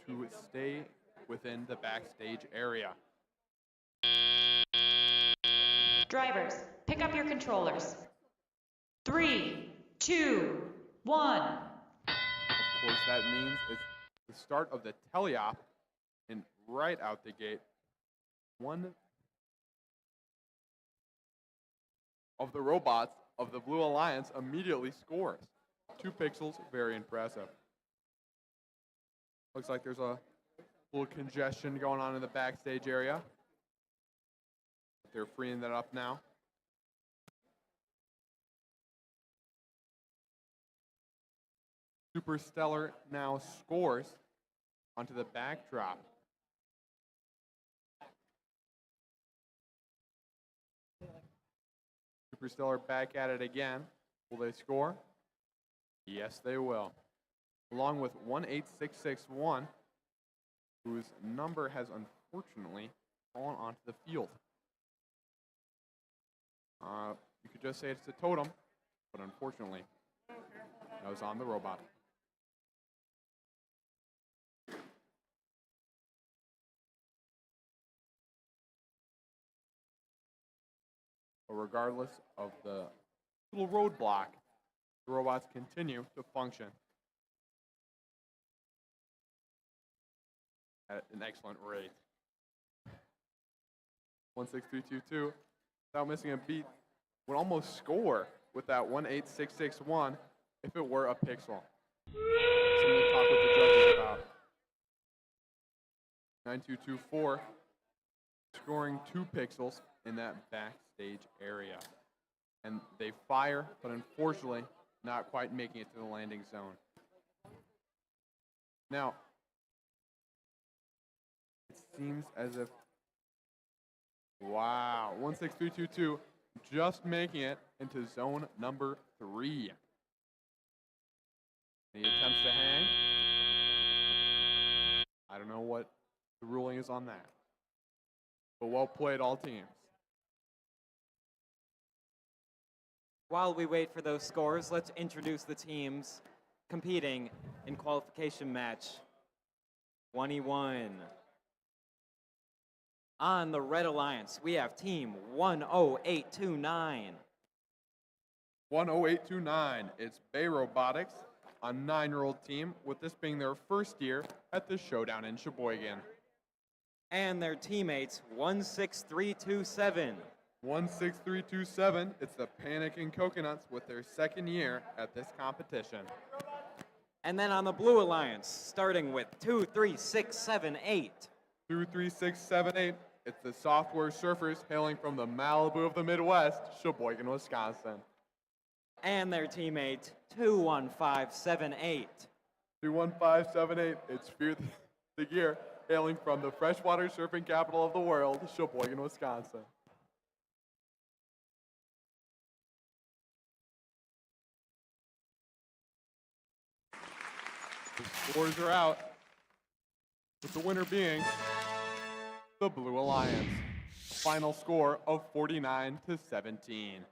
to stay within the backstage area. Drivers, pick up your controllers. 3, 2, 1. Of course, that means it's the start of the teleop, and right out the gate, one of the robots of the Blue Alliance immediately scores. 2 pixels, very impressive. Looks like there's a little congestion going on in the backstage area. They're freeing that up now. Superstellar now scores onto the backdrop. Superstellar back at it again. Will they score? Yes, they will. Along with 18661, whose number has unfortunately fallen onto the field. You could just say it's a totem, but unfortunately, that was on the robot. But regardless of the little roadblock, the robots continue to function at an excellent rate. 16322, without missing a beat, would almost score with that 18661 if it were a pixel. Something to talk with the judges about. 9224, scoring 2 pixels in that backstage area. And they fire, but unfortunately, not quite making it to the landing zone. Now, it seems as if, wow, 16322 just making it into zone number 3. He attempts to hang. I don't know what the ruling is on that. But well played, all teams. While we wait for those scores, let's introduce the teams competing in qualification match 21. On the Red Alliance, we have team 10829. 10829, it's Bay Robotics, a 9-year-old team, with this being their first year at the Showdown in Sheboygan. And their teammates 16327. 16327, it's the Panicking Coconuts with their second year at this competition. And then on the Blue Alliance, starting with 23678. 23678, it's the Software Surfers hailing from the Malibu of the Midwest, Sheboygan, Wisconsin. And their teammate 21578. 21578, it's Fear the Gear hailing from the freshwater surfing capital of the world, Sheboygan, Wisconsin. The scores are out, with the winner being the Blue Alliance. Final score of 49-17.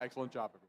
Excellent job, everyone.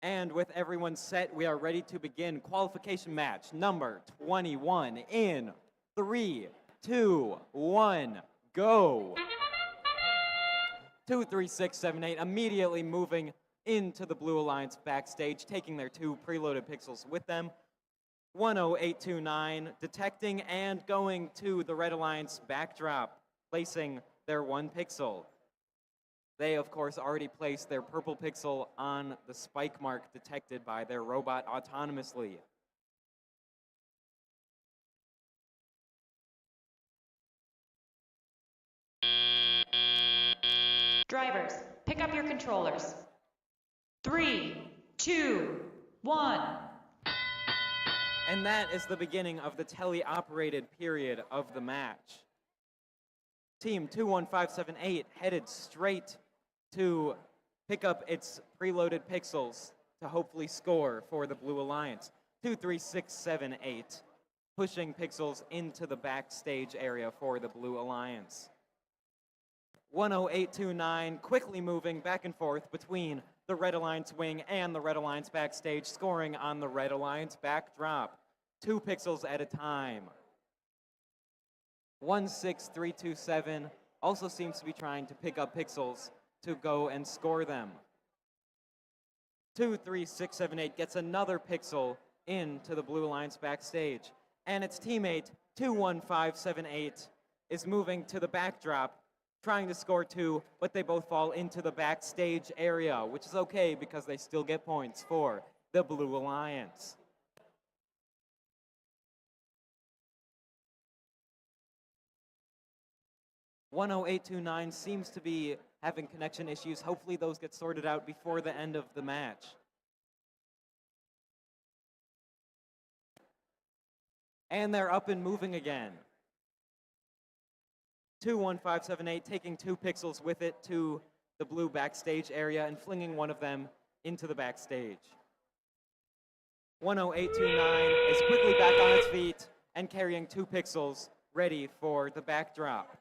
And with everyone set, we are ready to begin qualification match number 21 in 3, 2, 1, go. 23678 immediately moving into the Blue Alliance backstage, taking their 2 preloaded pixels with them. 10829 detecting and going to the Red Alliance backdrop, placing their 1 pixel. They, of course, already placed their purple pixel on the spike mark detected by their robot autonomously. Drivers, pick up your controllers. 3, 2, 1. And that is the beginning of the teleoperated period of the match. Team 21578 headed straight to pick up its preloaded pixels to hopefully score for the Blue Alliance. 23678 pushing pixels into the backstage area for the Blue Alliance. 10829 quickly moving back and forth between the Red Alliance wing and the Red Alliance backstage, scoring on the Red Alliance backdrop, 2 pixels at a time. 16327 also seems to be trying to pick up pixels to go and score them. 23678 gets another pixel into the Blue Alliance backstage, and its teammate 21578 is moving to the backdrop, trying to score 2, but they both fall into the backstage area, which is okay because they still get points for the Blue Alliance. .10829 seems to be having connection issues. Hopefully those get sorted out before the end of the match. And they're up and moving again. 21578 taking 2 pixels with it to the blue backstage area and flinging one of them into the backstage. 10829 is quickly back on its feet and carrying 2 pixels ready for the backdrop.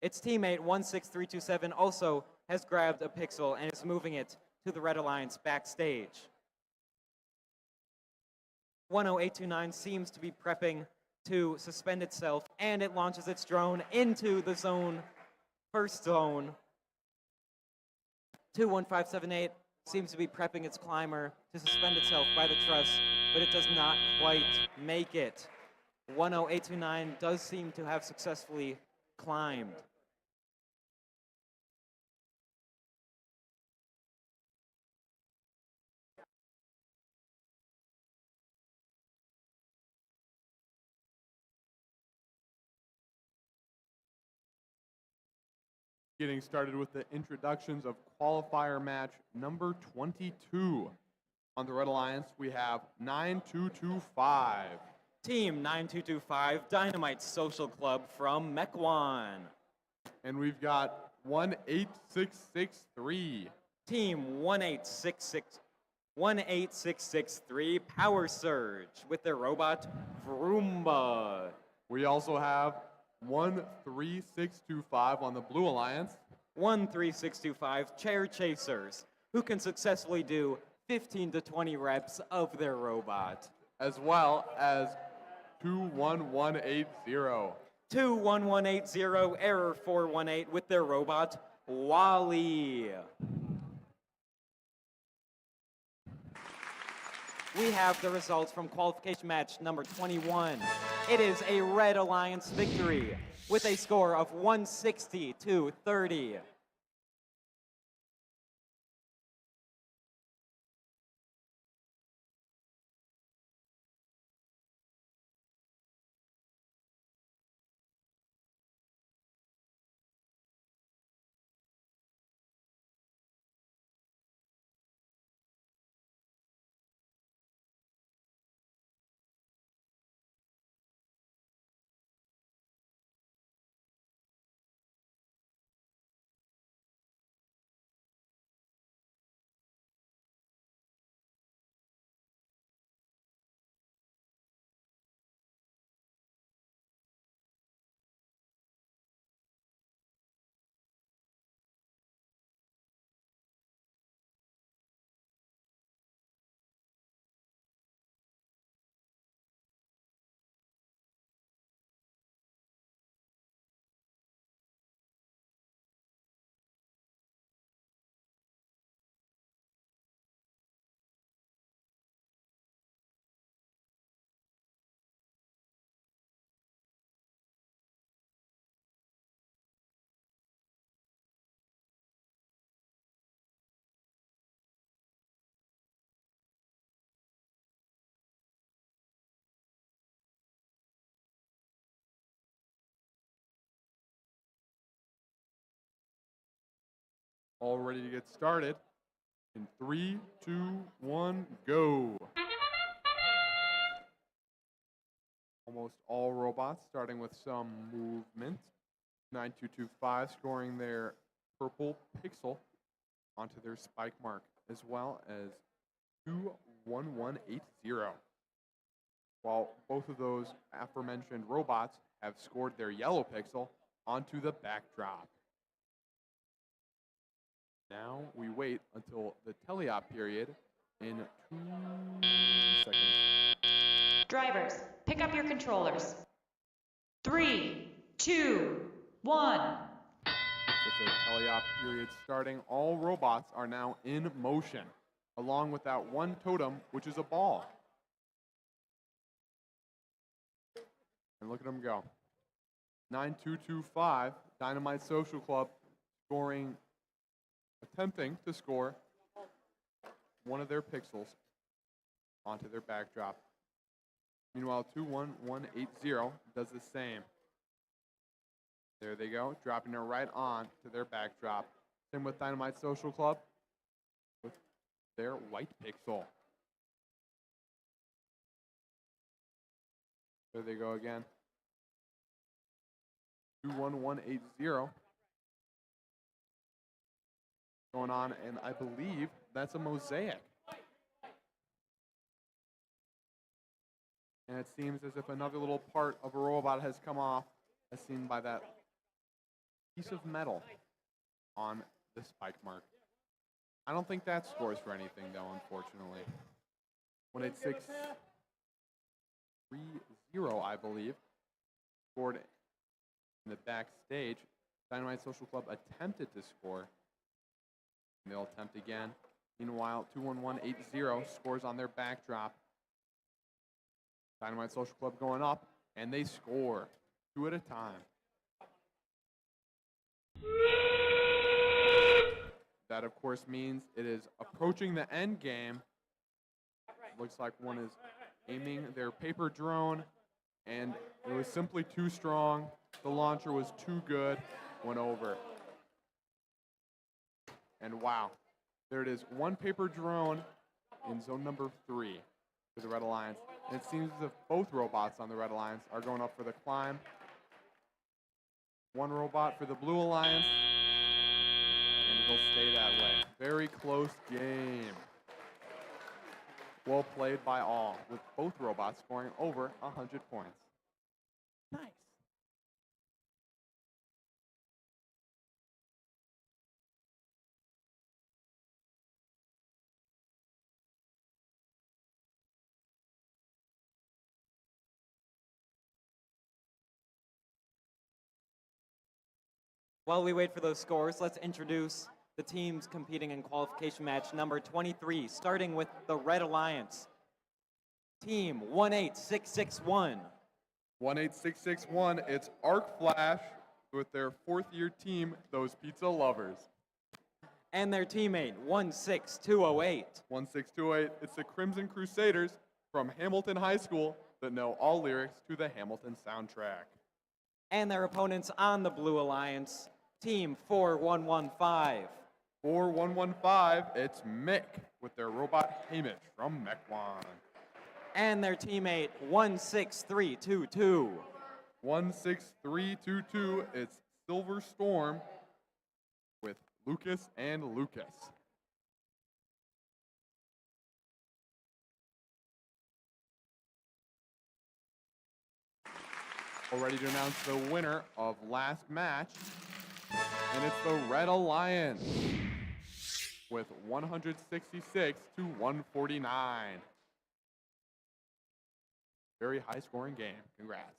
Its teammate 16327 also has grabbed a pixel and is moving it to the Red Alliance backstage. 10829 seems to be prepping to suspend itself, and it launches its drone into the zone, first zone. 21578 seems to be prepping its climber to suspend itself by the truss, but it does not quite make it. 10829 does seem to have successfully climbed. Getting started with the introductions of qualifier match number 22. On the Red Alliance, we have 9225. Team 9225, Dynamite Social Club from Mequon. And we've got 18663. Team 18663, Power Surge with their robot Vroomba. We also have 13625 on the Blue Alliance. 13625, Chair Chasers, who can successfully do 15 to 20 reps of their robot. As well as 21180. 21180, Error 418 with their robot Wally. We have the results from qualification match number 21. It is a Red Alliance victory with a score of 160 to 30. All ready to get started. In 3, 2, 1, go. Almost all robots starting with some movement. 9225 scoring their purple pixel onto their spike mark, as well as 21180. While both of those aforementioned robots have scored their yellow pixel onto the backdrop. Now we wait until the teleop period in 2 seconds. Drivers, pick up your controllers. 3, 2, 1. With the teleop period starting, all robots are now in motion, along with that one totem, which is a ball. And look at them go. 9225, Dynamite Social Club, attempting to score one of their pixels onto their backdrop. Meanwhile, 21180 does the same. There they go, dropping it right on to their backdrop. Same with Dynamite Social Club with their white pixel. There they go again. 21180 going on, and I believe that's a mosaic. And it seems as if another little part of a robot has come off, as seen by that piece of metal on the spike mark. I don't think that scores for anything, though, unfortunately. 18630, I believe, scored in the backstage. Dynamite Social Club attempted to score. And they'll attempt again. Meanwhile, 21180 scores on their backdrop. Dynamite Social Club going up, and they score 2 at a time. That, of course, means it is approaching the end game. Looks like one is aiming their paper drone, and it was simply too strong. The launcher was too good, went over. And wow, there it is. One paper drone in zone number 3 for the Red Alliance. And it seems as if both robots on the Red Alliance are going up for the climb. One robot for the Blue Alliance, and it'll stay that way. Very close game. Well played by all, with both robots scoring over 100 points. Nice. While we wait for those scores, let's introduce the teams competing in qualification match number 23, starting with the Red Alliance. Team 18661. 18661, it's Arc Flash with their 4th-year team, those Pizza Lovers. And their teammate, 16208. 16208, it's the Crimson Crusaders from Hamilton High School that know all lyrics to the Hamilton soundtrack. And their opponents on the Blue Alliance, Team 4115. 4115, it's Mick with their robot Hamish from Mequon. And their teammate, 16322. 16322, it's Silver Storm with Lucas and Lucas. All ready to announce the winner of last match, and it's the Red Alliance with 166 to 149. Very high-scoring game. Congrats.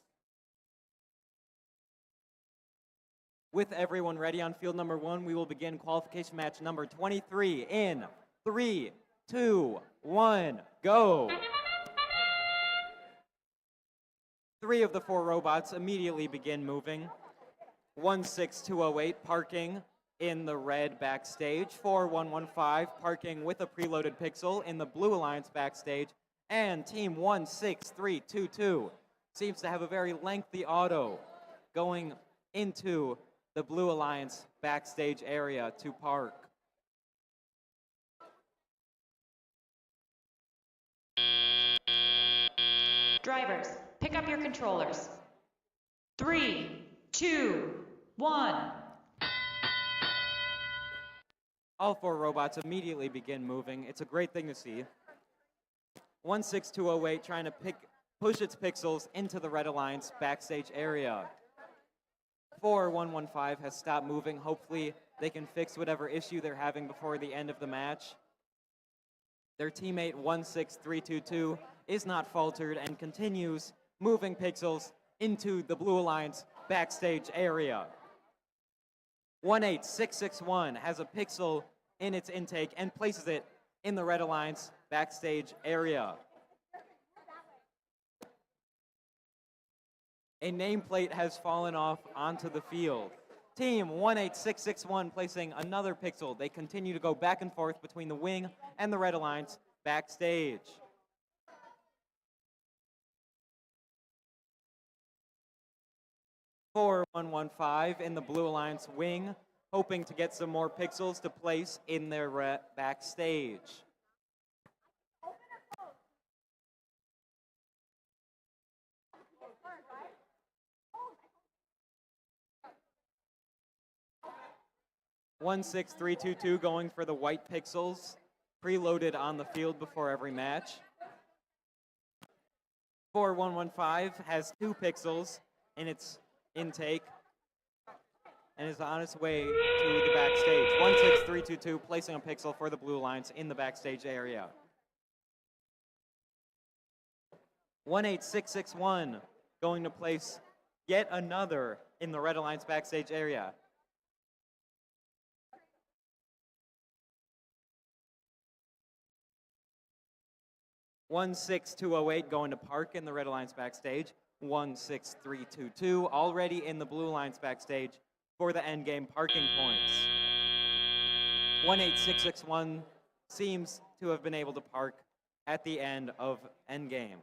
With everyone ready on field number 1, we will begin qualification match number 23 in 3, 2, 1, go. 3 of the 4 robots immediately begin moving. 16208 parking in the red backstage. 4115 parking with a preloaded pixel in the Blue Alliance backstage. And team 16322 seems to have a very lengthy auto going into the Blue Alliance backstage area to park. Drivers, pick up your controllers. 3, 2, 1. All 4 robots immediately begin moving. It's a great thing to see. 16208 trying to push its pixels into the Red Alliance backstage area. 4115 has stopped moving. Hopefully they can fix whatever issue they're having before the end of the match. Their teammate 16322 is not faltered and continues moving pixels into the Blue Alliance backstage area. 18661 has a pixel in its intake and places it in the Red Alliance backstage area. A nameplate has fallen off onto the field. Team 18661 placing another pixel. They continue to go back and forth between the wing and the Red Alliance backstage. For 115 in the Blue Alliance wing, hoping to get some more pixels to place in their backstage. One 16322 going for the white pixels, preloaded on the field before every match. 4115 has 2 pixels in its intake and is on its way to the backstage. 16322 placing a pixel for the Blue Alliance in the backstage area. 18661 going to place yet another in the Red Alliance backstage area. 16208 going to park in the Red Alliance backstage. 16322 already in the Blue Alliance backstage for the endgame parking points. 18661 seems to have been able to park at the end of endgame.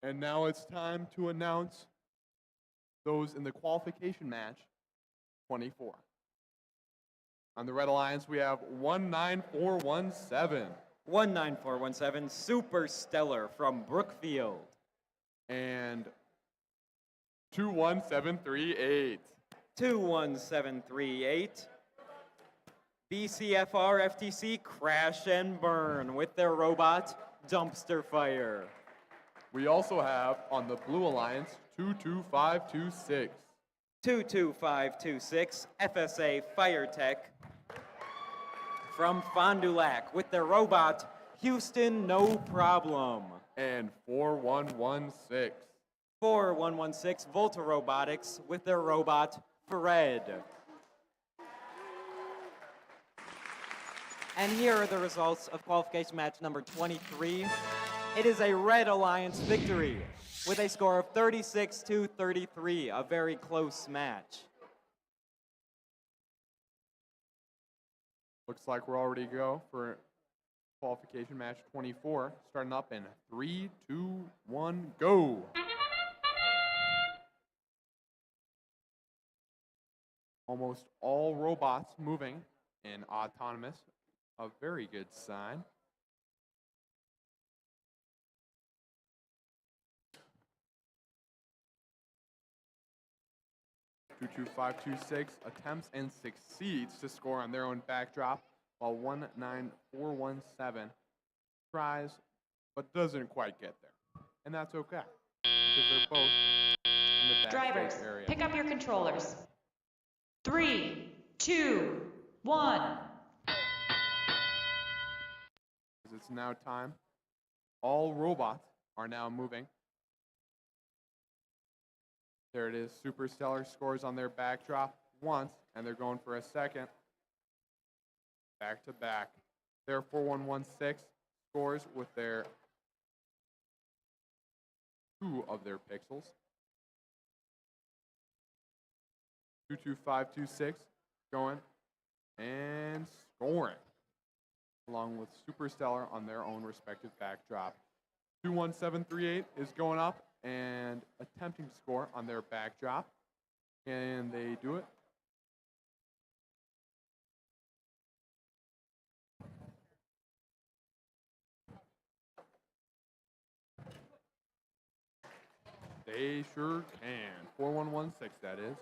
And now it's time to announce those in the qualification match 24. On the Red Alliance, we have 19417. 19417, Super Stellar from Brookfield. And 21738. 21738. BCFR FTC Crash and Burn with their robot Dumpster Fire. We also have on the Blue Alliance 22526. 22526 FSA Fire Tech from Fond du Lac with their robot Houston No Problem. And 4116. 4116 Volta Robotics with their robot Fred. And here are the results of qualification match number 23. It is a Red Alliance victory with a score of 36-33, a very close match. Looks like we're all ready to go for qualification match 24, starting up in 3, 2, 1, go. Almost all robots moving in autonomous, a very good sign. Two 22526 attempts and succeeds to score on their own backdrop, while 19417 tries but doesn't quite get there. And that's okay, because they're both in the Drivers, backstage area. pick up your controllers. 3, 2, 1. It's now time. All robots are now moving. There it is. Super Stellar scores on their backdrop once, and they're going for a second. Back to back. Their 4116 scores with their 2 of their pixels. 22526 going and scoring, along with Superstellar on their own respective backdrop. 21738 is going up and attempting to score on their backdrop. Can they do it? They sure can. 4116, that is.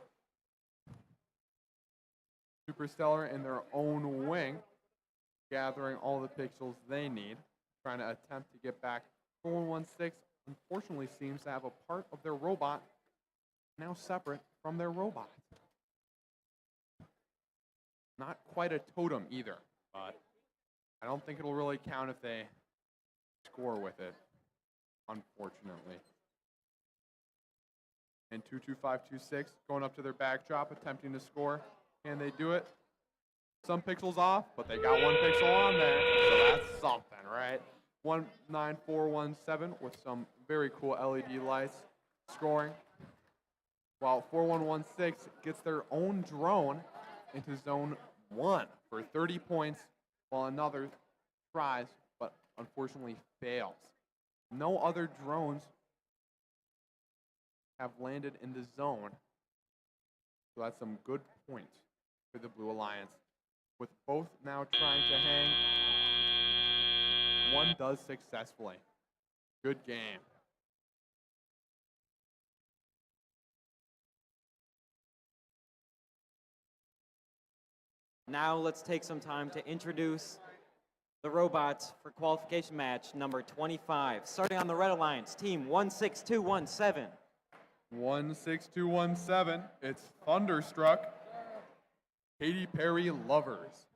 Superstellar in their own wing, gathering all the pixels they need, trying to attempt to get back. 4116 unfortunately seems to have a part of their robot now separate from their robot. Not quite a totem either, but I don't think it'll really count if they score with it, unfortunately. And 22526 going up to their backdrop, attempting to score. Can they do it? Some pixels off, but they got one pixel on there, so that's something, right? 19417 with some very cool LED lights scoring, while 4116 gets their own drone into zone 1 for 30 points, while another tries, but unfortunately fails. No other drones have landed in the zone, so that's some good points for the Blue Alliance, with both now trying to hang. One does successfully. Good game. Now let's take some time to introduce the robots for qualification match number 25. Starting on the Red Alliance, team 16217. 16217, it's Thunderstruck, Katy Perry Lovers.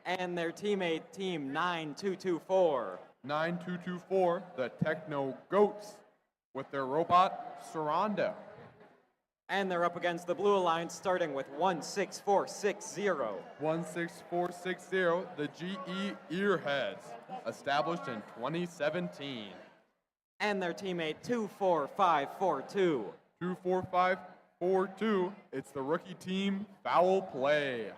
And their teammate, team 9224. 9224, the Techno Goats, with their robot, Sarando. And they're up against the Blue Alliance, starting with 16460. 16460, the GE Earheads, established in 2017. And their teammate 24542. 24542, it's the rookie team, Foul Play.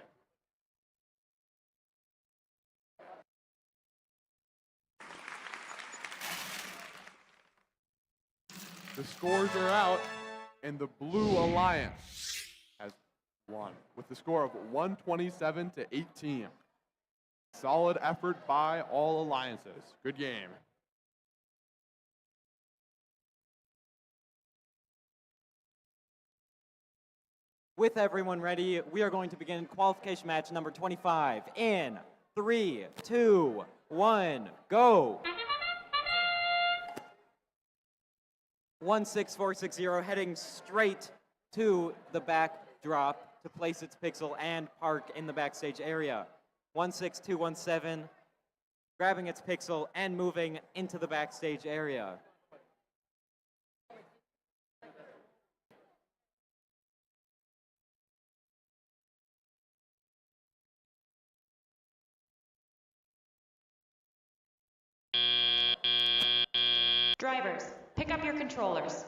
The scores are out, and the Blue Alliance has won with the score of 127-18. Solid effort by all alliances. Good game. With everyone ready, we are going to begin qualification match number 25 in 3, 2, 1, go. 16460 heading straight to the backdrop to place its pixel and park in the backstage area. 16217 grabbing its pixel and moving into the backstage area. Drivers, pick up your controllers.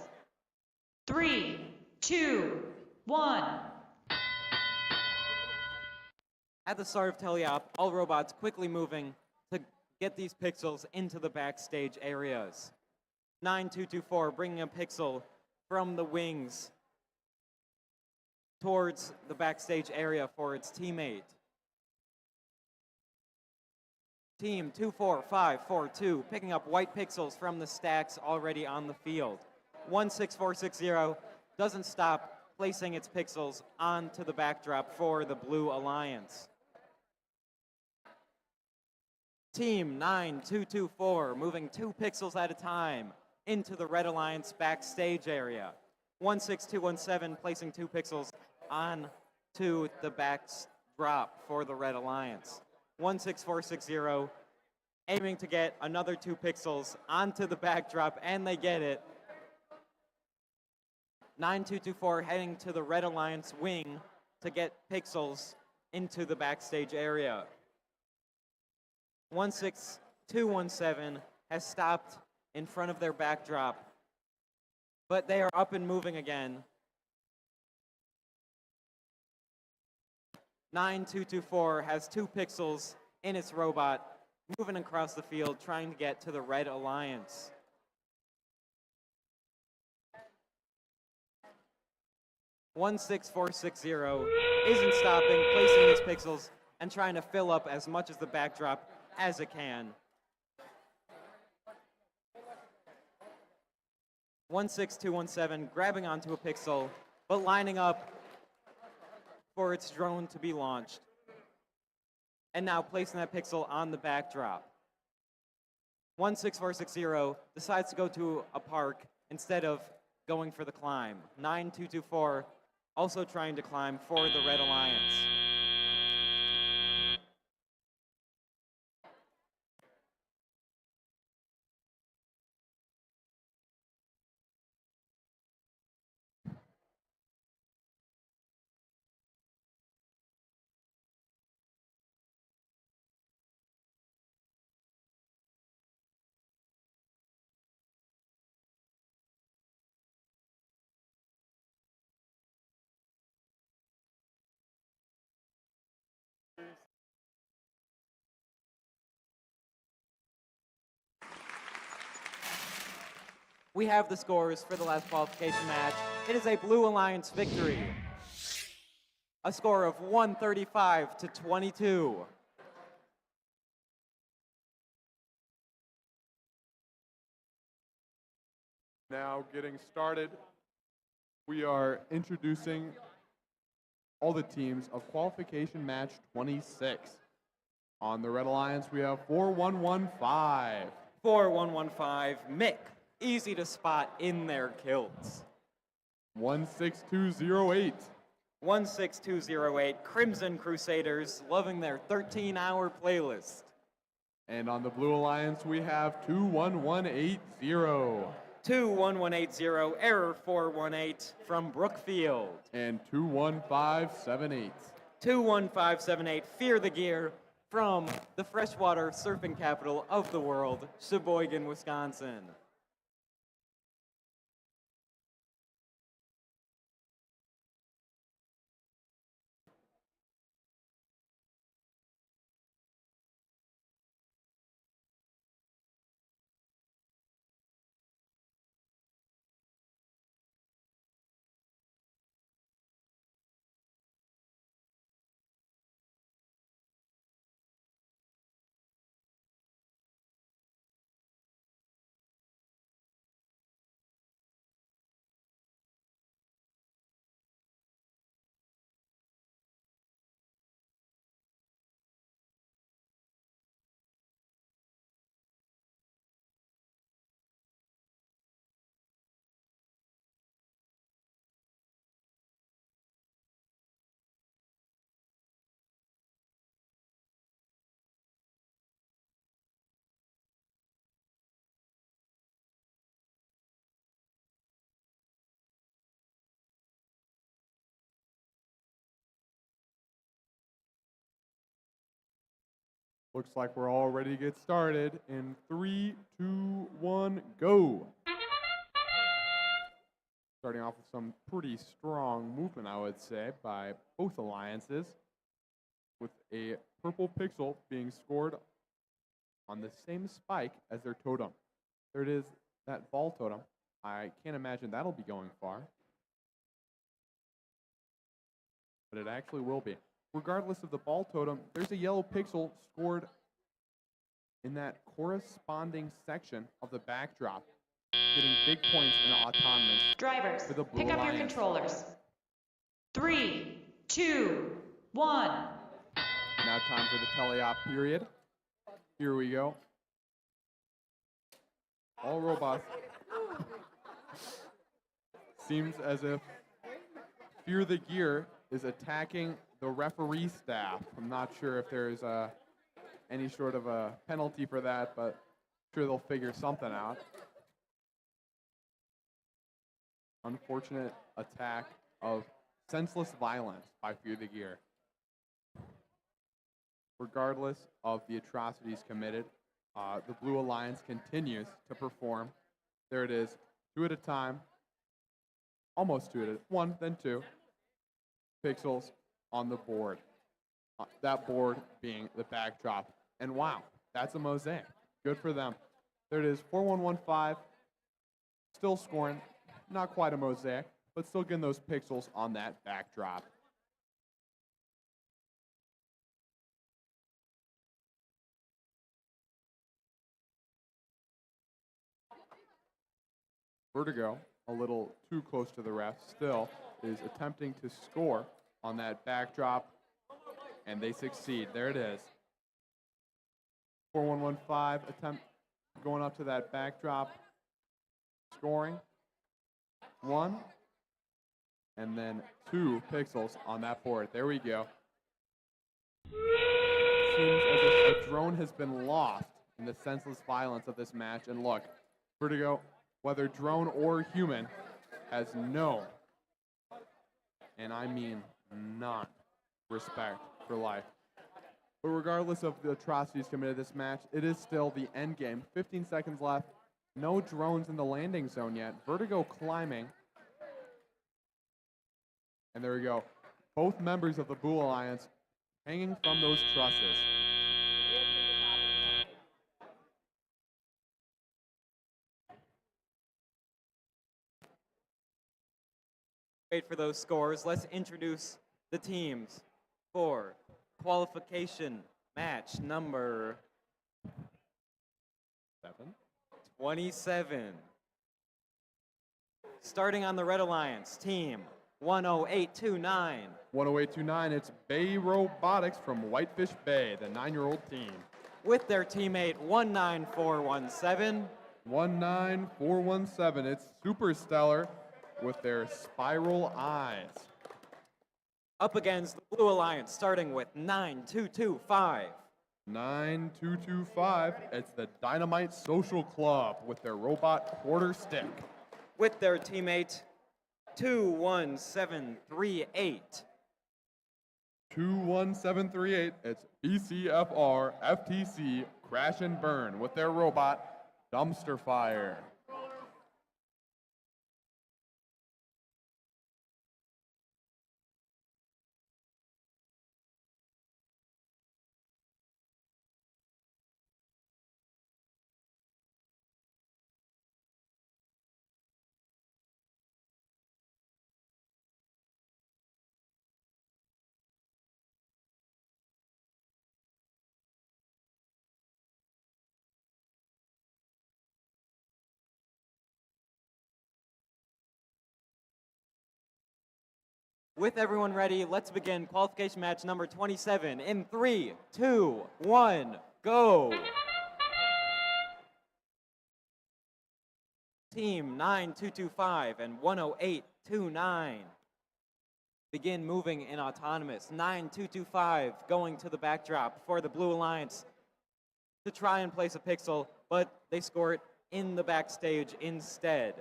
3, 2, 1. At the start of teleop, all robots quickly moving to get these pixels into the backstage areas. 9224 bringing a pixel from the wings towards the backstage area for its teammate. Team 24542 picking up white pixels from the stacks already on the field. 16460 doesn't stop placing its pixels onto the backdrop for the Blue Alliance. Team 9224 moving 2 pixels at a time into the Red Alliance backstage area. 16217 placing 2 pixels onto the backdrop for the Red Alliance. 16460 aiming to get another 2 pixels onto the backdrop, and they get it. 9224 heading to the Red Alliance wing to get pixels into the backstage area. 16217 has stopped in front of their backdrop, but they are up and moving again. 9224 has 2 pixels in its robot, moving across the field, trying to get to the Red Alliance. (16460) isn't stopping, placing its pixels and trying to fill up as much as the backdrop as it can. 16217 grabbing onto a pixel, but lining up for its drone to be launched. And now placing that pixel on the backdrop. 16460 decides to go to a park instead of going for the climb. 9224 also trying to climb for the Red Alliance. We have the scores for the last qualification match. It is a Blue Alliance victory. A score of 135 to 22. Now getting started, we are introducing all the teams of qualification match 26. On the Red Alliance, we have 4115. 4115, Mick, easy to spot in their kilts. 16208. 16208, Crimson Crusaders, loving their 13-hour playlist. And on the Blue Alliance, we have 21180. 21180, Error 418 from Brookfield. And 21578. 21578, Fear the Gear from the freshwater surfing capital of the world, Sheboygan, Wisconsin. Looks like we're all ready to get started. In 3, 2, 1, go. Starting off with some pretty strong movement, I would say, by both alliances, with a purple pixel being scored on the same spike as their totem. There it is, that ball totem. I can't imagine that'll be going far, but it actually will be. Regardless of the ball totem, there's a yellow pixel scored in that corresponding section of the backdrop, getting big points in autonomous. Drivers, for the Blue pick up your Alliance. controllers. 3, 2, 1. Now time for the teleop period. Here we go. All robots. Seems as if Fear the Gear is attacking the referee staff. I'm not sure if there's any sort of a penalty for that, but I'm sure they'll figure something out. Unfortunate attack of senseless violence by Fear the Gear. Regardless of the atrocities committed, the Blue Alliance continues to perform. There it is, 2 at a time. Almost 2 at a 1, then 2 pixels on the board. that board being the backdrop. And wow, that's a mosaic. Good for them. There it is, 4-1-1-5. Still scoring. Not quite a mosaic, but still getting those pixels on that backdrop. Vertigo, a little too close to the ref, still is attempting to score on that backdrop, and they succeed. There it is. 4-1-1-5 attempt going up to that backdrop, scoring. 1, and then 2 pixels on that board. There we go. Seems as if a drone has been lost in the senseless violence of this match. And look, Vertigo, whether drone or human, has no, and I mean none, respect for life. But regardless of the atrocities committed this match, it is still the end game. 15 seconds left. No drones in the landing zone yet. Vertigo climbing. And there we go. Both members of the Blue Alliance hanging from those trusses. Wait for those scores. Let's introduce the teams for qualification match number 27. Starting on the Red Alliance, team 10829. 10829, it's Bay Robotics from Whitefish Bay, the 9-year-old team. With their teammate 19417. 19417, it's Superstellar with their spiral eyes. Up against the Blue Alliance, starting with 9225. 9225, it's the Dynamite Social Club with their robot quarter stick. With their teammate 21738. 21738, it's BCFR FTC Crash and Burn with their robot Dumpster Fire. With everyone ready, let's begin qualification match number 27 in 3, 2, 1, go. Team 9225 and 10829 begin moving in autonomous. 9225 going to the backdrop for the Blue Alliance to try and place a pixel, but they score it in the backstage instead.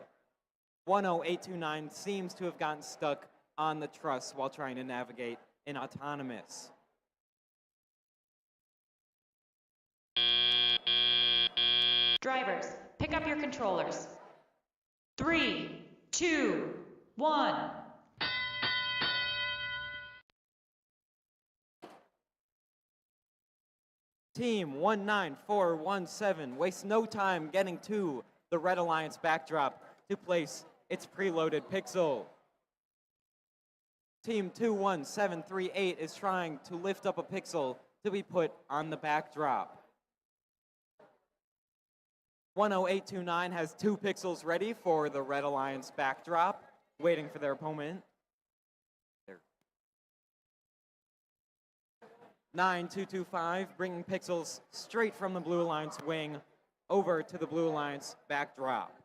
10829 seems to have gotten stuck on the truss while trying to navigate in autonomous. Drivers, pick up your controllers. 3, 2, 1. Team 19417 wastes no time getting to the Red Alliance backdrop to place its preloaded pixel. Team 21738 is trying to lift up a pixel to be put on the backdrop. 10829 has 2 pixels ready for the Red Alliance backdrop, waiting for their opponent. 9225 bringing pixels straight from the Blue Alliance wing over to the Blue Alliance backdrop.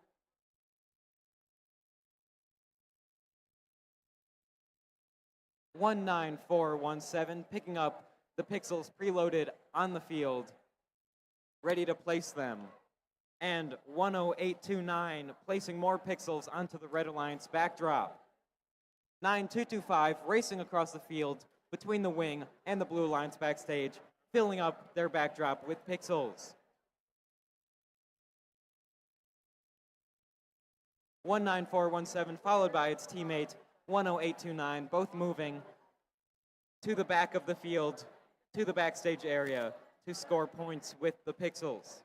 19417 picking up the pixels preloaded on the field, ready to place them. And 10829 placing more pixels onto the Red Alliance backdrop. 9225 racing across the field between the wing and the Blue Alliance backstage, filling up their backdrop with pixels. 19417 followed by its teammate 10829, both moving to the back of the field to the backstage area to score points with the Pixels.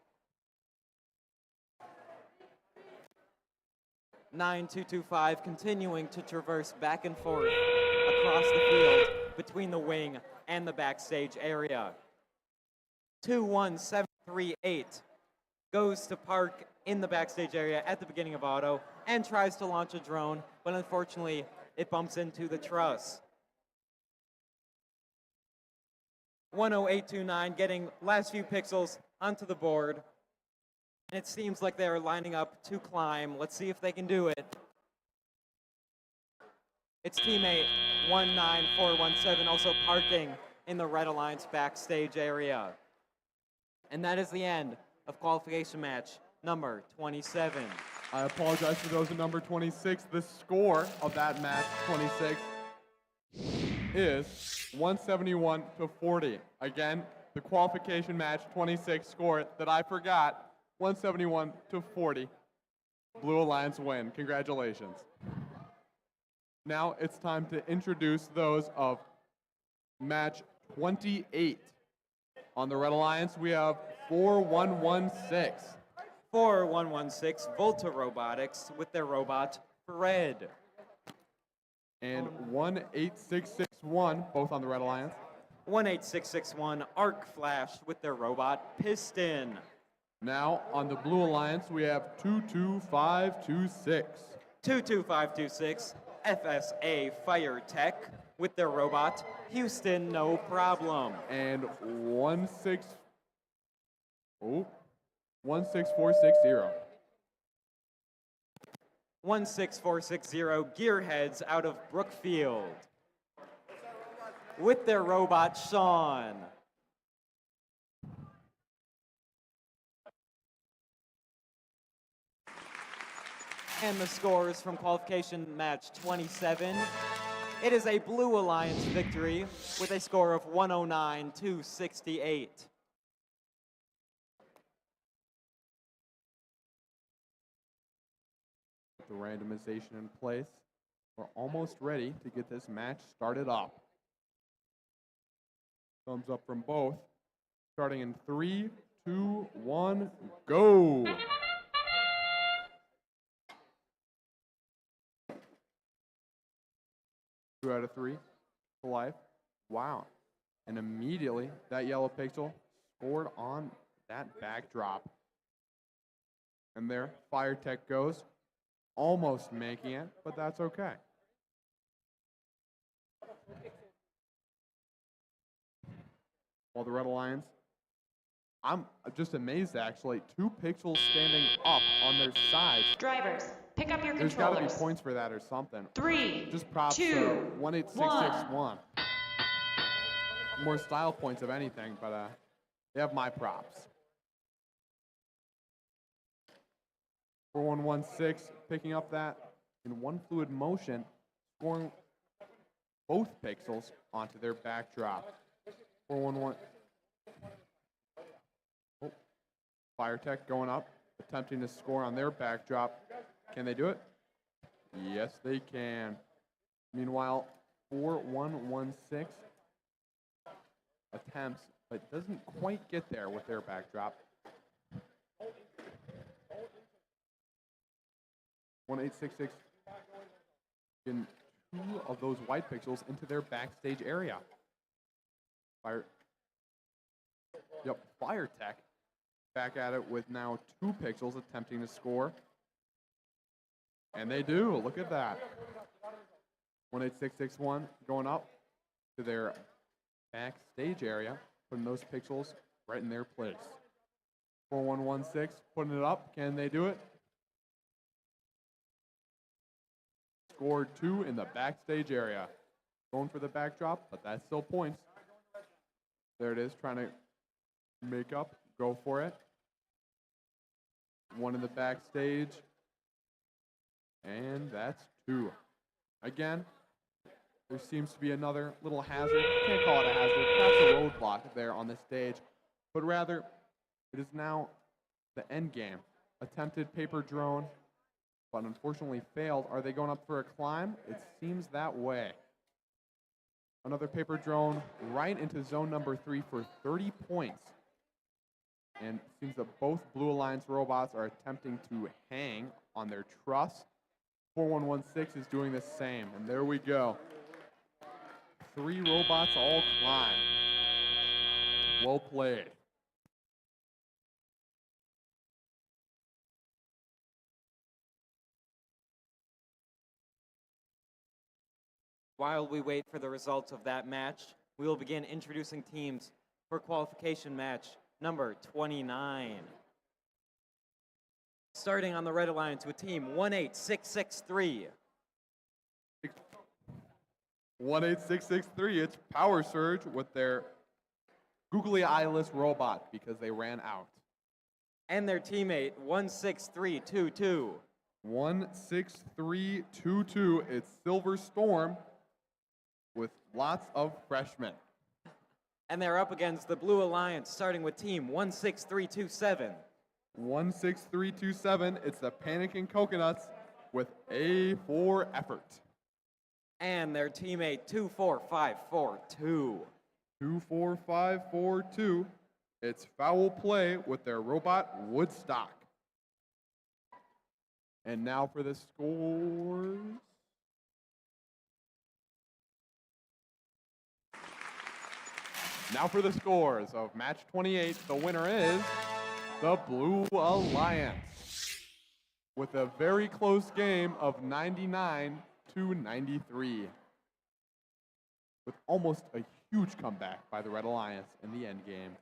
9225 continuing to traverse back and forth across the field between the wing and the backstage area. 21738 goes to park in the backstage area at the beginning of auto and tries to launch a drone, but unfortunately it bumps into the truss. 10829 getting last few pixels onto the board. And it seems like they're lining up to climb. Let's see if they can do it. It's teammate 19417 also parking in the Red Alliance backstage area. And that is the end of qualification match number 27. I apologize for those in number 26. The score of that match, 26, is 171 to 40. Again, the qualification match 26 score that I forgot, 171 to 40. Blue Alliance win. Congratulations. Now it's time to introduce those of match 28. On the Red Alliance, we have 4116. 4116 Volta Robotics with their robot Fred. And 18661, both on the Red Alliance. 18661 Arc Flash with their robot Piston. Now on the Blue Alliance, we have 22526. 22526 FSA Fire Tech with their robot Houston No Problem. And 16460. 16460 Gearheads out of Brookfield with their robot Sean. And the scores from qualification match 27. It is a Blue Alliance victory with a score of 109 to 68. The randomization in place. We're almost ready to get this match started up. Thumbs up from both. Starting in 3, 2, 1, go! Two out of 3 to life. Wow. And immediately that yellow pixel scored on that backdrop. And there, Fire Tech goes. Almost making it, but that's okay. While the Red Alliance, I'm just amazed actually. 2 pixels standing up on their sides. Drivers, pick up your There's got to be controllers. points for that or something. 3, Just props 2, to 18661. More style points of anything, but they have my props. 4116 picking up that in one fluid motion, scoring both pixels onto their backdrop. 411. Oh. Fire Tech going up, attempting to score on their backdrop. Can they do it? Yes, they can. Meanwhile, 4116 attempts, but doesn't quite get there with their backdrop. 1866 in 2 of those white pixels into their backstage area. Fire Tech back at it with now 2 pixels attempting to score. And they do, look at that. 18661 going up to their backstage area, putting those pixels right in their place. 4116 putting it up, can they do it? Scored 2 in the backstage area. Going for the backdrop, but that's still points. There it is, trying to make up, go for it. 1 in the backstage. And that's 2. Again, there seems to be another little hazard. Can't call it a hazard, perhaps a roadblock there on the stage. But rather, it is now the end game. Attempted paper drone, but unfortunately failed. Are they going up for a climb? It seems that way. Another paper drone right into zone number 3 for 30 points. And it seems that both Blue Alliance robots are attempting to hang on their truss. 4116 is doing the same, and there we go. 3 robots all climb. Well played. While we wait for the results of that match, we will begin introducing teams for qualification match number 29. Starting on the Red Alliance with team 18663. 18663, it's Power Surge with their googly eyeless robot because they ran out. And their teammate 16322. 16322, it's Silver Storm with lots of freshmen. And they're up against the Blue Alliance, starting with team 16327. 16327, it's the Panicking Coconuts with A4 Effort. And their teammate 24542. 24542, it's Foul Play with their robot Woodstock. And now for the scores. Now for the scores of match 28. The winner is the Blue Alliance with a very close game of 99-93. With almost a huge comeback by the Red Alliance in the end game.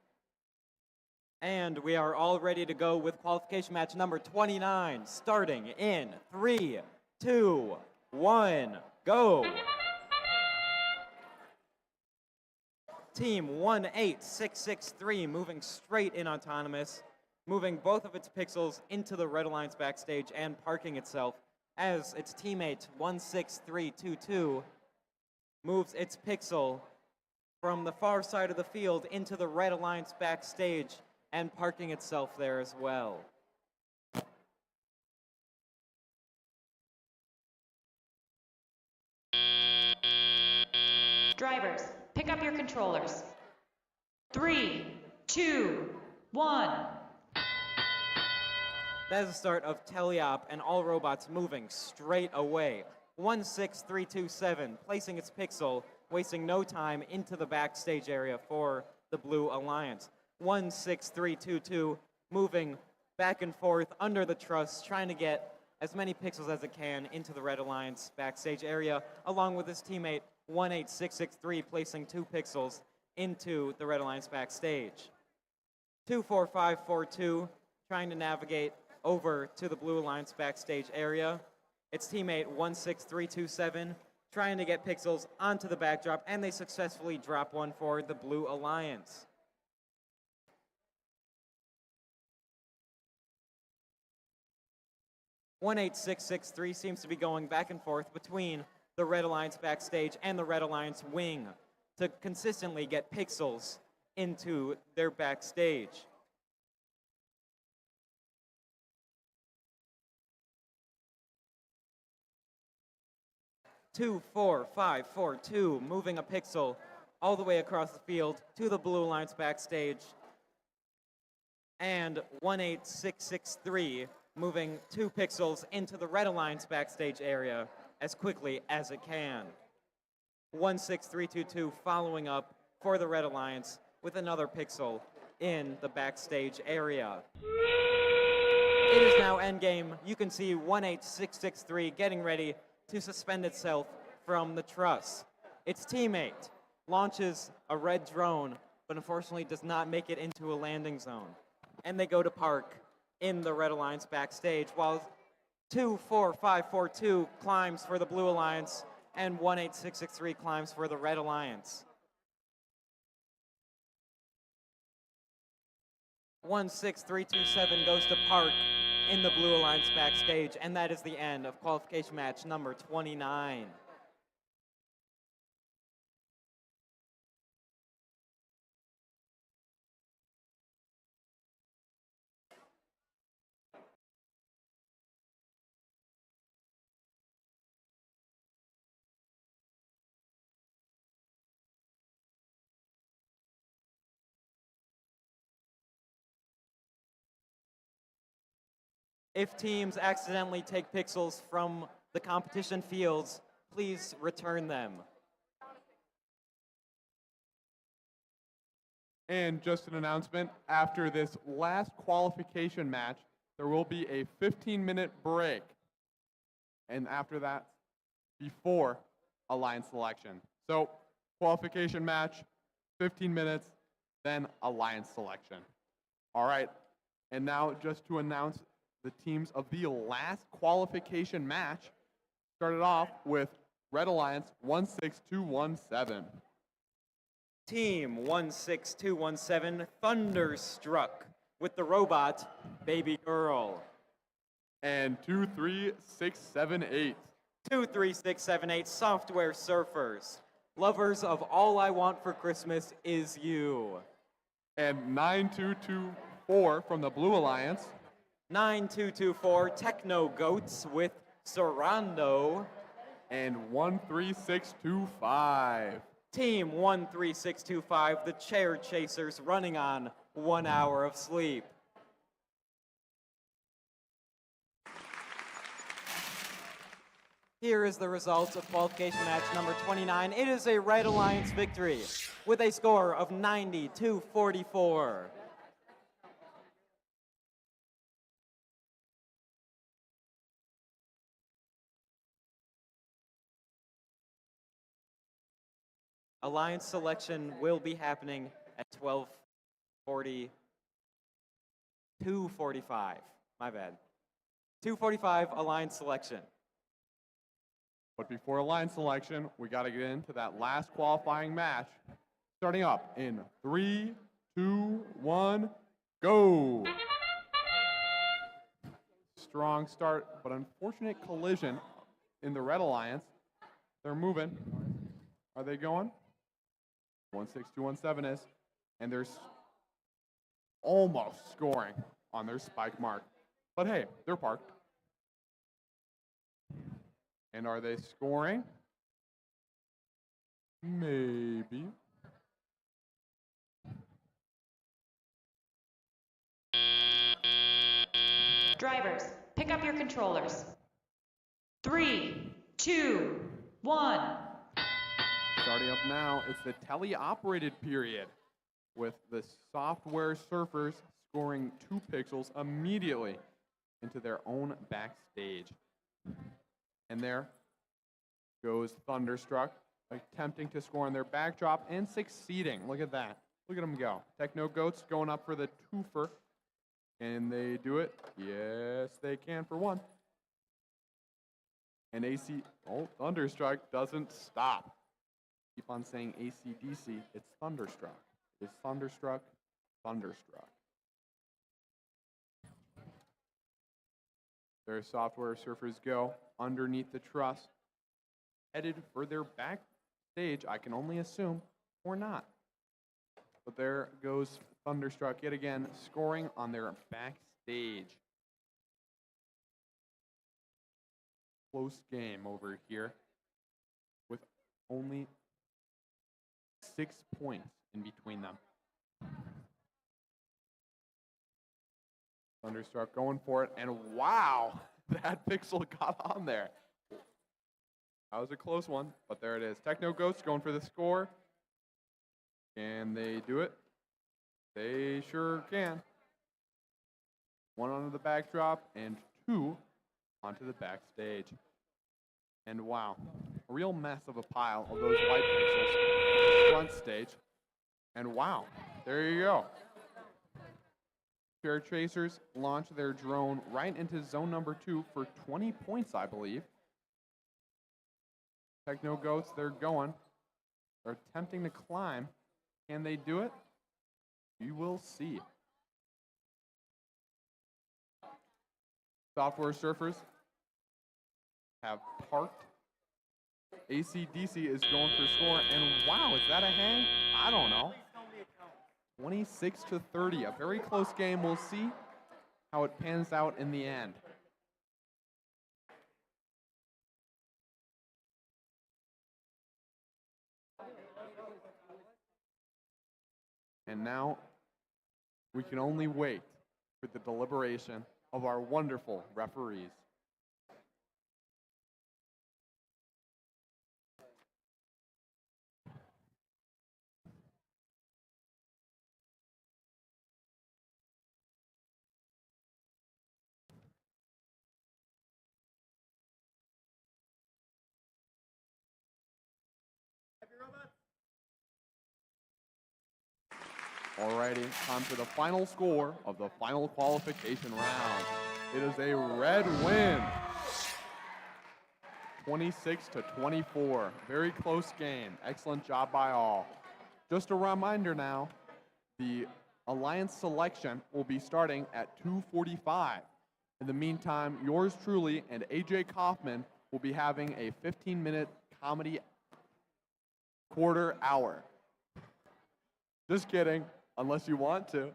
And we are all ready to go with qualification match number 29, starting in 3, 2, 1, go. Team 18663 moving straight in autonomous, moving both of its pixels into the Red Alliance backstage and parking itself as its teammate 16322 moves its pixel from the far side of the field into the Red Alliance backstage and parking itself there as well. Drivers, pick up your controllers. 3, 2, 1. That is the start of Teleop and all robots moving straight away. 16327 placing its pixel, wasting no time into the backstage area for the Blue Alliance. 16322 moving back and forth under the truss, trying to get as many pixels as it can into the Red Alliance backstage area, along with his teammate 18663 placing 2 pixels into the Red Alliance backstage. 24542 trying to navigate over to the Blue Alliance backstage area. Its teammate 16327 trying to get pixels onto the backdrop, and they successfully drop one for the Blue Alliance. (18663) seems to be going back and forth between the Red Alliance backstage and the Red Alliance wing to consistently get pixels into their backstage. Two, 4, 5, 4, 2, moving a pixel all the way across the field to the Blue Alliance backstage. And 18663 moving 2 pixels into the Red Alliance backstage area as quickly as it can. 16322 following up for the Red Alliance with another pixel in the backstage area. It is now endgame. You can see 18663 getting ready to suspend itself from the truss. Its teammate launches a red drone, but unfortunately does not make it into a landing zone. And they go to park in the Red Alliance backstage, while 24542 climbs for the Blue Alliance and 18663 climbs for the Red Alliance. 16327 goes to park in the Blue Alliance backstage, and that is the end of qualification match number 29. If teams accidentally take pixels from the competition fields, please return them. And just an announcement, after this last qualification match, there will be a 15-minute break. And after that, before alliance selection. So, qualification match, 15 minutes, then alliance selection. All right, and now just to announce the teams of the last qualification match, started off with Red Alliance 16217. Team 16217 Thunderstruck with the robot Baby Girl. And 23678. 23678 Software Surfers. Lovers of All I Want for Christmas Is You. And 9224 from the Blue Alliance. 9224 Techno Goats with Sorando. And 13625. Team 13625, the Chair Chasers, running on 1 hour of sleep. Here is the result of qualification match number 29. It is a Red Alliance victory with a score of 90-44. Alliance selection will be happening at 2:45. My bad. 2:45 Alliance selection. But before alliance selection, we got to get into that last qualifying match. Starting up in 3, 2, 1, go! Strong start, but unfortunate collision in the Red Alliance. They're moving. Are they going? 16217 is, and they're almost scoring on their spike mark. But hey, they're parked. And are they scoring? Maybe. Drivers, pick up your controllers. 3, 2, 1. Starting up now, it's the tele-operated period with the software surfers scoring 2 pixels immediately into their own backstage. And there goes Thunderstruck, attempting to score on their backdrop and succeeding. Look at that. Look at them go. Techno Goats going up for the twofer. And they do it. Yes, they can for one. And Thunderstruck doesn't stop. Keep on saying AC/DC. It's Thunderstruck. It's Thunderstruck, Thunderstruck. Their software surfers go underneath the truss, headed for their backstage, I can only assume, or not. But there goes Thunderstruck yet again, scoring on their backstage. Close game over here, with only 6 points in between them. Thunderstruck going for it, and wow, that pixel got on there. That was a close one, but there it is. Techno Ghosts going for the score. Can they do it? They sure can. 1 onto the backdrop and 2 onto the backstage. And wow, a real mess of a pile of those white pixels front stage. And wow, there you go. Chair Chasers launch their drone right into zone number 2 for 20 points, I believe. Techno Goats, they're going. They're attempting to climb. Can they do it? You will see. Software Surfers have parked. AC/DC is going for score, and wow, is that a hang? I don't know. 26-30, a very close game. We'll see how it pans out in the end. And now we can only wait for the deliberation of our wonderful referees. Alrighty, time for the final score of the final qualification round. It is a red win, 26-24. Very close game. Excellent job by all. Just a reminder now, the Alliance selection will be starting at 2:45. In the meantime, yours truly and AJ Kaufman will be having a 15-minute comedy quarter hour. Just kidding, unless you want to.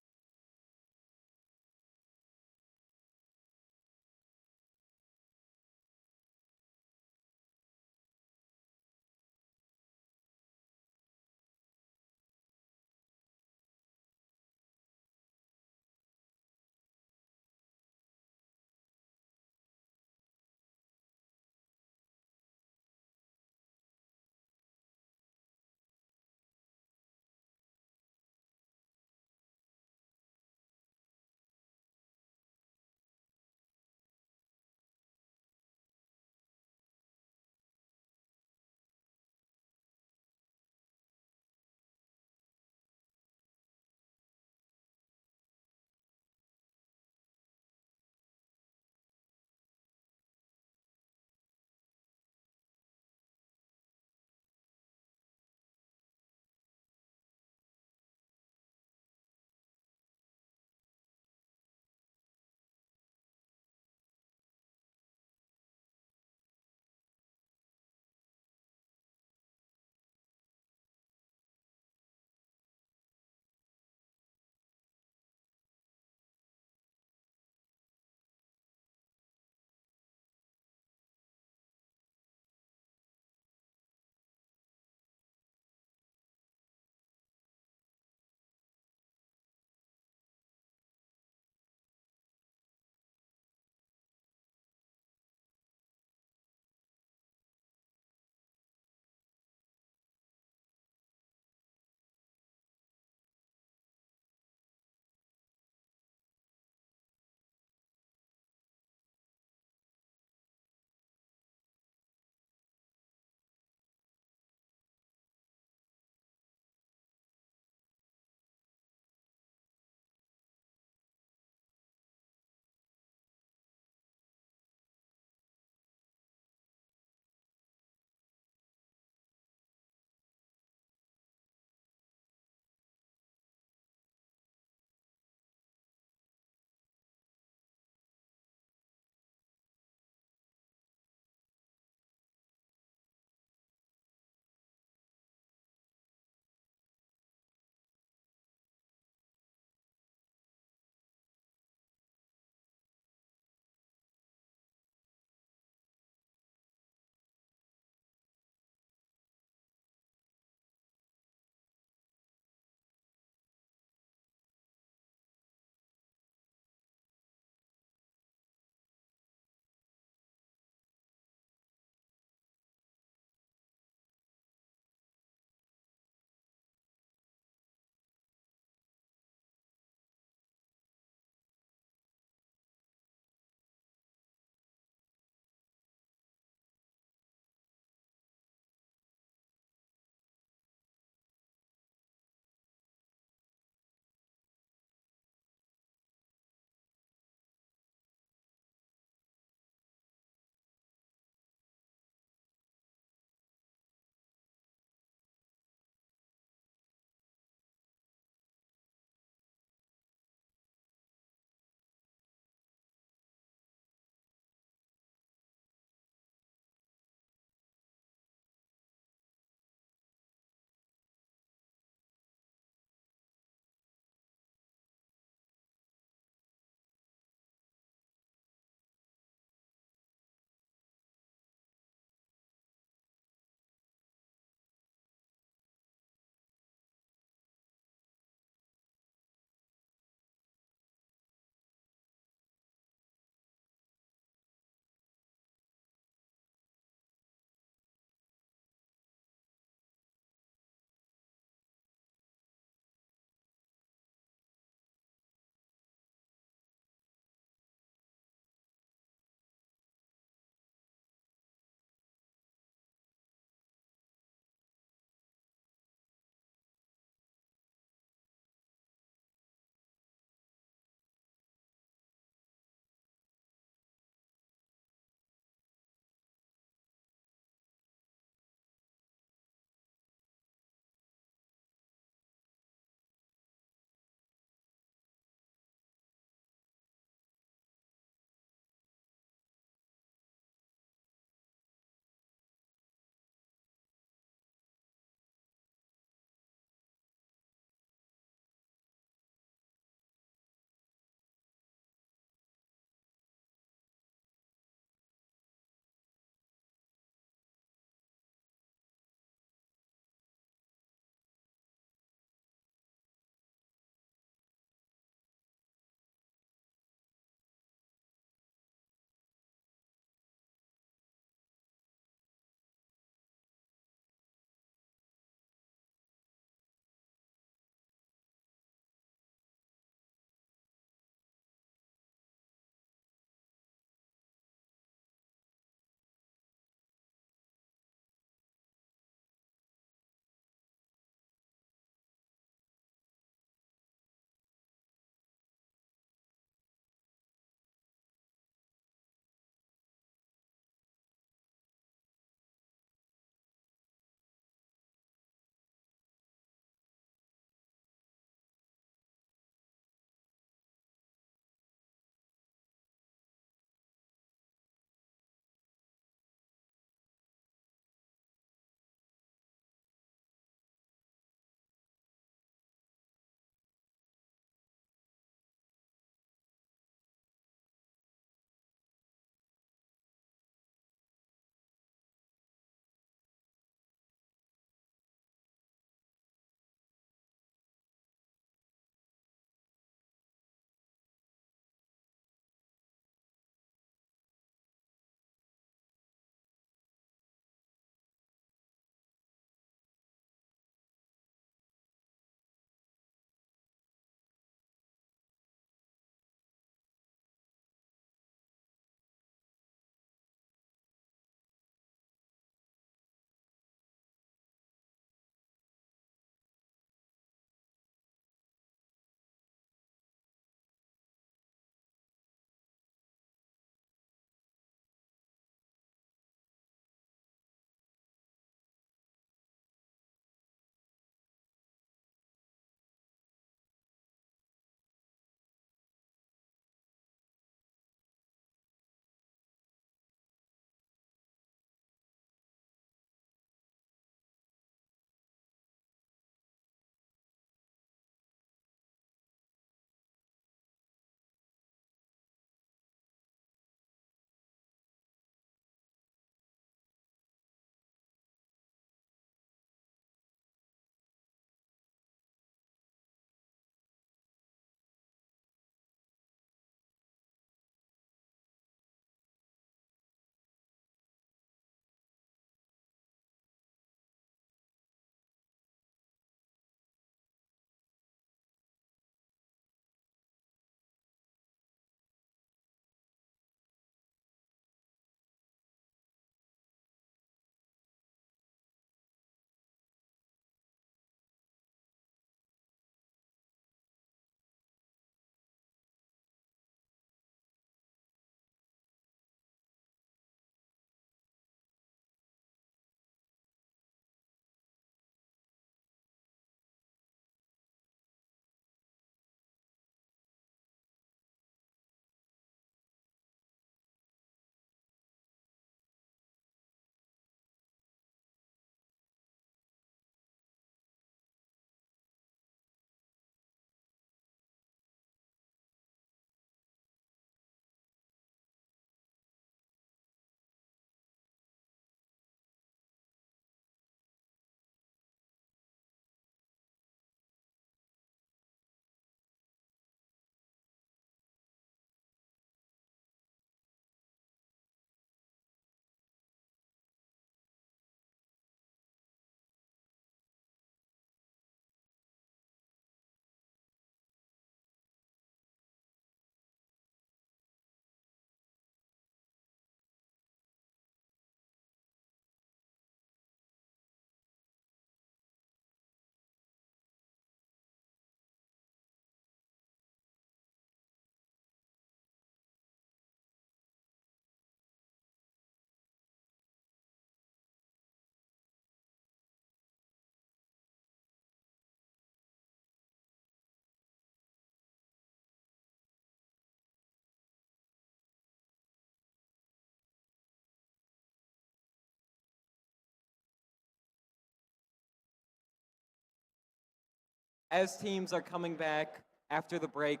as teams are coming back after the break,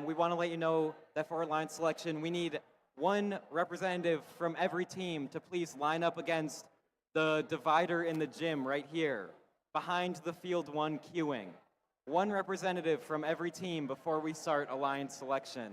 we want to let you know that for our line selection, we need one representative from every team to please line up against the divider in the gym right here, behind the field one queuing. One representative from every team before we start a line selection.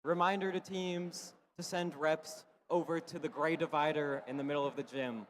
Reminder to teams to send reps over to the gray divider in the middle of the gym.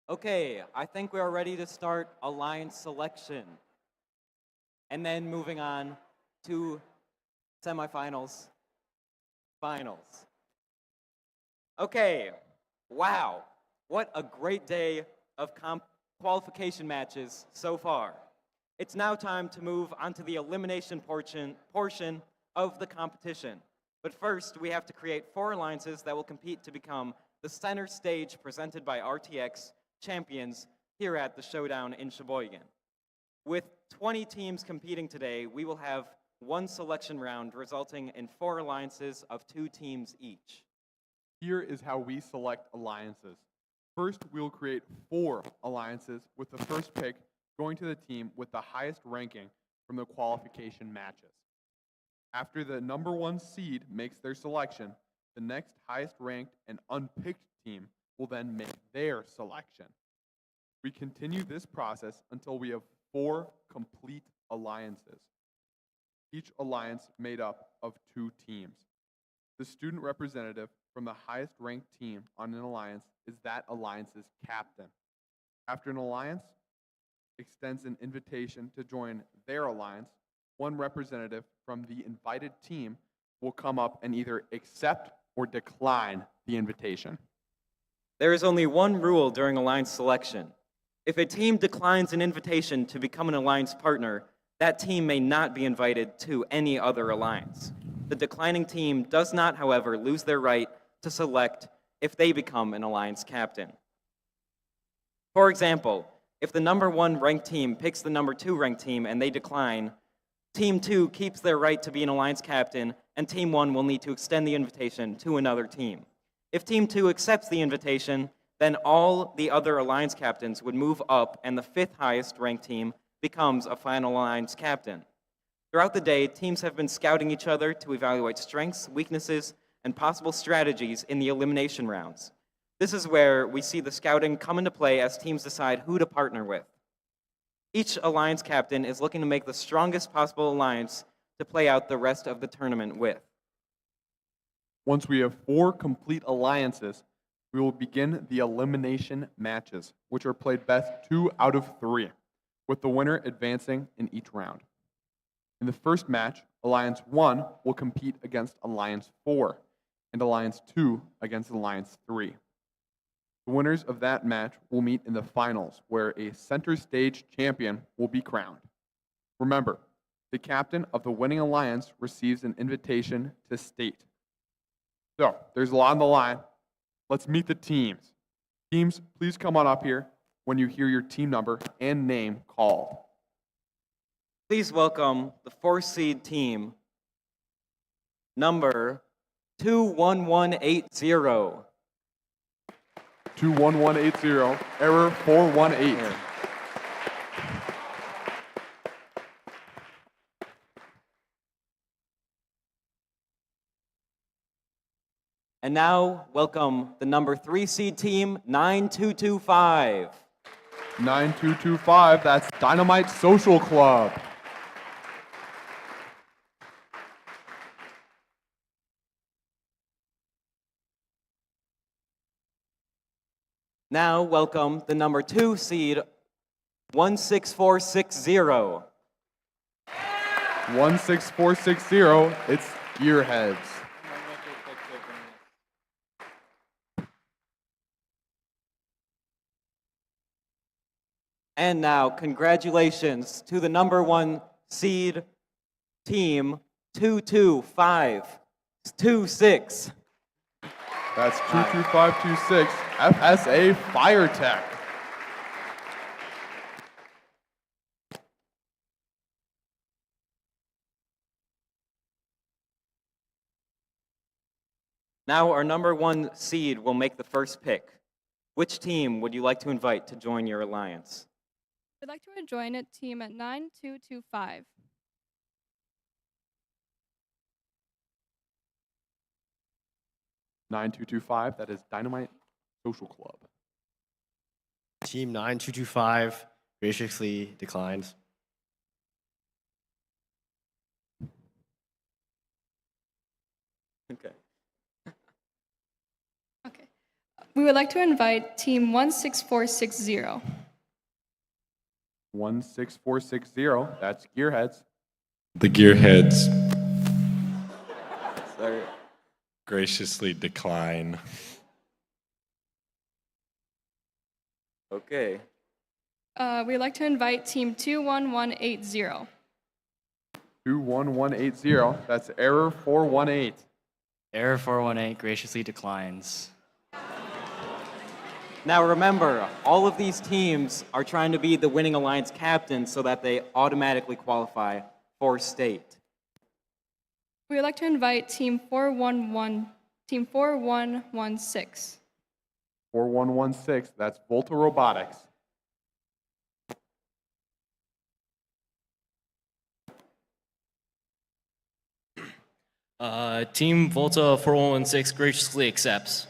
Okay, I think we are ready to start a line selection. And then moving on to semifinals, finals. Okay, wow, what a great day of qualification matches so far. It's now time to move on to the elimination portion of the competition. But first, we have to create 4 alliances that will compete to become the center stage presented by RTX champions here at the Showdown in Sheboygan. With 20 teams competing today, we will have 1 selection round resulting in 4 alliances of 2 teams each. Here is how we select alliances. First, we will create 4 alliances with the first pick going to the team with the highest ranking from the qualification matches. After the number 1 seed makes their selection, the next highest ranked and unpicked team will then make their selection. We continue this process until we have 4 complete alliances. Each alliance made up of 2 teams. The student representative from the highest ranked team on an alliance is that alliance's captain. After an alliance extends an invitation to join their alliance, one representative from the invited team will come up and either accept or decline the invitation. There is only one rule during alliance selection. If a team declines an invitation to become an alliance partner, that team may not be invited to any other alliance. The declining team does not, however, lose their right to select if they become an alliance captain. For example, if the number 1 ranked team picks the number 2 ranked team and they decline, Team 2 keeps their right to be an alliance captain, and Team 1 will need to extend the invitation to another team. If Team 2 accepts the invitation, then all the other alliance captains would move up, and the 5th highest ranked team becomes a final alliance captain. Throughout the day, teams have been scouting each other to evaluate strengths, weaknesses, and possible strategies in the elimination rounds. This is where we see the scouting come into play as teams decide who to partner with. Each alliance captain is looking to make the strongest possible alliance to play out the rest of the tournament with. Once we have 4 complete alliances, we will begin the elimination matches, which are played best 2 out of 3, with the winner advancing in each round. In the first match, Alliance 1 will compete against Alliance 4, and Alliance 2 against Alliance 3. The winners of that match will meet in the finals, where a Centerstage champion will be crowned. Remember, the captain of the winning alliance receives an invitation to state. So, there's a lot on the line. Let's meet the teams. Teams, please come on up here when you hear your team number and name called. Please welcome the 4th seed team, number 21180. 21180, error 418. And now, welcome the number 3 seed team, 9225. 9225, that's Dynamite Social Club. Now, welcome the number 2 seed, 16460. 16460, it's Gearheads. And now, congratulations to the number 1 seed team, 22526. That's 22526, FSA Fire Tech. Now our number 1 seed will make the first pick. Which team would you like to invite to join your alliance? I'd like to join a team at 9225. 9225, that is Dynamite Social Club. Team 9225 graciously declines. Okay. Okay. We would like to invite team 16460. 16460, that's Gearheads. The Gearheads Sorry. graciously decline. Okay. We'd like to invite team 21180. 21180. That's error 418. Error 418 graciously declines. Now remember, all of these teams are trying to be the winning alliance captain so that they automatically qualify for state. We would like to invite team 4116. 4116. That's Volta Robotics. Team Volta 4116 graciously accepts.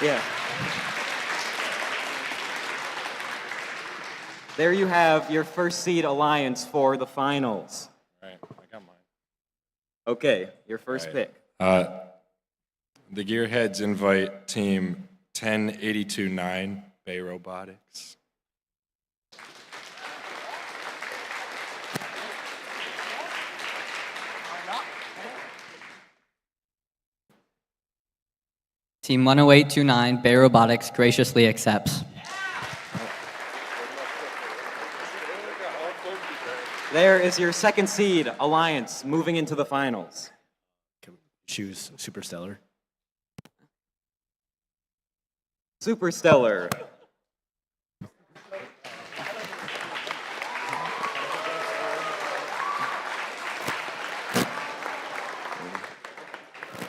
Yeah. There you have your first seed alliance for the finals. All right, I got mine. Okay, your first All pick. right. The Gearheads invite team 10829 Bay Robotics. Team 10829 Bay Robotics graciously accepts. There is your second seed alliance moving into the finals. Choose Superstellar. Superstellar.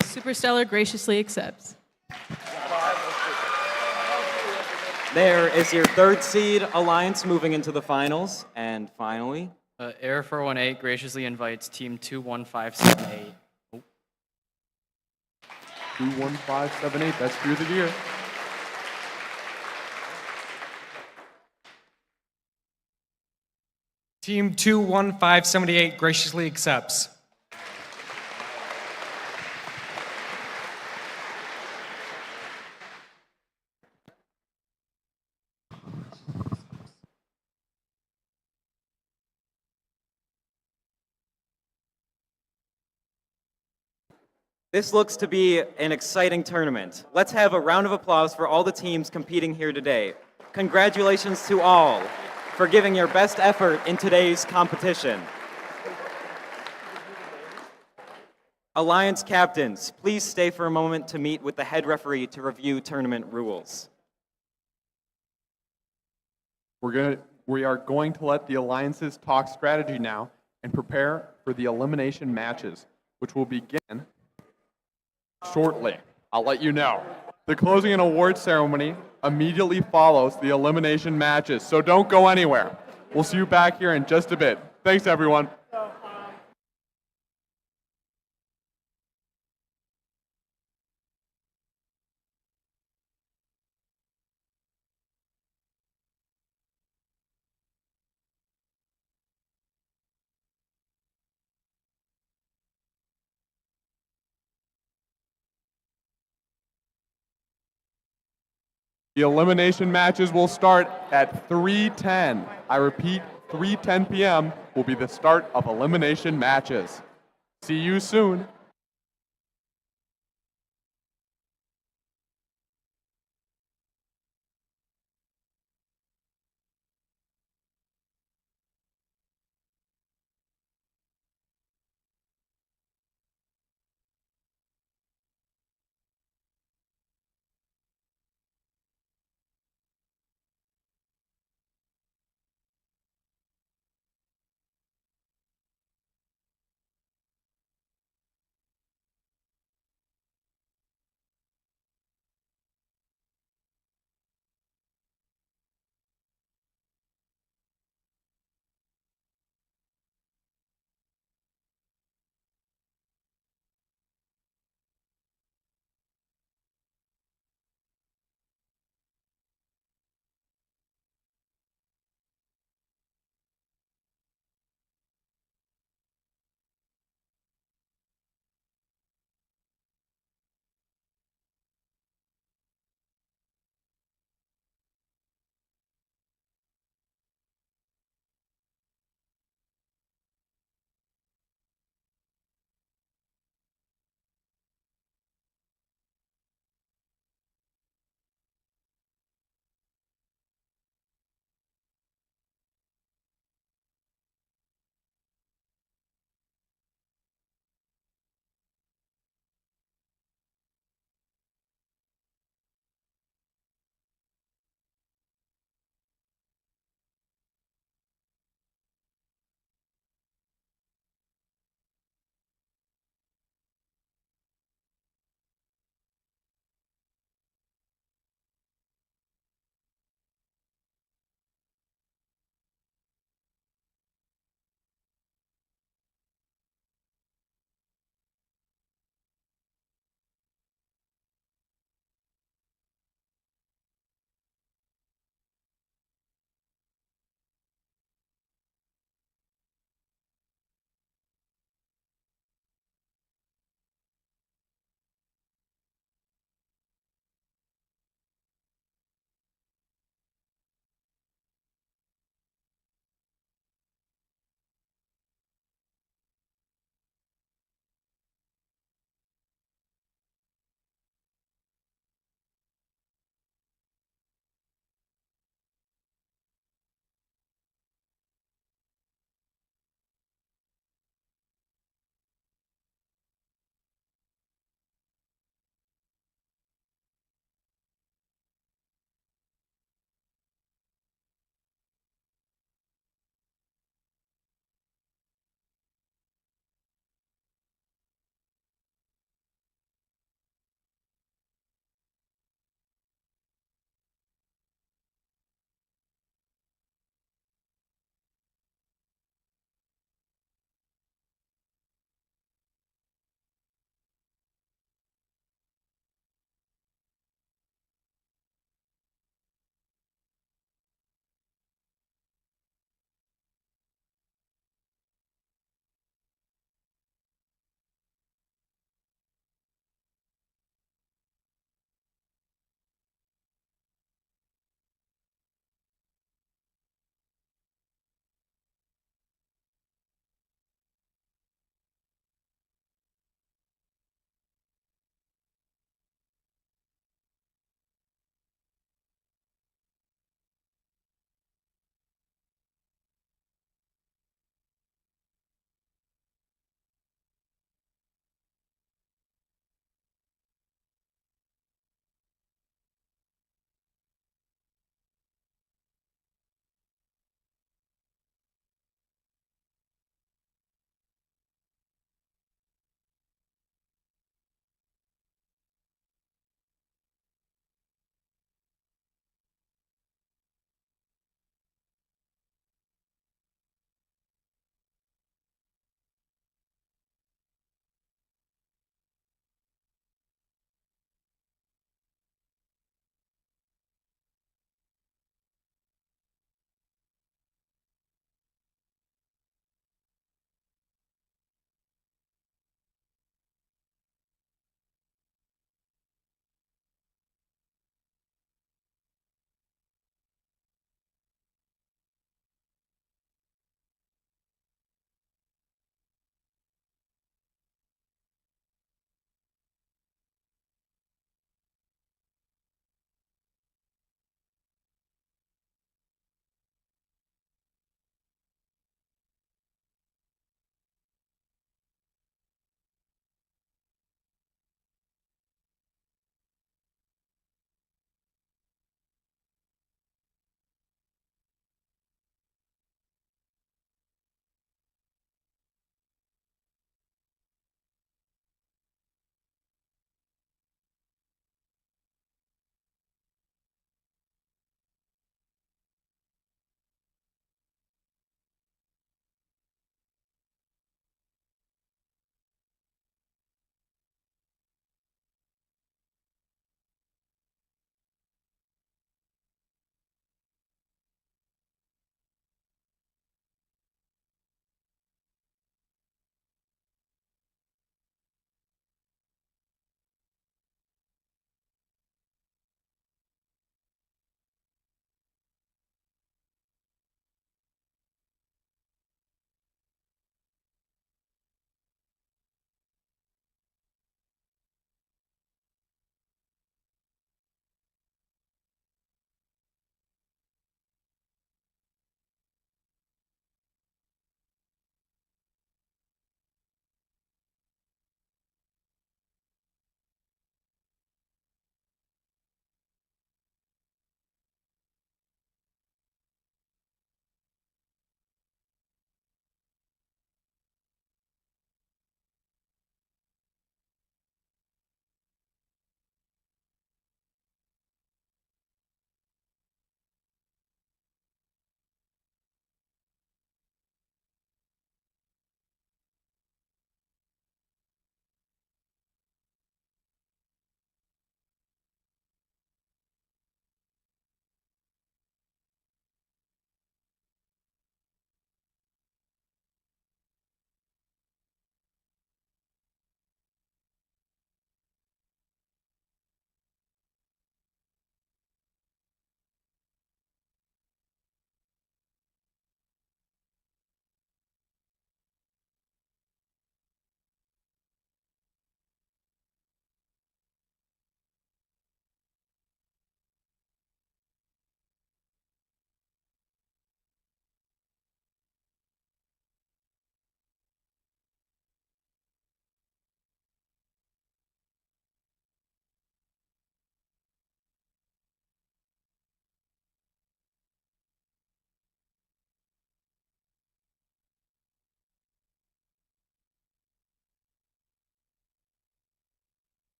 Superstellar graciously accepts. There is your third seed alliance moving into the finals. And finally, Error 418 graciously invites team 21578. 21578. That's through the gear. Team 21578 graciously accepts. this looks to be an exciting tournament. Let's have a round of applause for all the teams competing here today. Congratulations to all for giving your best effort in today's competition. Alliance captains, please stay for a moment to meet with the head referee to review tournament rules. We are going to let the alliances talk strategy now and prepare for the elimination matches, which will begin shortly. I'll let you know. The closing and award ceremony immediately follows the elimination matches, so don't go anywhere. We'll see you back here in just a bit. Thanks, everyone. The elimination matches will start at 3:10. I repeat, 3:10 p.m. will be the start of elimination matches. See you soon.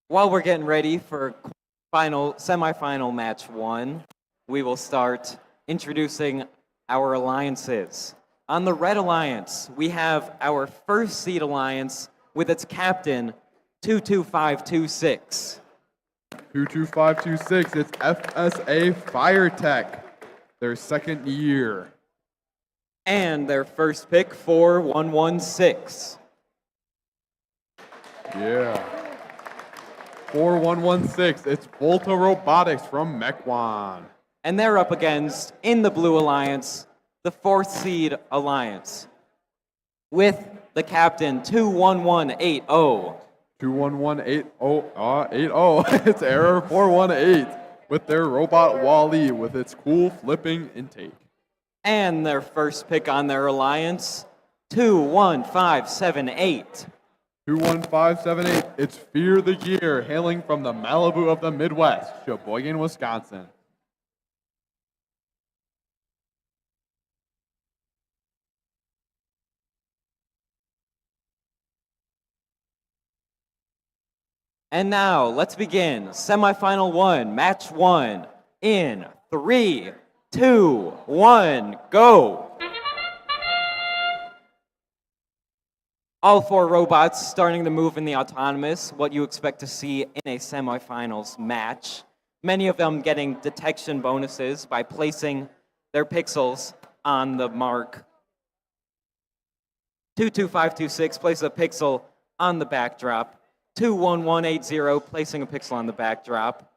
While we're getting ready for semifinal match 1, we will start introducing our alliances. On the Red Alliance, we have our first seed alliance with its captain, 22526. 22526, it's FSA Fire Tech, their second year. And their first pick, 4116. Yeah. 4116, it's Volta Robotics from Mequon. And they're up against, in the Blue Alliance, the 4th seed alliance with the captain, 21180. 21180, it's Error 418 with their robot Wally with its cool flipping intake. And their first pick on their alliance, 21578. 21578, it's Fear the Gear, hailing from the Malibu of the Midwest, Sheboygan, Wisconsin. And now, let's begin semifinal 1, match 1, in 3, 2, 1, go! All 4 robots starting to move in the autonomous, what you expect to see in a semifinals match. Many of them getting detection bonuses by placing their pixels on the mark. 22526 places a pixel on the backdrop. 21180 placing a pixel on the backdrop.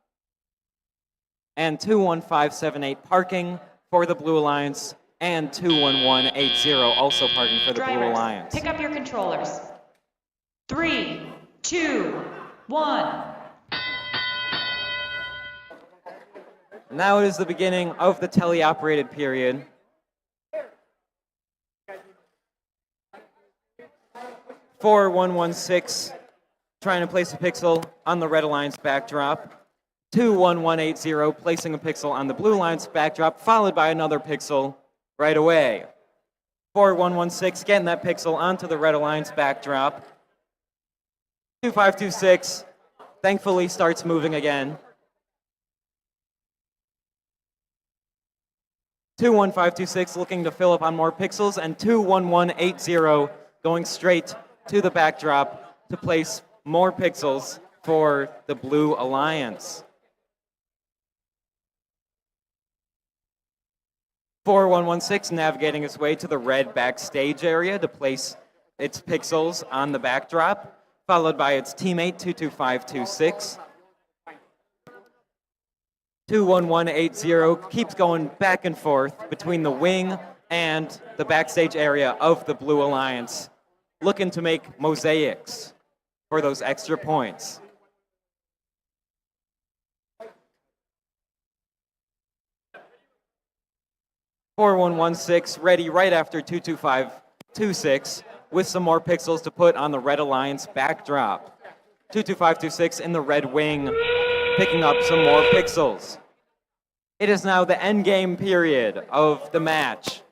And 21578 parking for the Blue Alliance. And 21180 also parking for the Blue Alliance. Pick up your controllers. 3, 2, 1. Now it is the beginning of the teleoperated period. For 116, trying to place a pixel on the Red Alliance backdrop. 21180 placing a pixel on the Blue Alliance backdrop, followed by another pixel right away. 4116 getting that pixel onto the Red Alliance backdrop. 2526 thankfully starts moving again. 21526 looking to fill up on more pixels, and 21180 going straight to the backdrop to place more pixels for the Blue Alliance. 4116 navigating its way to the red backstage area to place its pixels on the backdrop, followed by its teammate 22526. 21180 keeps going back and forth between the wing and the backstage area of the Blue Alliance, looking to make mosaics for those extra points. .4116 ready right after 22526 with some more pixels to put on the Red Alliance backdrop. 22526 in the red wing, picking up some more pixels. It is now the end game period of the match.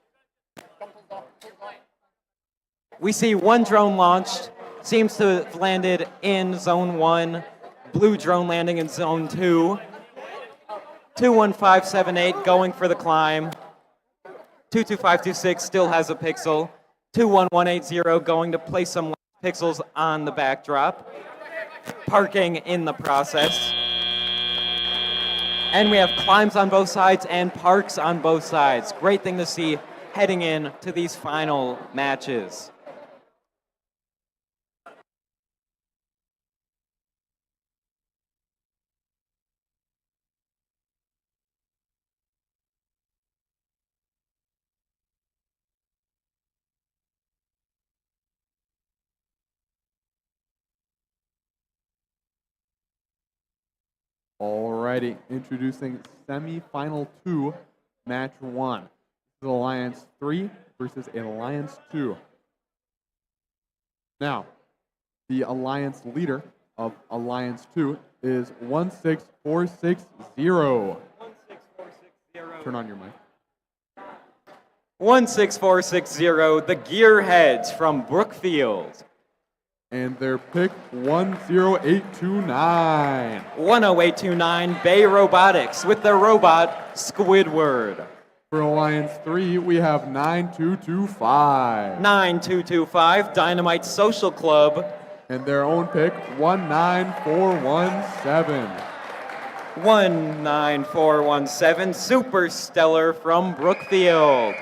We see one drone launched, seems to have landed in zone 1, blue drone landing in zone 2. 21578 going for the climb. 22526 still has a pixel. 21180 going to place some pixels on the backdrop. Parking in the process. And we have climbs on both sides and parks on both sides. Great thing to see heading in to these final matches. Alrighty, introducing semifinal 2, match 1. This is Alliance 3 versus Alliance 2. Now, the Alliance leader of Alliance 2 is 16460. 16460. Turn on your mic. 16460, the Gearheads from Brookfield. And their pick 10829. 10829 Bay Robotics with their robot Squidward. For Alliance 3, we have 9225. 9225 Dynamite Social Club. And their own pick 19417. 19417 Super Stellar from Brookfield.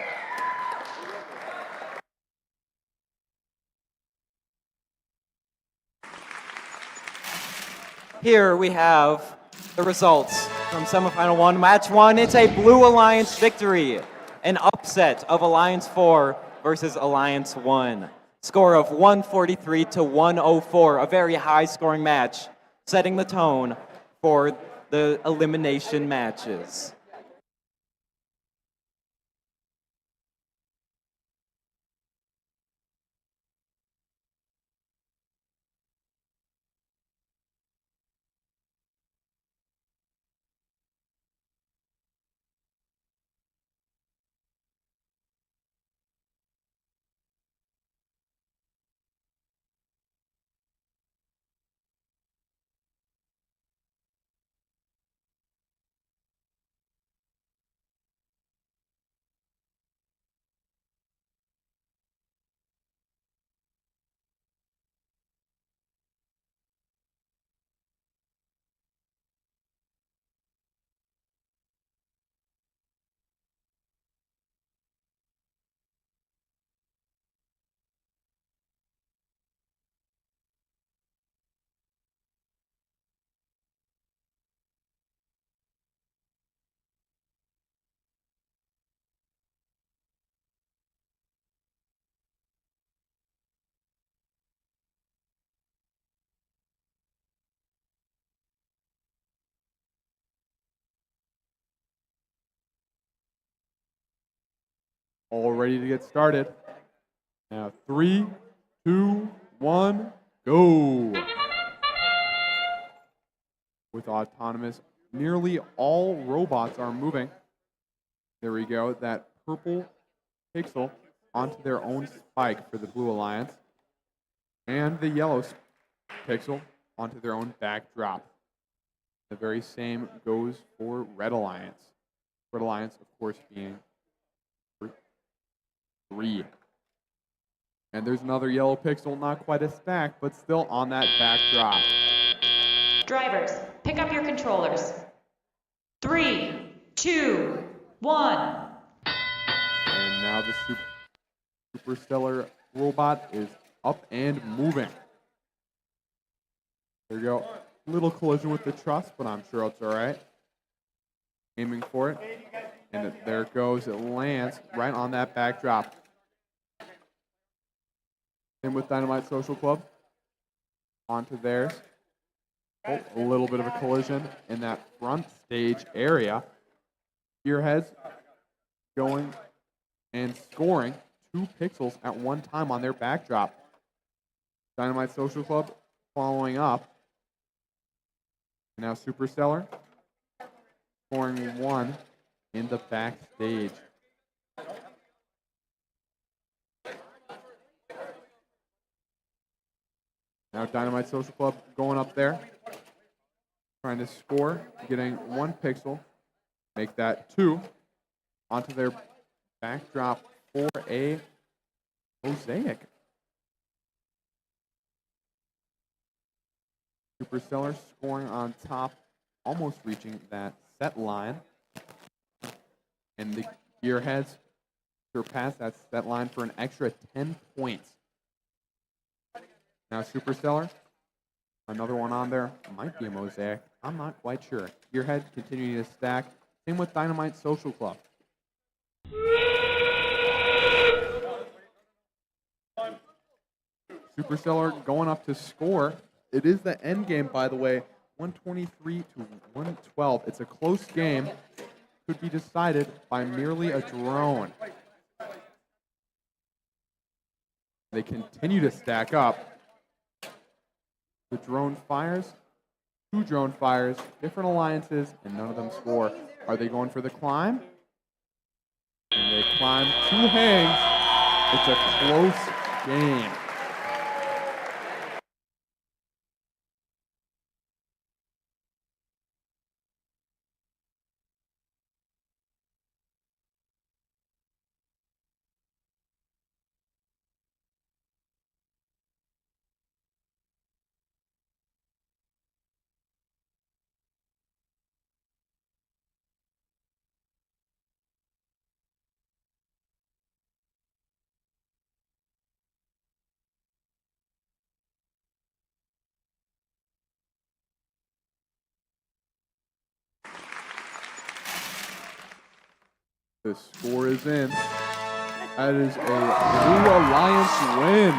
Here we have the results from Semifinal 1. Match 1, it's a Blue Alliance victory. An upset of Alliance 4 versus Alliance 1. Score of 143 to 104, a very high scoring match, setting the tone for the elimination matches. All ready to get started. Now 3, 2, 1, go. With autonomous, nearly all robots are moving. There we go, that purple pixel onto their own spike for the Blue Alliance, and the yellow pixel onto their own backdrop. The very same goes for Red Alliance. Red Alliance, of course, being 3. And there's another yellow pixel, not quite a stack, but still on that backdrop. Drivers, pick up your controllers. 3, 2, 1. And now the super stellar robot is up and moving. There you go. Little collision with the truss, but I'm sure it's all right. Aiming for it. And there it goes. It lands right on that backdrop. Same with Dynamite Social Club. Onto theirs. Oh, a little bit of a collision in that front stage area. Gearheads going and scoring 2 pixels at one time on their backdrop. Dynamite Social Club following up. Now Superstellar scoring 1 in the backstage. Now Dynamite Social Club going up there, trying to score, getting 1 pixel, make that 2 onto their backdrop for a mosaic. Superstellar scoring on top, almost reaching that set line. And the Gearheads surpass that set line for an extra 10 points. Now Superstellar, another one on there, might be a mosaic, I'm not quite sure. Gearhead continuing to stack, same with Dynamite Social Club. Superstellar going up to score. It is the end game, by the way, 123 to 112. It's a close game. Could be decided by merely a drone. They continue to stack up. The drone fires, 2 drone fires, different alliances, and none of them score. Are they going for the climb? And they climb 2 hangs. It's a close game. The score is in. That is a Blue Alliance win.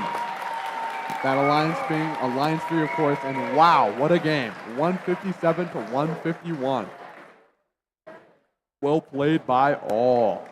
That Alliance being Alliance 3, of course, and wow, what a game. 157 to 151. Well played by all.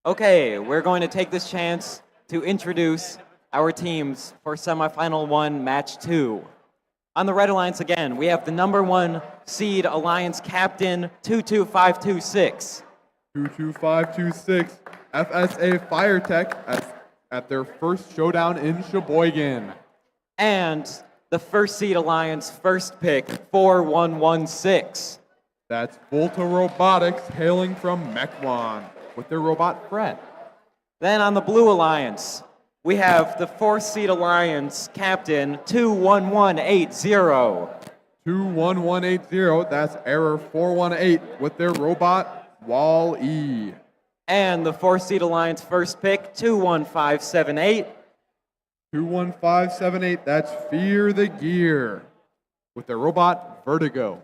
Okay, we're going to take this chance to introduce our teams for semifinal 1, match 2. On the Red Alliance again, we have the number 1 seed Alliance captain 22526. 22526, FSA Fire Tech at their first showdown in Sheboygan. And the first seed Alliance first pick 4116. That's Volta Robotics hailing from Mequon with their robot Fred. Then on the Blue Alliance, we have the 4th seed Alliance captain 21180. 21180, that's error 418 with their robot Wall-E. And the 4th seed Alliance first pick 21578. 21578, that's Fear the Gear with their robot Vertigo.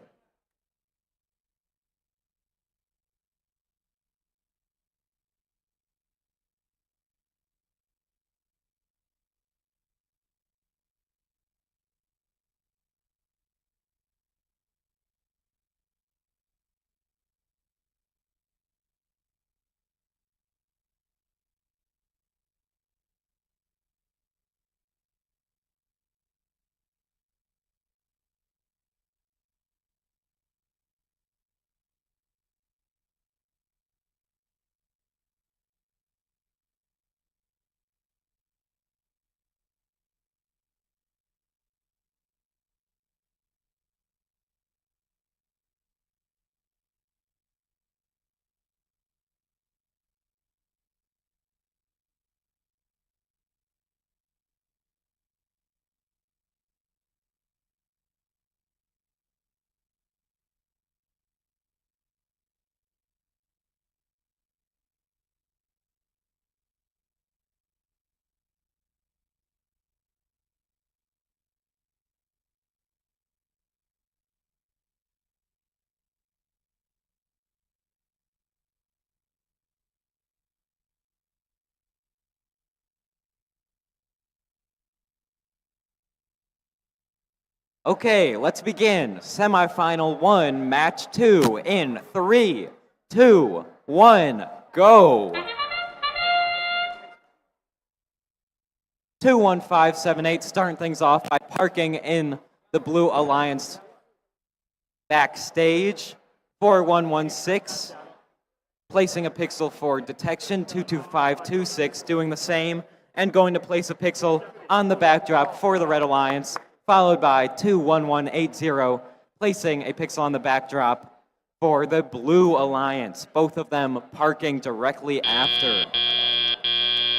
Okay, let's begin. Semifinal 1, match 2 in 3, 2, 1, go. 21578 starting things off by parking in the Blue Alliance backstage. 4116 placing a pixel for detection. 22526 doing the same and going to place a pixel on the backdrop for the Red Alliance, followed by 21180 placing a pixel on the backdrop for the Blue Alliance, both of them parking directly after.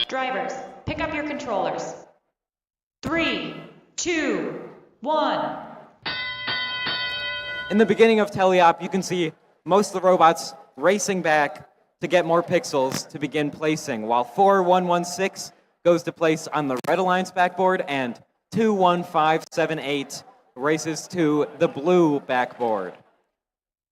Drivers, pick up your controllers. 3, 2, 1. In the beginning of teleop, you can see most of the robots racing back to get more pixels to begin placing, while 4116 goes to place on the Red Alliance backboard and 21578 races to the blue backboard.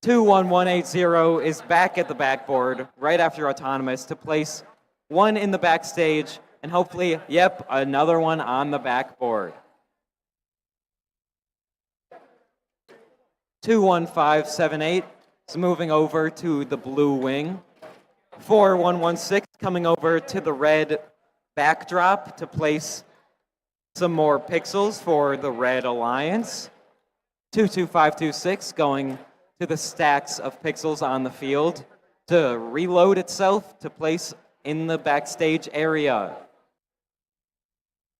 21180 is back at the backboard right after Autonomous to place one in the backstage and hopefully, yep, another one on the backboard. 21578 is moving over to the blue wing. 4116 coming over to the red backdrop to place some more pixels for the Red Alliance. 22526 going to the stacks of pixels on the field to reload itself to place in the backstage area.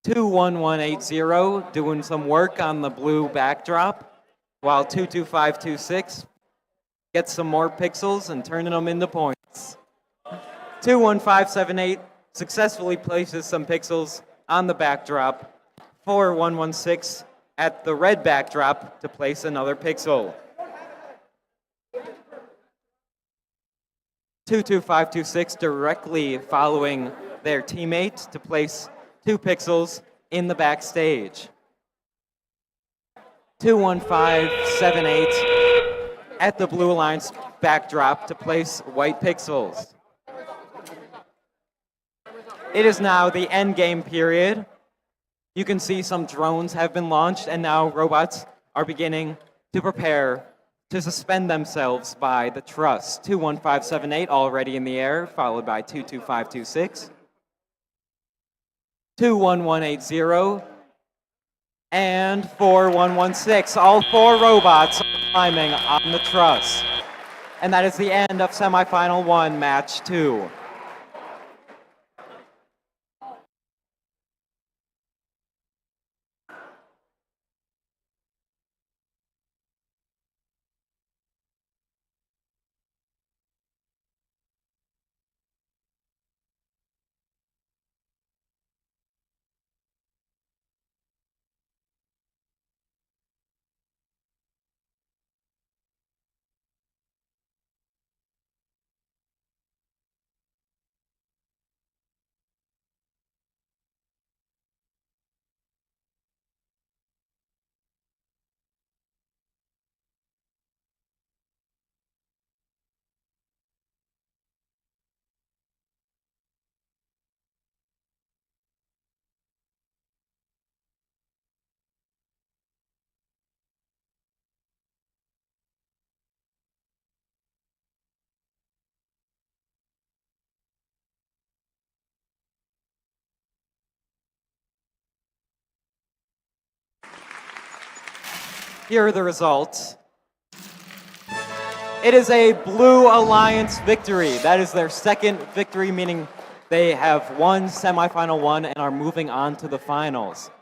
21180 doing some work on the blue backdrop, while 22526 gets some more pixels and turning them into points. 21578 successfully places some pixels on the backdrop. 4116 at the red backdrop to place another pixel. 22526 directly following their teammate to place 2 pixels in the backstage. 21578 at the Blue Alliance backdrop to place white pixels. It is now the end game period. You can see some drones have been launched and now robots are beginning to prepare to suspend themselves by the truss. 21578 already in the air, followed by 22526. 21180 and 4116. All 4 robots are climbing on the truss. And that is the end of semifinal 1, match 2. Here are the results. It is a Blue Alliance victory. That is their second victory, meaning they have won semifinal 1 and are moving on to the finals.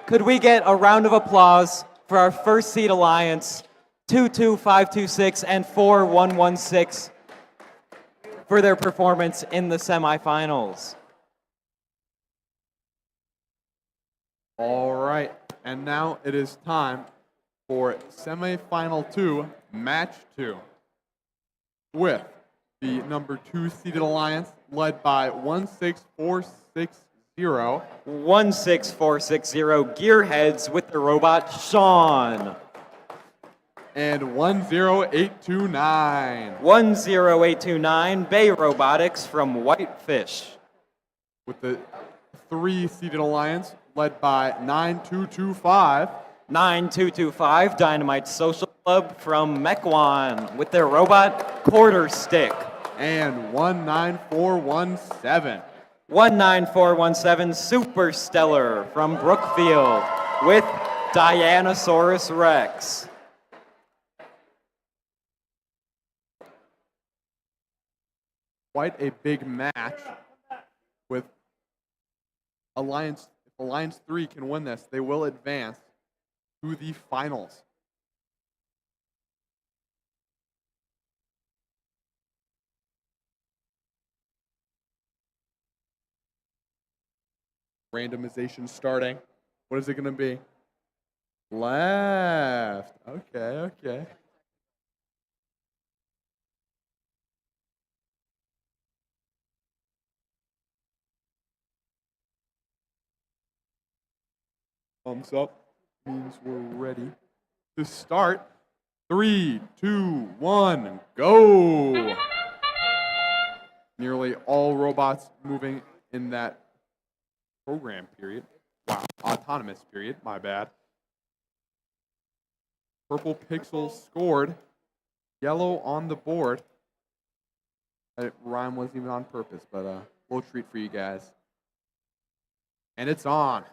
Could we get a round of applause for our first seed alliance, 22526 and 4116, for their performance in the semifinals? All right, and now it is time for semifinal 2, match 2, with the number 2 seeded alliance led by 16460. 16460 Gearheads with the robot Sean. And 10829. 10829 Bay Robotics from Whitefish. With the 3 seeded alliance led by 9225. 9225 Dynamite Social Club from Mequon with their robot quarter stick. And 19417. 19417 Super Stellar from Brookfield with Dianosaurus Rex. Quite a big match with Alliance. If Alliance 3 can win this, they will advance to the finals. Randomization starting. What is it going to be? Left. Okay. Thumbs up means we're ready to start. 3, 2, 1, go! Nearly all robots moving in that program period. Wow, autonomous period, my bad. Purple pixel scored. Yellow on the board. That rhyme wasn't even on purpose, but a little treat for you guys. And it's on.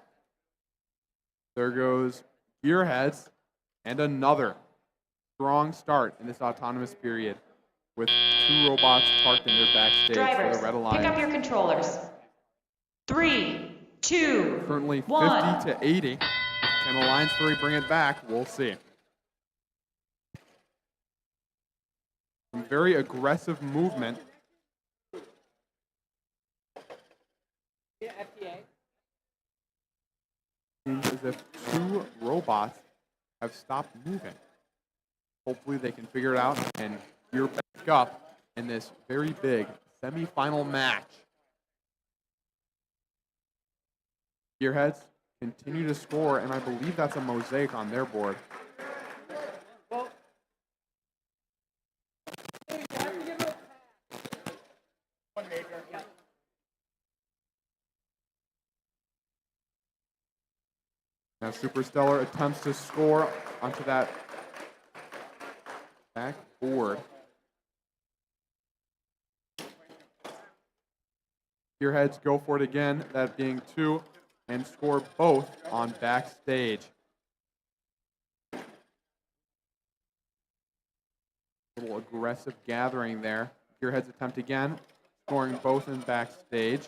There goes Gearheads, and another strong start in this autonomous period with 2 robots parked in their backstage Drivers, for the Red Alliance. pick up your controllers. 3, 2, Currently 1. 50 to 80. Can Alliance 3 bring it back? We'll see. Some very aggressive movement. Seems as if 2 robots have stopped moving. Hopefully they can figure it out and gear back up in this very big semifinal match. Gearheads continue to score, and I believe that's a mosaic on their board. Now Superstellar attempts to score onto that back board. Gearheads go for it again, that being 2, and score both on backstage. Little aggressive gathering there. Gearheads attempt again, scoring both in backstage.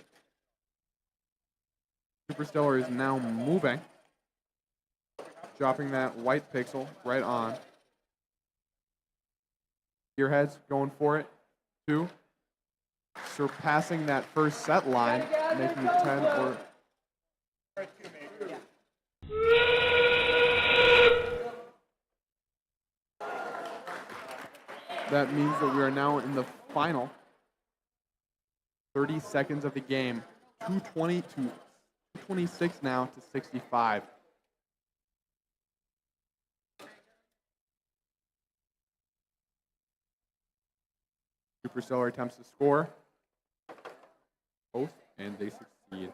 Superstellar is now moving, dropping that white pixel right on. Gearheads going for it. 2. Surpassing that first set line, making it 10 or... That means that we are now in the final 30 seconds of the game. 220 to 226 now to 65. Superstellar attempts to score both, and they succeed.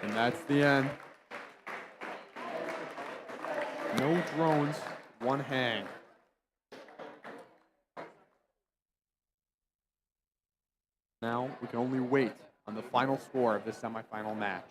And that's the end. No drones, 1 hang. Now we can only wait on the final score of this semifinal match.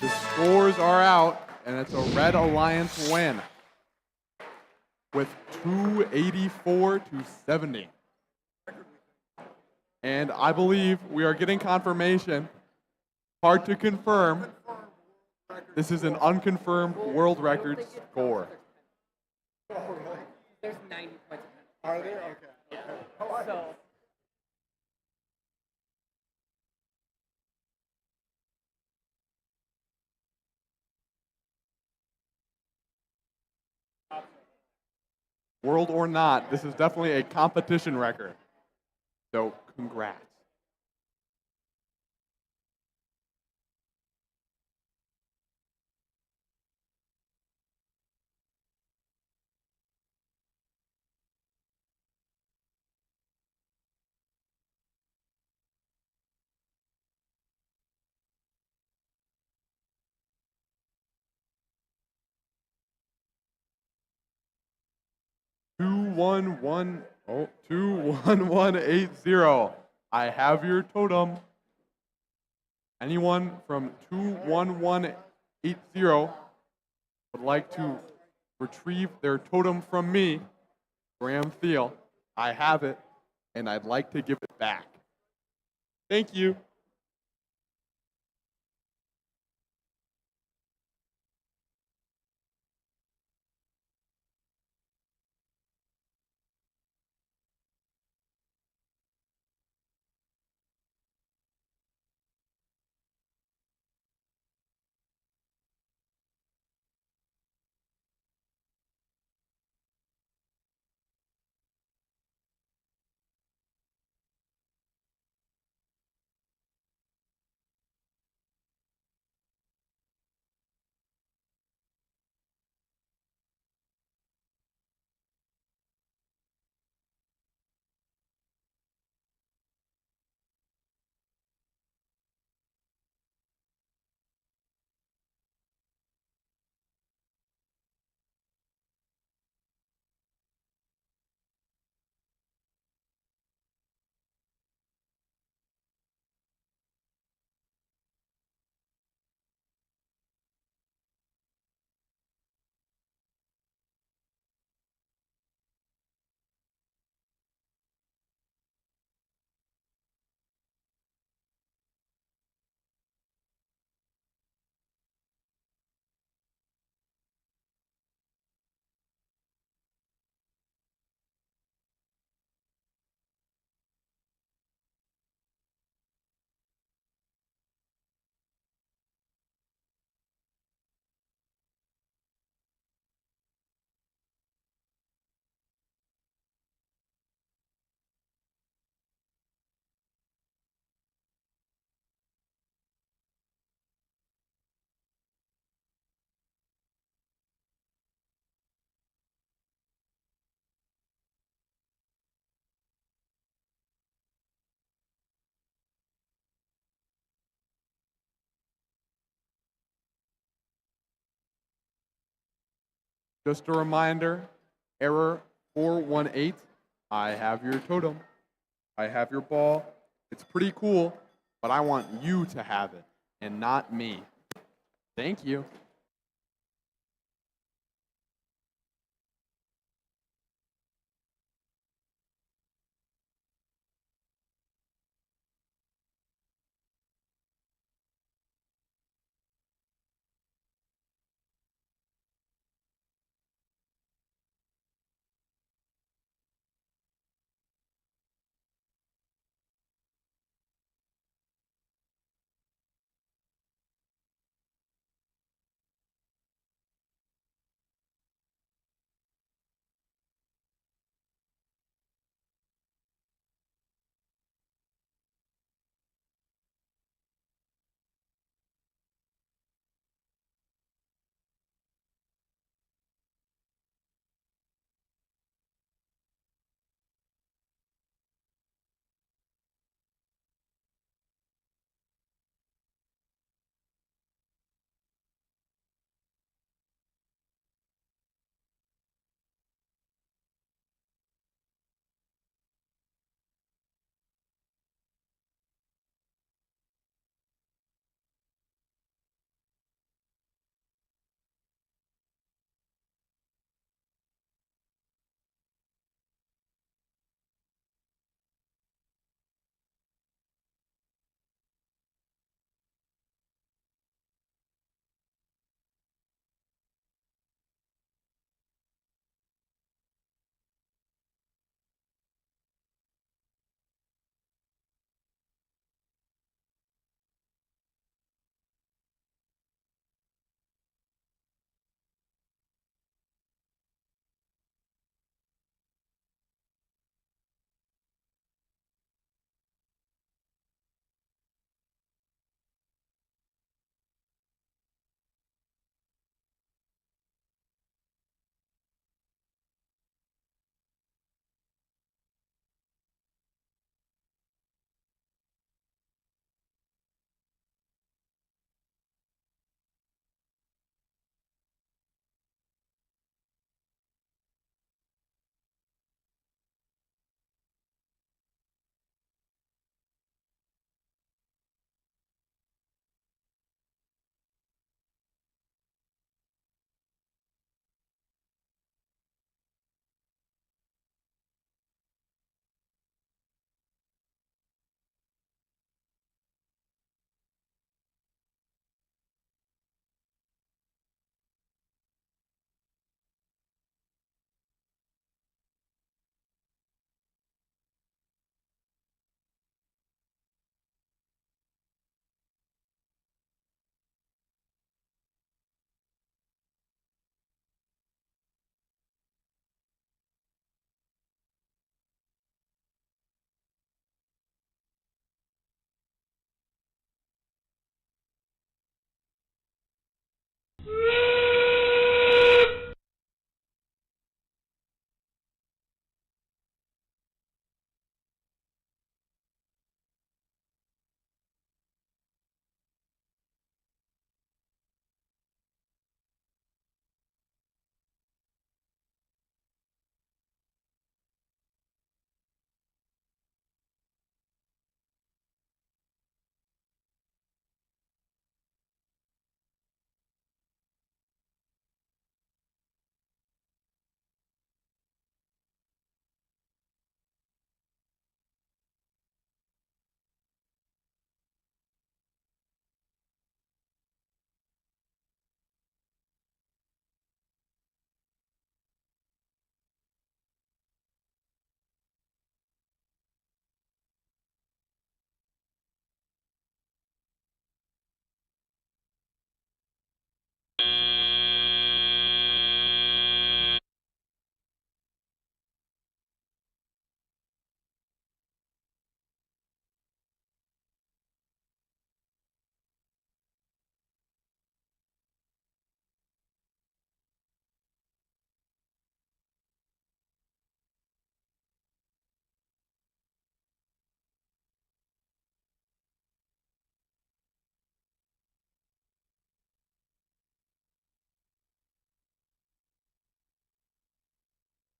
The scores are out, and it's a Red Alliance win with 284 to 70. And I believe we are getting confirmation. Hard to confirm. This is an unconfirmed world record score. There's 90 points. Are there? Okay. Yeah. So. World or not, this is definitely a competition record. So congrats. Two one one 21180. I have your totem. Anyone from 21180 would like to retrieve their totem from me, Graham Thiel. I have it, and I'd like to give it back. Thank you. Just a reminder, error 418. I have your totem. I have your ball. It's pretty cool, but I want you to have it and not me. Thank you.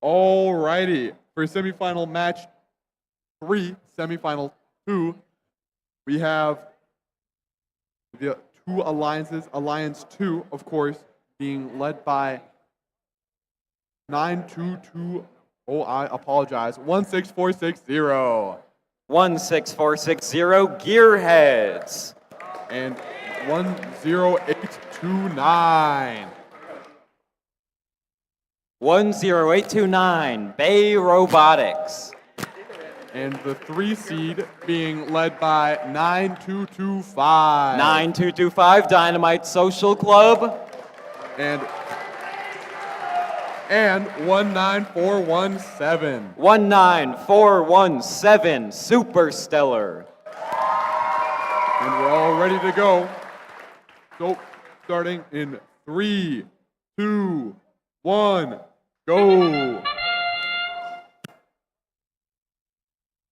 Alrighty, for semifinal match 3, semifinal 2, we have the two alliances. Alliance 2, of course, being led by 922. Oh, I apologize. 16460. 16460 Gearheads. And 10829. 10829 Bay Robotics. And the 3 seed being led by 9225. 9225 Dynamite Social Club. And 19417. 19417 Super Stellar. And we're all ready to go. So, starting in 3, 2, 1, go.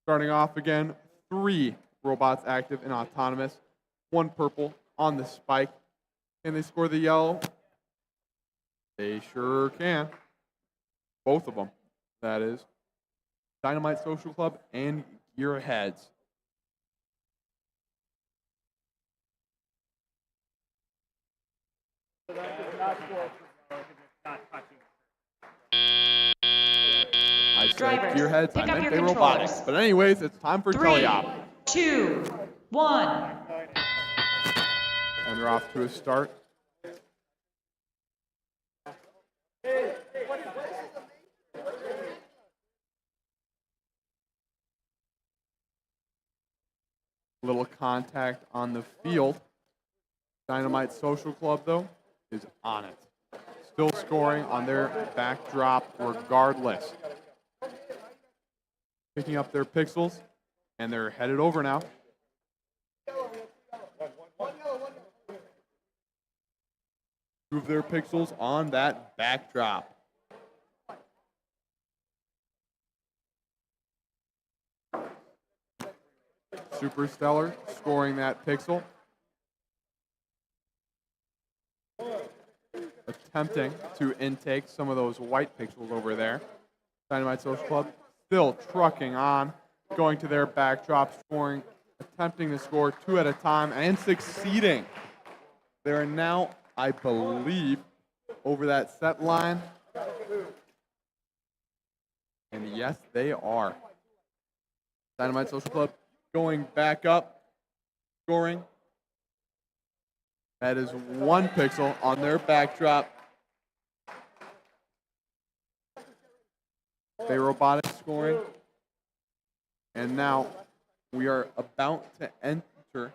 Starting off again, 3 robots active and autonomous, 1 purple on the spike. Can they score the yellow? They sure can. Both of them, that is. Dynamite Social Club and Gearheads. So that does not score because it's not touching. I said Drivers, Gearheads, pick I up meant your Bay Robotics. controllers. But anyways, it's time for 3, teleop. 2, 1. And they're off to a start. Little contact on the field. Dynamite Social Club, though, is on it. Still scoring on their backdrop regardless. Picking up their pixels, and they're headed over now. Move their pixels on that backdrop. Super Stellar scoring that pixel. Attempting to intake some of those white pixels over there. Dynamite Social Club still trucking on, going to their backdrop, scoring, attempting to score 2 at a time and succeeding. They are now, I believe, over that set line. And yes, they are. Dynamite Social Club going back up, scoring. That is 1 pixel on their backdrop. Bay Robotics scoring. And now we are about to enter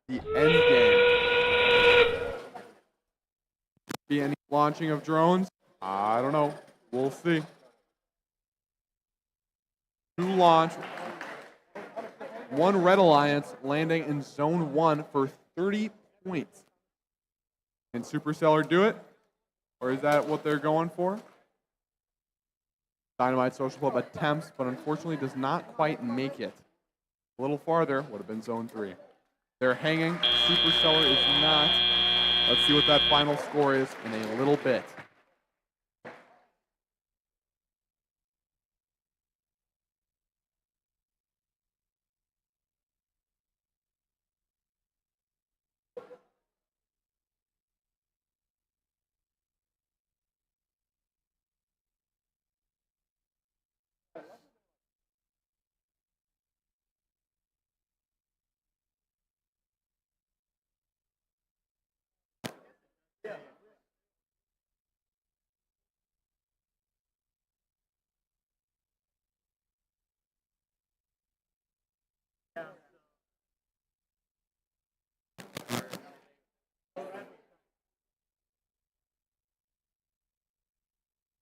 the end game. Be any launching of drones? I don't know. We'll see. To launch. 1 Red Alliance landing in Zone 1 for 30 points. Can Superstellar do it? Or is that what they're going for? Dynamite Social Club attempts, but unfortunately does not quite make it. A little farther would have been Zone 3. They're hanging. Superstellar is not. Let's see what that final score is in a little bit.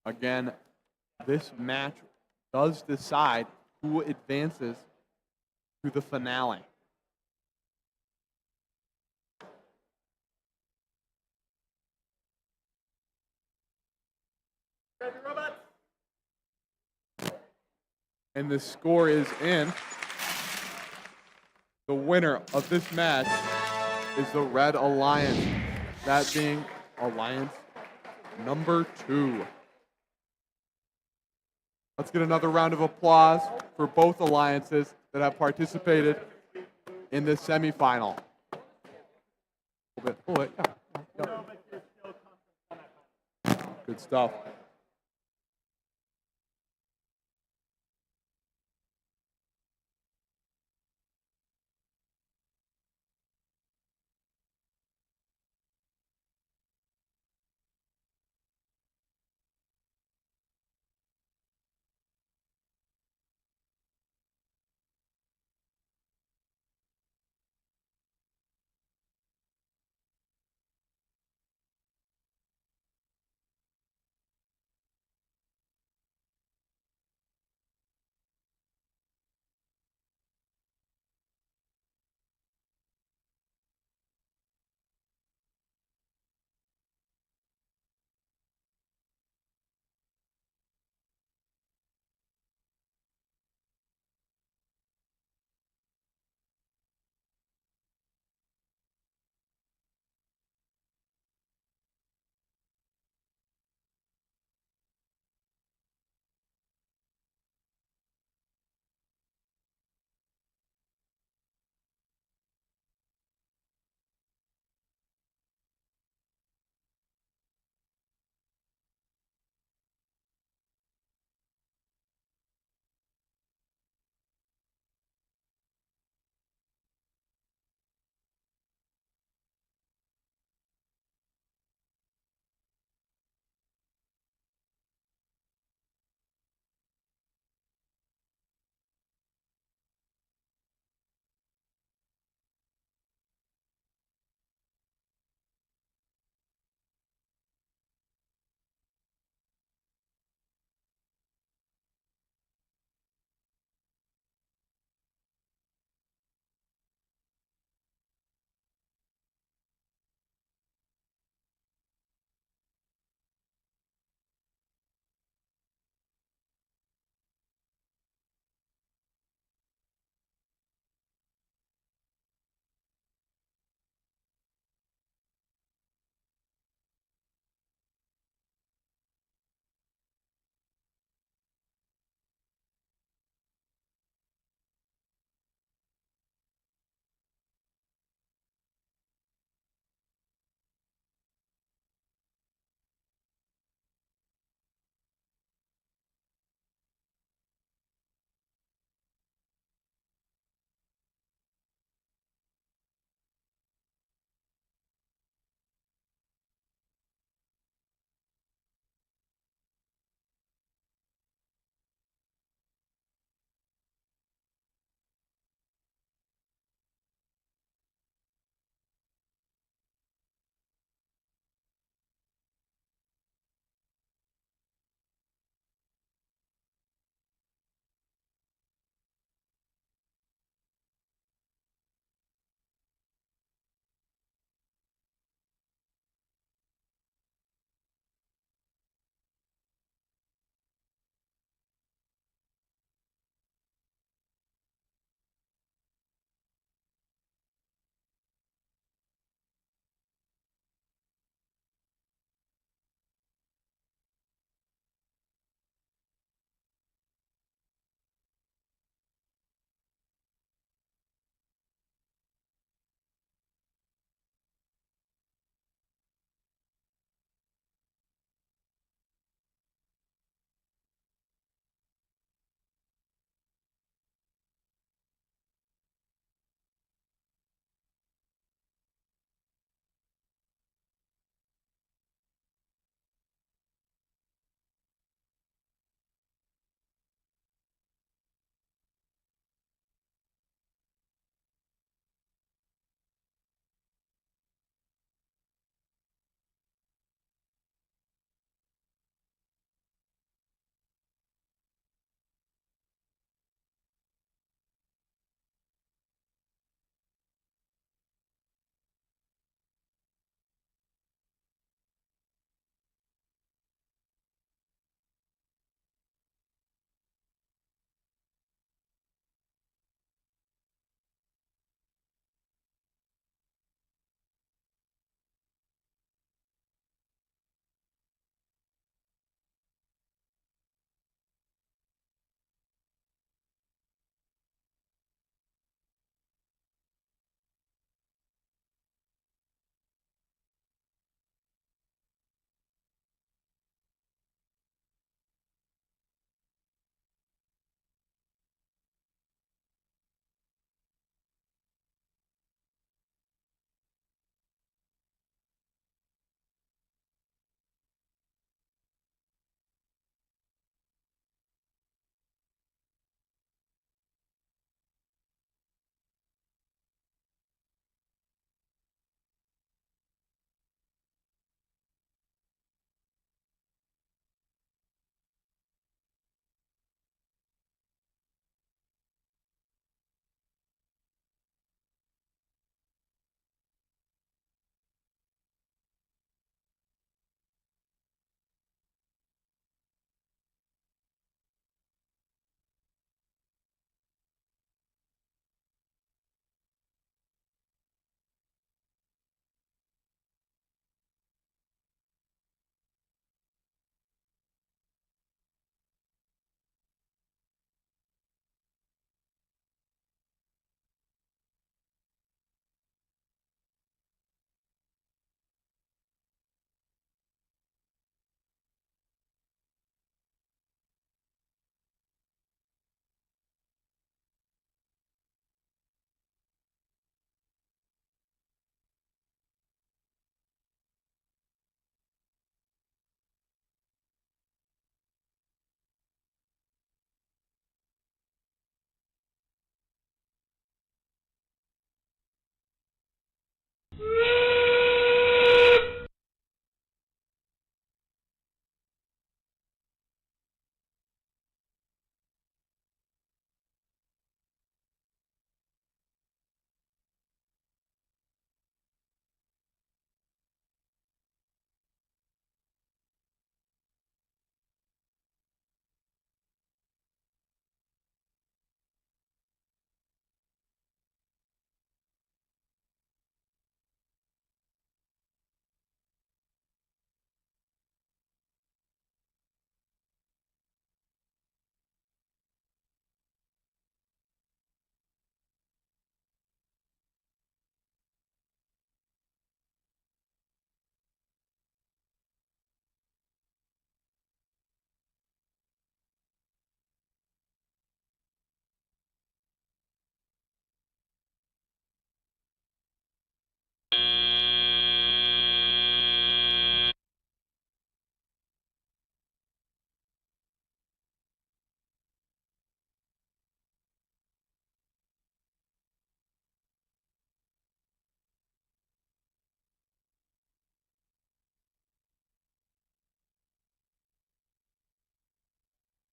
Again, this match does decide who advances to the finale. And the score is in. The winner of this match is the Red Alliance, that being Alliance number 2. Let's get another round of applause for both alliances that have participated in this semifinal. Yeah. Good stuff.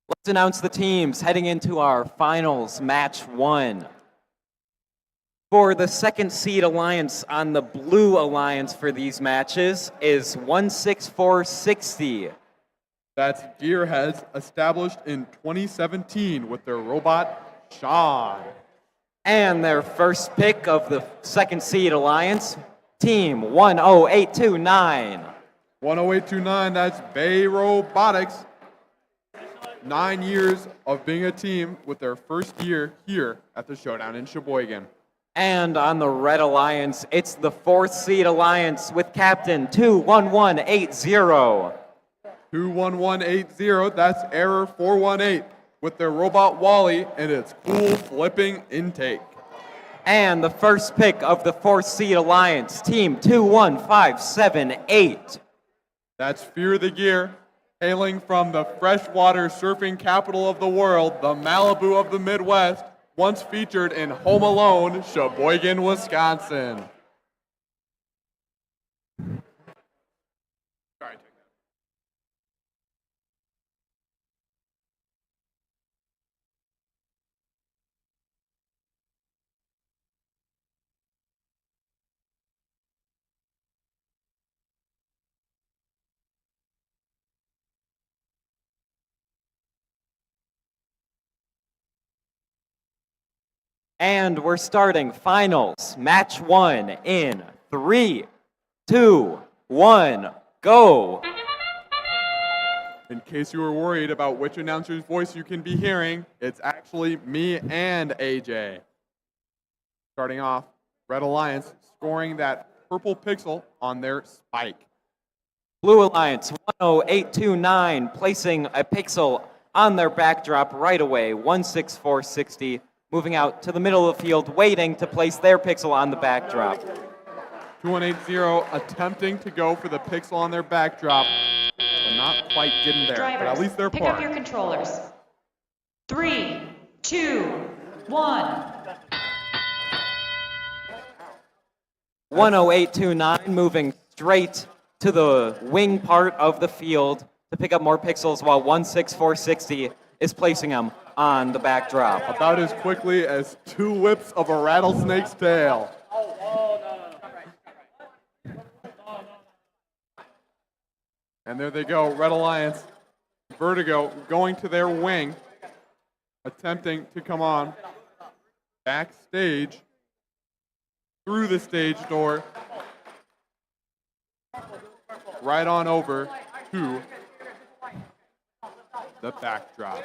Let's announce the teams heading into our finals, match 1. For the second seed alliance on the blue alliance for these matches is 16460. That's Gearheads, established in 2017 with their robot, Sean. And their first pick of the second seed alliance, team 10829. 10829, that's Bay Robotics. 9 years of being a team with their first year here at the Showdown in Sheboygan. And on the red alliance, it's the fourth seed alliance with captain 21180. 21180, that's Error 418 with their robot Wally and its cool flipping intake. And the first pick of the fourth seed alliance, team 21578. That's Fear the Gear, hailing from the freshwater surfing capital of the world, the Malibu of the Midwest, once featured in Home Alone, Sheboygan, Wisconsin. And we're starting finals, match 1 in 3, 2, 1, go. In case you were worried about which announcer's voice you can be hearing, it's actually me and AJ. Starting off, Red Alliance scoring that purple pixel on their spike. Blue Alliance 10829 placing a pixel on their backdrop right away, 16460. Moving out to the middle of the field, waiting to place their pixel on the backdrop. 2180 attempting to go for the pixel on their backdrop, but not quite getting there. Drivers, but at least they're pick up part. your controllers. 3, 2, 1. 10829 moving straight to the wing part of the field to pick up more pixels, while 16460 is placing them on the backdrop. About as quickly as 2 whips of a rattlesnake's tail. And there they go, Red Alliance, Vertigo going to their wing, attempting to come on backstage, through the stage door, right on over to the backdrop.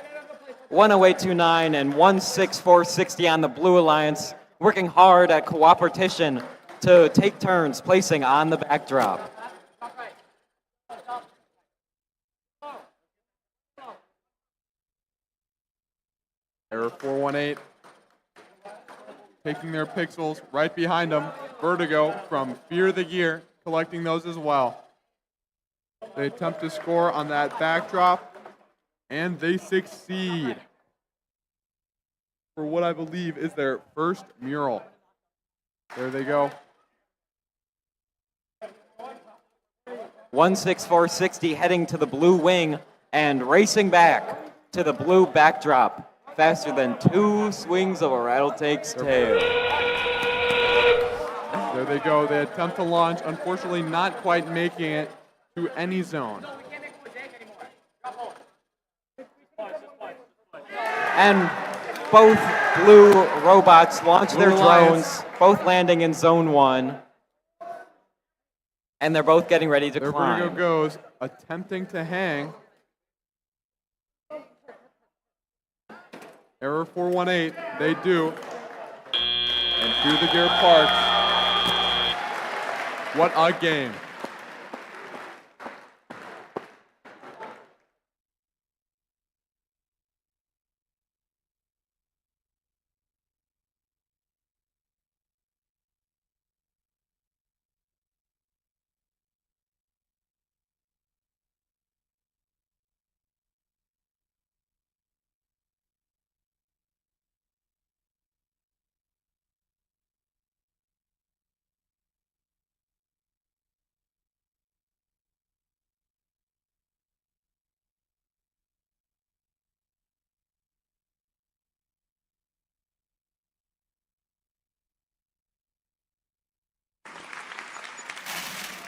10829 and 16460 on the Blue Alliance, working hard at cooperation to take turns placing on the backdrop. Error 418 taking their pixels right behind them. Vertigo from Fear the Gear collecting those as well. They attempt to score on that backdrop, and they succeed for what I believe is their first mural. There they go. 16460 heading to the blue wing and racing back to the blue backdrop faster than 2 swings of a rattlesnake's tail. There they go. They attempt to launch, unfortunately not quite making it to any zone. And both blue robots launch their Blue drones, Alliance. both landing in zone 1. And they're both getting ready to There climb. Vertigo goes, attempting to hang. Error 418, they do. And through the gear parks. What a game.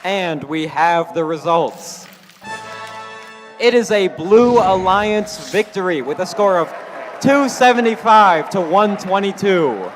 And we have the results. It is a Blue Alliance victory with a score of 275 to 122.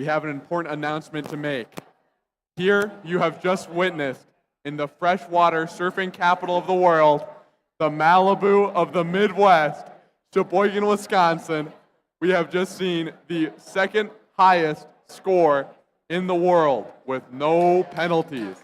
We have an important announcement to make. Here you have just witnessed, in the freshwater surfing capital of the world, the Malibu of the Midwest, Sheboygan, Wisconsin, we have just seen the second highest score in the world with no penalties.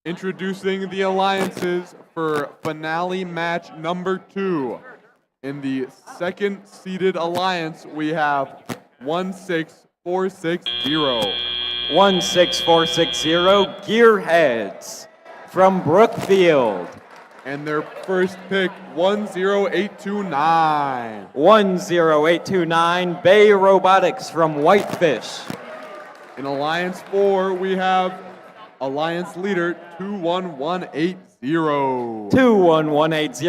Introducing the alliances for finale match number 2. In the second seeded alliance, we have 16460. 16460 Gearheads from Brookfield. And their first pick, 10829. 10829 Bay Robotics from Whitefish. In Alliance 4, we have Alliance leader 21180. 21180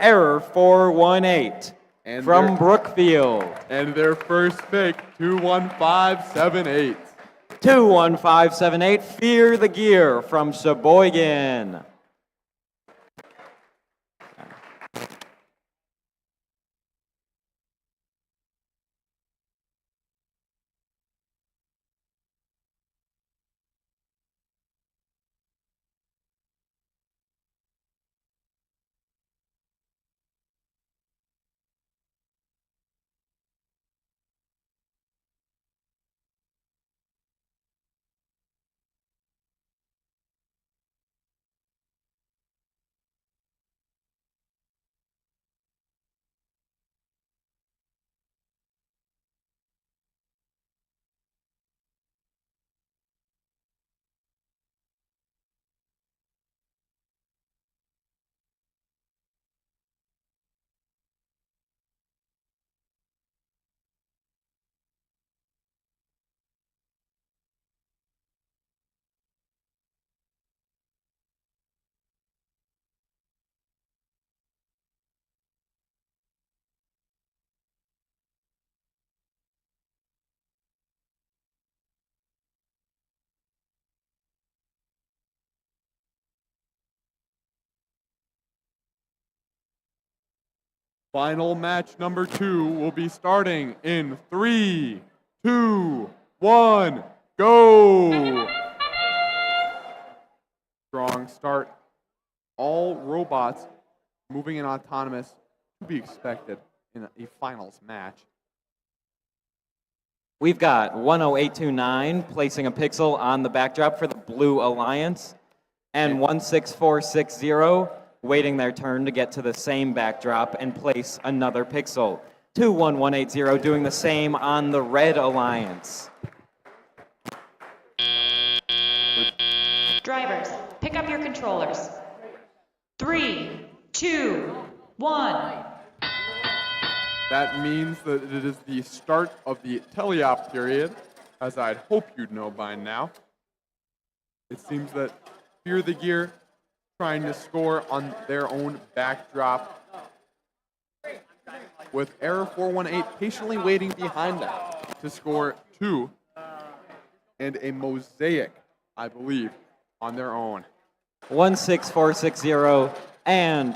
Error 418 And from Brookfield. And their first pick, 21578. 21578 Fear the Gear from Sheboygan. Final match number 2 will be starting in 3, 2, 1, go! Strong start. All robots moving in autonomous to be expected in a finals match. We've got 10829 placing a pixel on the backdrop for the Blue Alliance, and 16460 waiting their turn to get to the same backdrop and place another pixel. 21180 doing the same on the Red Alliance. Drivers, pick up your controllers. 3, 2, 1. That means that it is the start of the teleop period, as I'd hope you'd know by now. It seems that Fear the Gear trying to score on their own backdrop, with Error 418 patiently waiting behind them to score 2, and a Mosaic, I believe, on their own. 16460 and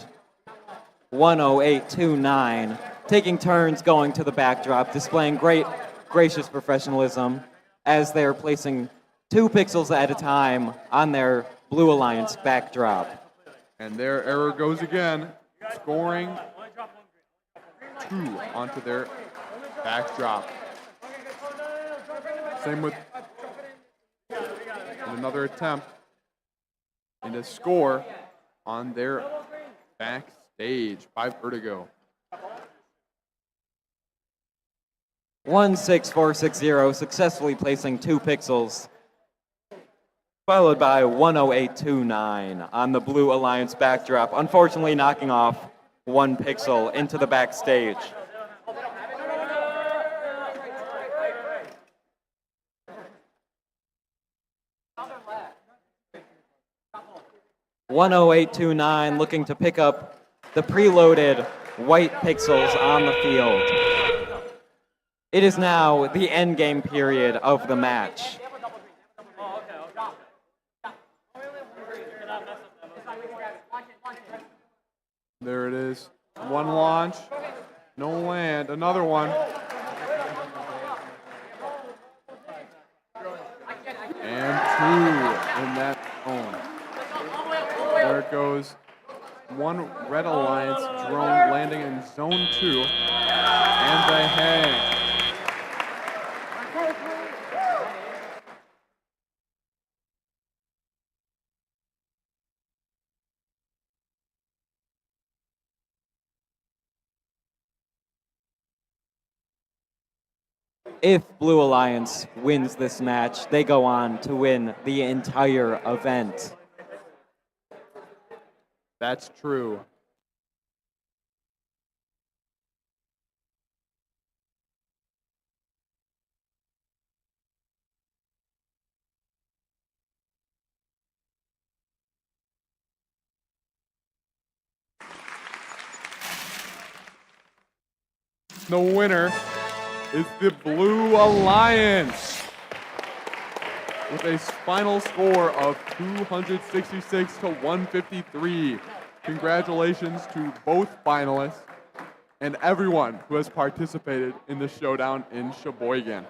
10829 taking turns going to the backdrop, displaying great, gracious professionalism as they are placing 2 pixels at a time on their Blue Alliance backdrop. And their Error goes again, scoring 2 onto their backdrop. Same with another attempt and a score on their backstage by Vertigo. 16460 successfully placing 2 pixels, followed by 10829 on the Blue Alliance backdrop, unfortunately knocking off 1 pixel into the backstage. .10829 looking to pick up the preloaded white pixels on the field. It is now the end game period of the match. There it is. 1 launch, no land, another one. And 2 in that zone. There it goes. 1 Red Alliance drone landing in zone 2. And they hang. If Blue Alliance wins this match, they go on to win the entire event. That's true. The winner is the Blue Alliance with a final score of 266 to 153. Congratulations to both finalists and everyone who has participated in the Showdown in Sheboygan.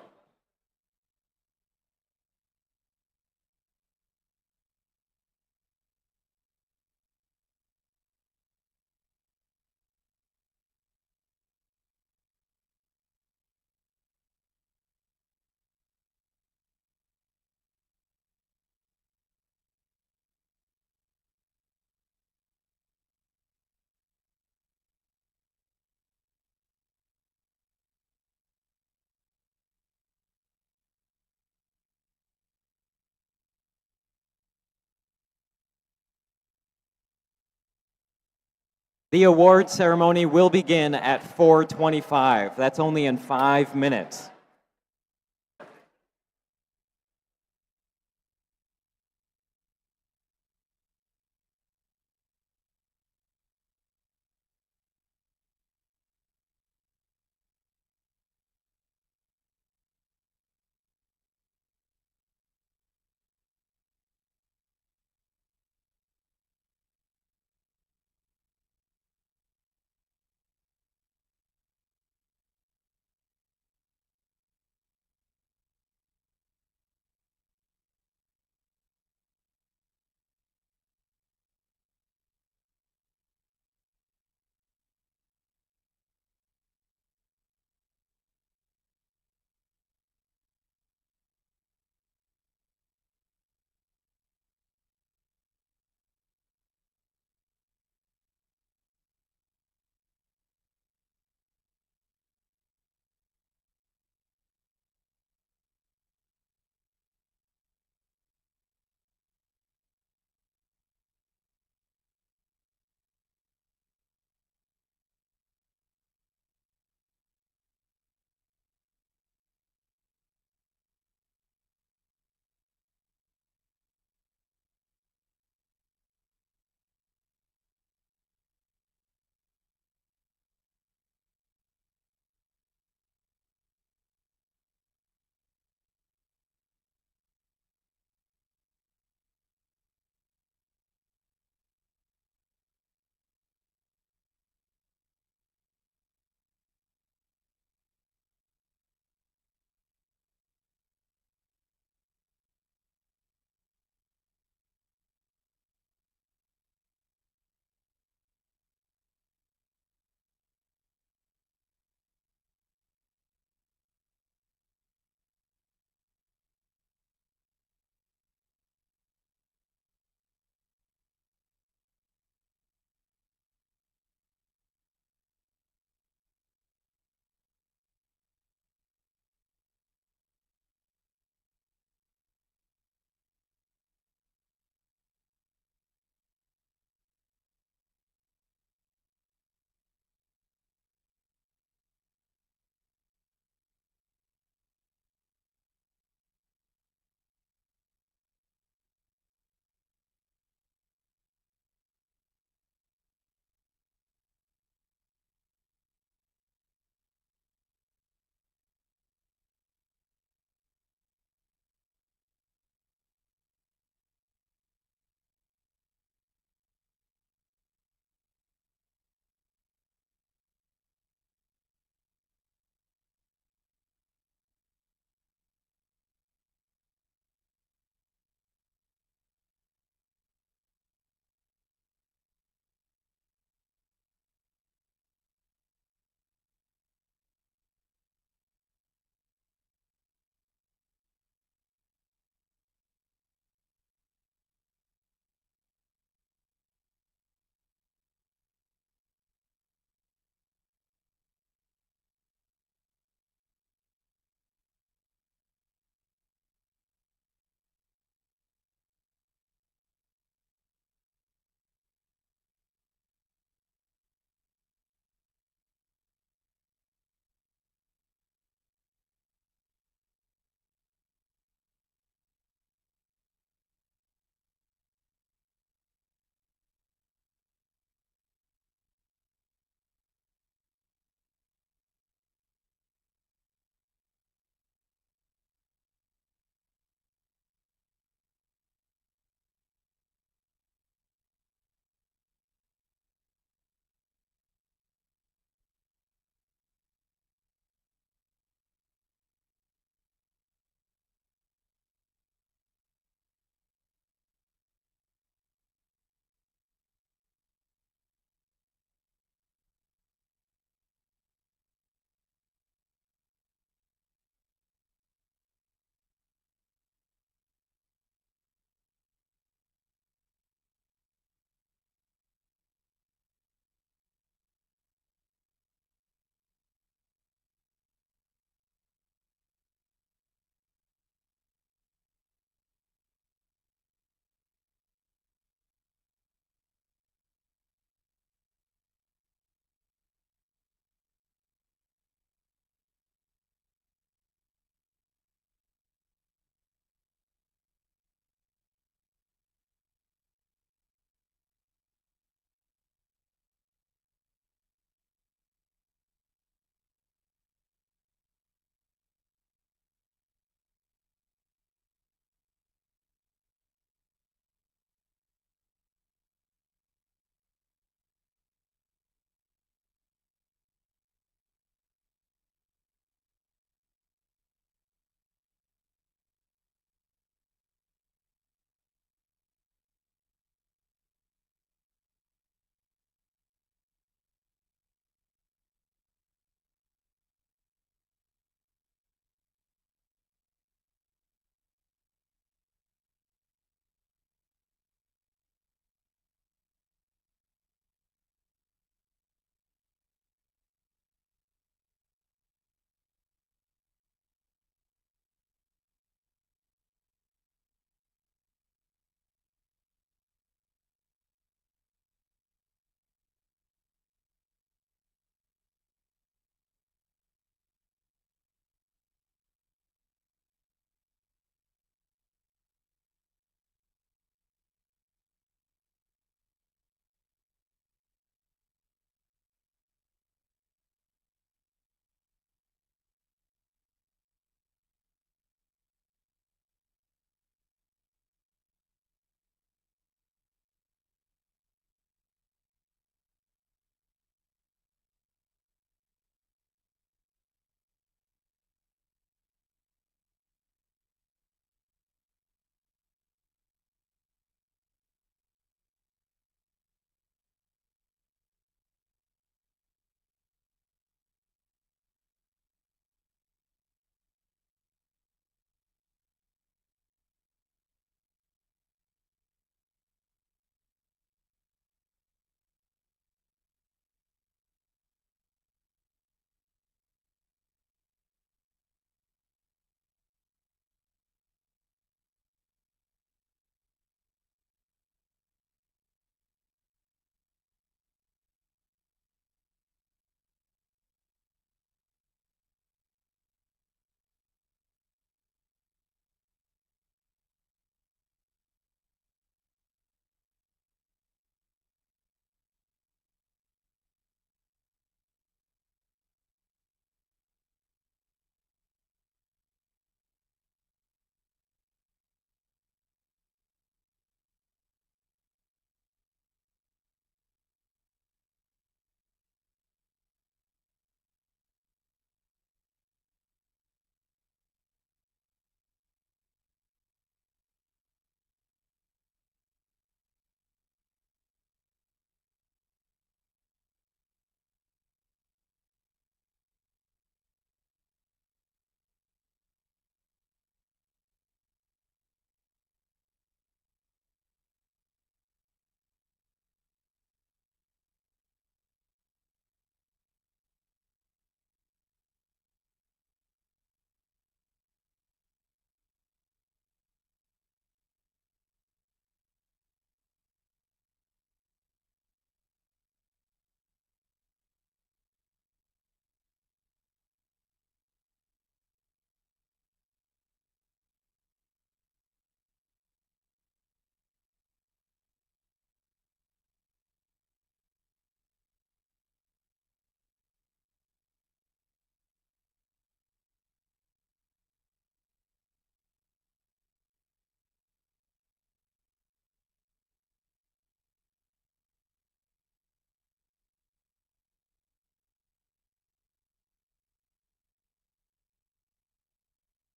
The award ceremony will begin at 4:25. That's only in 5 minutes.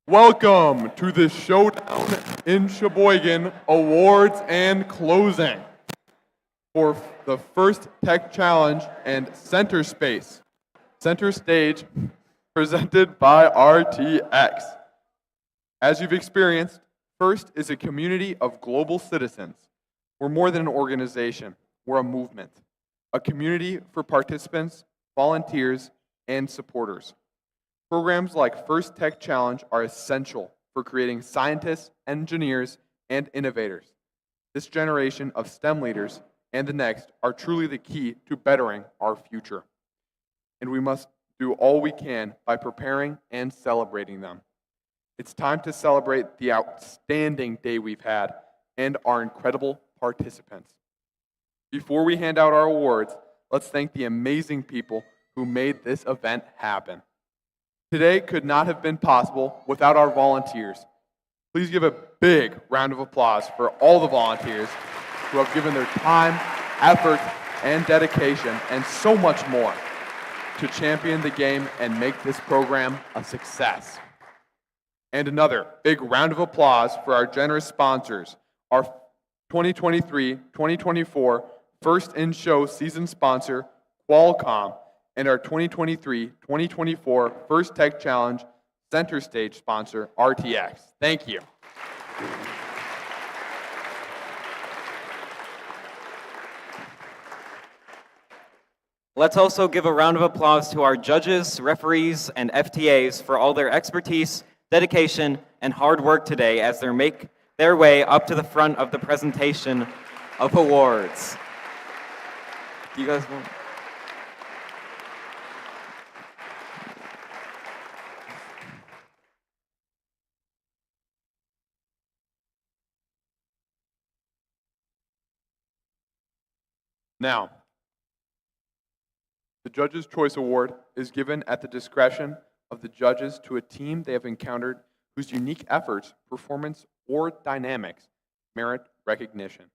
Welcome to the Showdown in Sheboygan Awards and Closing for the First Tech Challenge and Centerstage presented by RTX. As you've experienced, FIRST is a community of global citizens. We're more than an organization, we're a movement, a community for participants, volunteers, and supporters. Programs like First Tech Challenge are essential for creating scientists, engineers, and innovators. This generation of STEM leaders and the next are truly the key to bettering our future. And we must do all we can by preparing and celebrating them. It's time to celebrate the outstanding day we've had and our incredible participants. Before we hand out our awards, let's thank the amazing people who made this event happen. Today could not have been possible without our volunteers. Please give a big round of applause for all the volunteers who have given their time, effort, and dedication, and so much more to champion the game and make this program a success. And another big round of applause for our generous sponsors, our 2023-2024 First in Show season sponsor, Qualcomm, and our 2023-2024 First Tech Challenge Centerstage sponsor, RTX. Thank you. Let's also give a round of applause to our judges, referees, and FTAs for all their expertise, dedication, and hard work today as they make their way up to the front of the presentation of awards. Do you guys want? Now, the Judges' Choice Award is given at the discretion of the judges to a team they have encountered whose unique efforts, performance, or dynamics merit recognition.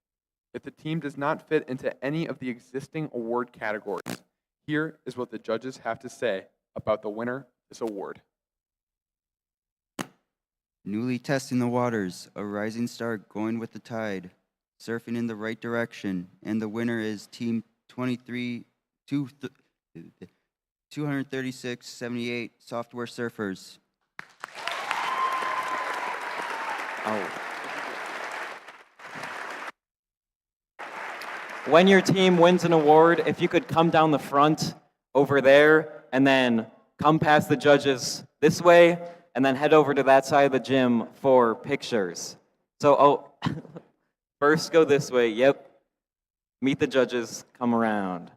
If the team does not fit into any of the existing award categories, here is what the judges have to say about the winner of this award. Newly testing the waters, a rising star going with the tide, surfing in the right direction, and the winner is Team 236-78 Software Surfers. Oh. When your team wins an award, if you could come down the front over there and then come past the judges this way and then head over to that side of the gym for pictures. So, first go this way, yep. Meet the judges, come around.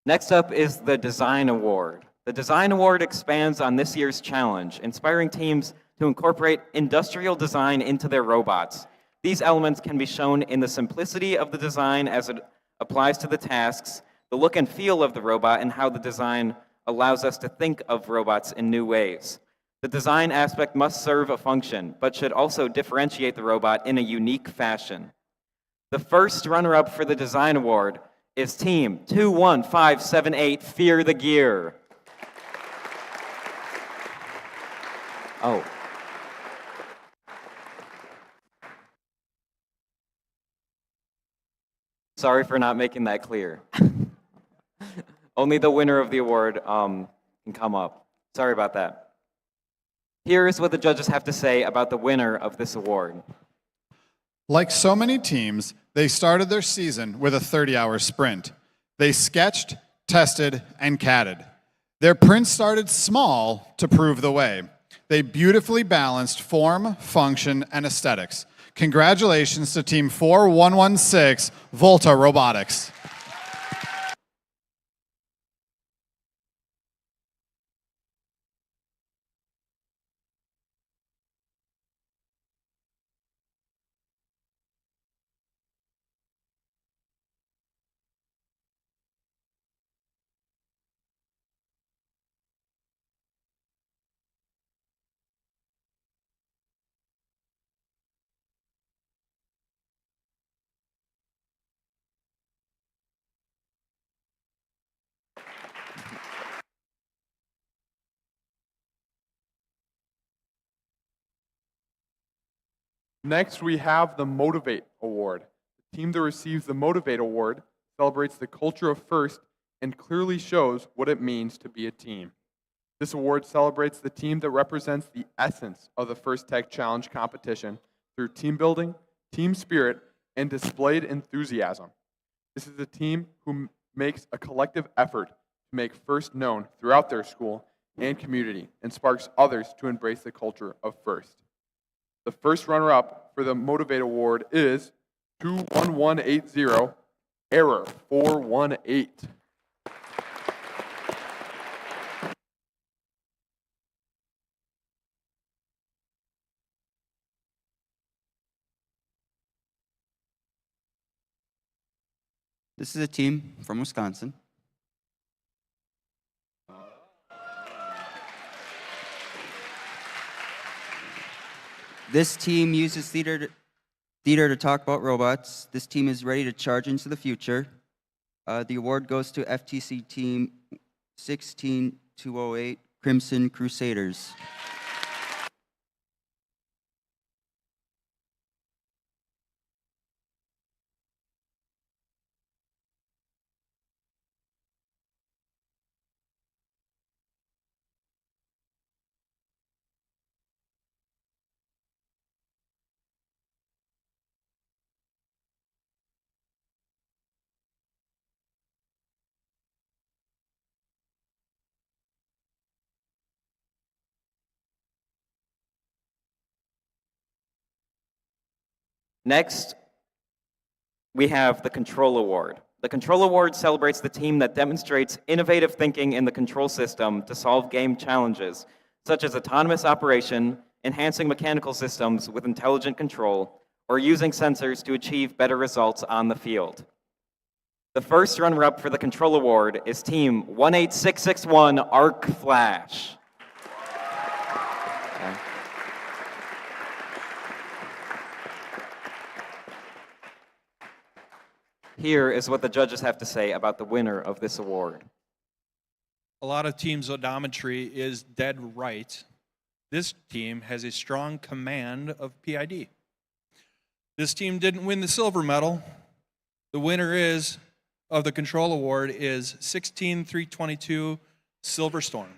Next up is the Design Award. The Design Award expands on this year's challenge, inspiring teams to incorporate industrial design into their robots. These elements can be shown in the simplicity of the design as it applies to the tasks, the look and feel of the robot, and how the design allows us to think of robots in new ways. The design aspect must serve a function, but should also differentiate the robot in a unique fashion. The first runner-up for the Design Award is Team 21578 Fear the Gear. Oh. Sorry for not making that clear. Only the winner of the award can come up. Sorry about that. Here's what the judges have to say about the winner of this award. Like so many teams, they started their season with a 30-hour sprint. They sketched, tested, and catted. Their print started small to prove the way. They beautifully balanced form, function, and aesthetics. Congratulations to Team 4116, Volta Robotics. Next, we have the Motivate Award. The team that receives the Motivate Award celebrates the culture of FIRST and clearly shows what it means to be a team. This award celebrates the team that represents the essence of the First Tech Challenge competition through team building, team spirit, and displayed enthusiasm. This is a team who makes a collective effort to make FIRST known throughout their school and community and sparks others to embrace the culture of FIRST. The first runner-up for the Motivate Award is 21180, error 418. This is a team from Wisconsin. This team uses theater to talk about robots. This team is ready to charge into the future. The award goes to FTC Team 16208, Crimson Crusaders. Next, we have the Control Award. The Control Award celebrates the team that demonstrates innovative thinking in the control system to solve game challenges, such as autonomous operation, enhancing mechanical systems with intelligent control, or using sensors to achieve better results on the field. The first runner-up for the Control Award is Team 18661 Arc Flash. Okay. Here is what the judges have to say about the winner of this award. A lot of teams' odometry is dead right. This team has a strong command of PID. This team didn't win the silver medal. The winner of the Control Award is 16322 Silver Storm.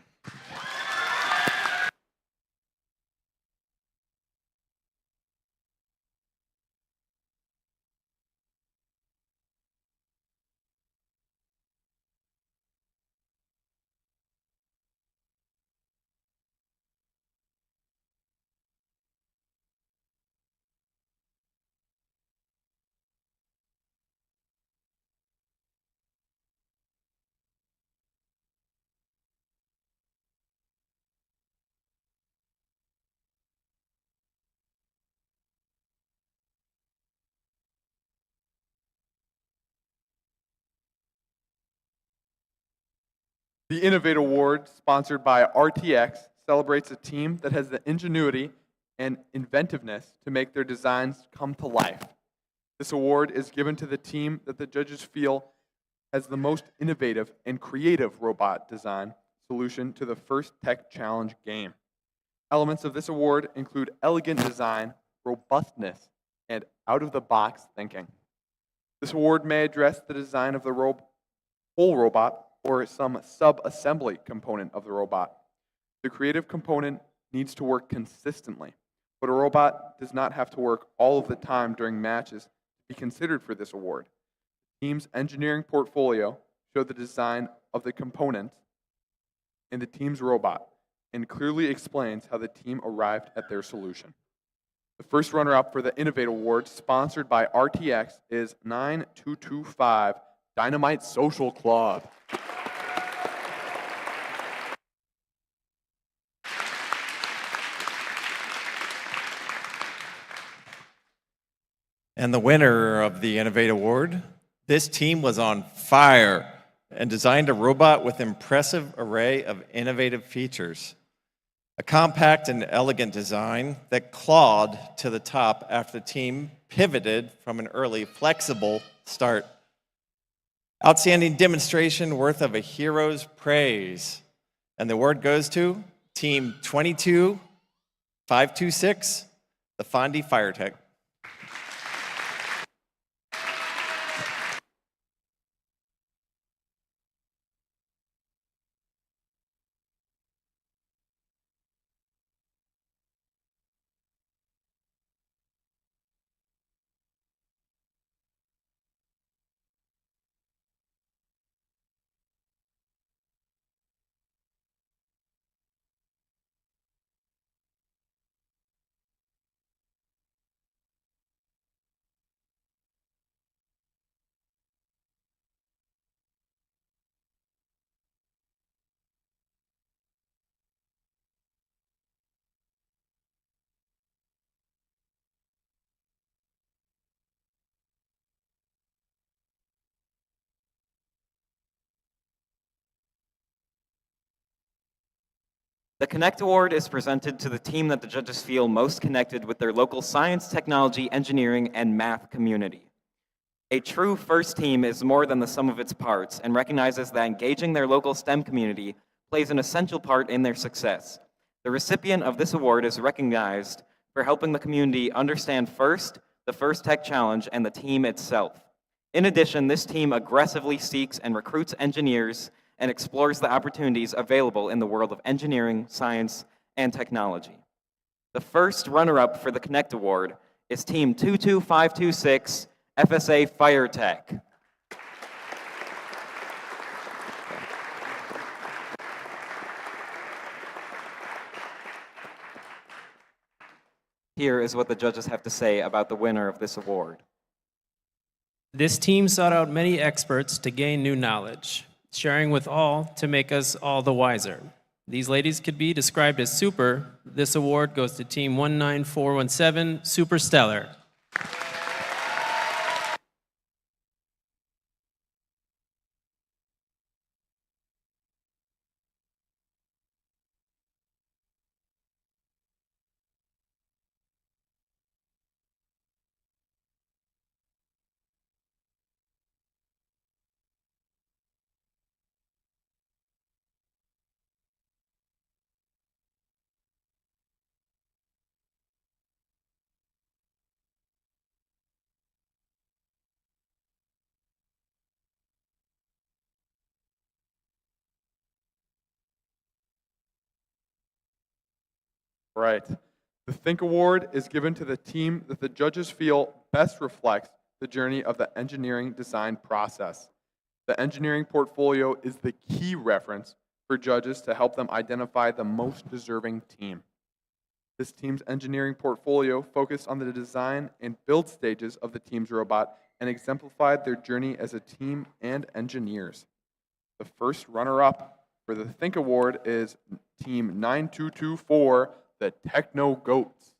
The Innovate Award, sponsored by RTX, celebrates a team that has the ingenuity and inventiveness to make their designs come to life. This award is given to the team that the judges feel has the most innovative and creative robot design solution to the First Tech Challenge game. Elements of this award include elegant design, robustness, and out-of-the-box thinking. This award may address the design of the whole robot or some sub-assembly component of the robot. The creative component needs to work consistently, but a robot does not have to work all of the time during matches to be considered for this award. The team's engineering portfolio showed the design of the components in the team's robot and clearly explains how the team arrived at their solution. The first runner-up for the Innovate Award, sponsored by RTX, is 9225 Dynamite Social Club. And the winner of the Innovate Award, this team was on fire and designed a robot with impressive array of innovative features. A compact and elegant design that clawed to the top after the team pivoted from an early flexible start. Outstanding demonstration worth of a hero's praise. And the award goes to Team 22526 the Fondy Fire Tech, The Connect Award is presented to the team that the judges feel most connected with their local science, technology, engineering, and math community. A true FIRST team is more than the sum of its parts and recognizes that engaging their local STEM community plays an essential part in their success. The recipient of this award is recognized for helping the community understand FIRST, the FIRST Tech Challenge, and the team itself. In addition, this team aggressively seeks and recruits engineers and explores the opportunities available in the world of engineering, science, and technology. The first runner-up for the Connect Award is Team 22526 FSA Fire Tech. Here is what the judges have to say about the winner of this award. This team sought out many experts to gain new knowledge, sharing with all to make us all the wiser. These ladies could be described as super. This award goes to Team 19417, Super Stellar. Right. The Think Award is given to the team that the judges feel best reflects the journey of the engineering design process. The engineering portfolio is the key reference for judges to help them identify the most deserving team. This team's engineering portfolio focused on the design and build stages of the team's robot and exemplified their journey as a team and engineers. The first runner-up for the Think Award is Team 9224, the Techno Goats.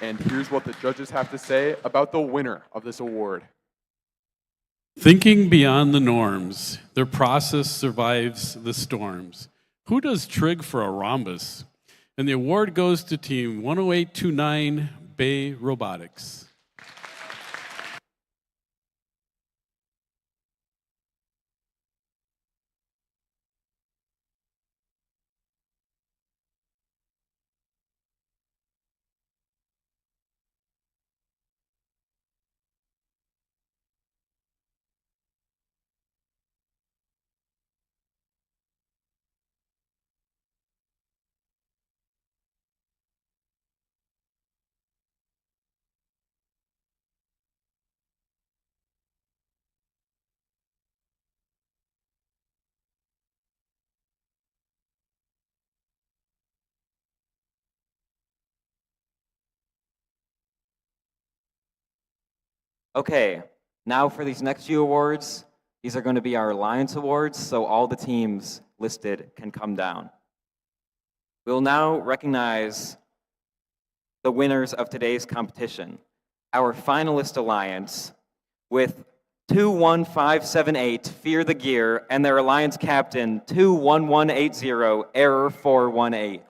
And here's what the judges have to say about the winner of this award. Thinking beyond the norms, their process survives the storms. Who does trig for a rhombus? And the award goes to Team 10829, Bay Robotics. Okay, now for these next few awards, these are going to be our Alliance Awards, so all the teams listed can come down. We'll now recognize the winners of today's competition. Our finalist alliance with 21578, Fear the Gear, and their alliance captain, 21180, Error 418.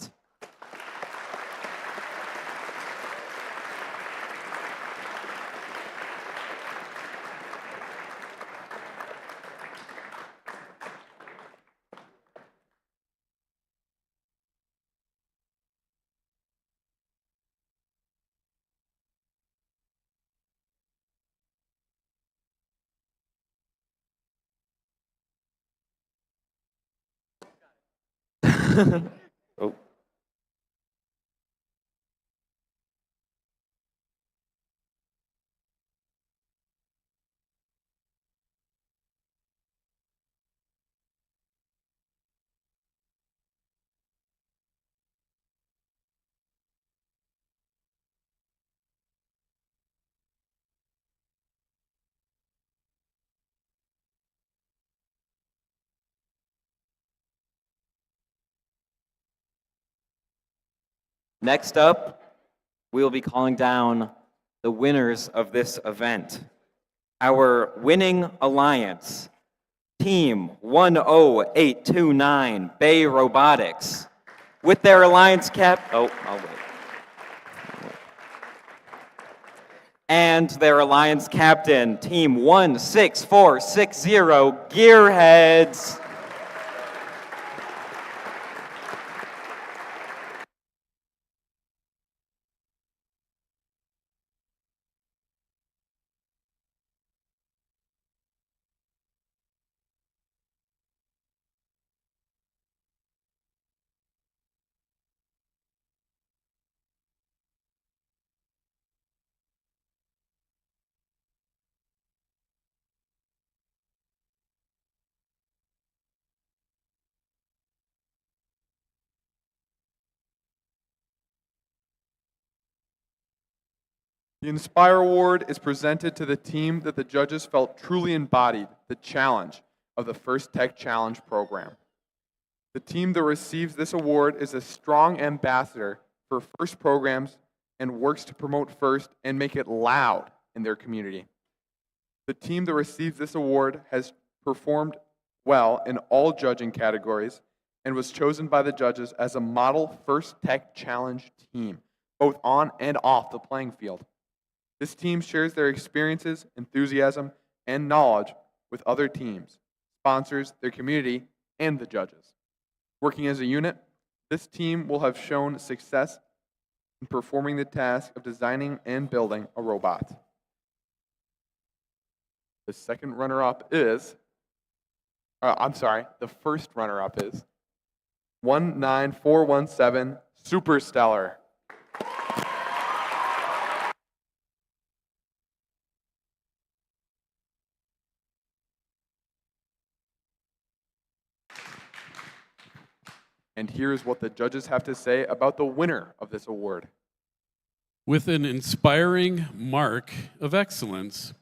Oh. Next up, we will be calling down the winners of this event. Our winning alliance, Team 10829 Bay Robotics, with their alliance I'll wait. And their alliance captain, Team 16460 Gearheads. The Inspire Award is presented to the team that the judges felt truly embodied the challenge of the First Tech Challenge program. The team that receives this award is a strong ambassador for FIRST programs and works to promote FIRST and make it loud in their community. The team that receives this award has performed well in all judging categories and was chosen by the judges as a model First Tech Challenge team, both on and off the playing field. This team shares their experiences, enthusiasm, and knowledge with other teams, sponsors, their community, and the judges. Working as a unit, this team will have shown success in performing the task of designing and building a robot. The second runner-up is, the first runner-up is 19417 Superstellar. And here's what the judges have to say about the winner of this award. With an inspiring mark of excellence,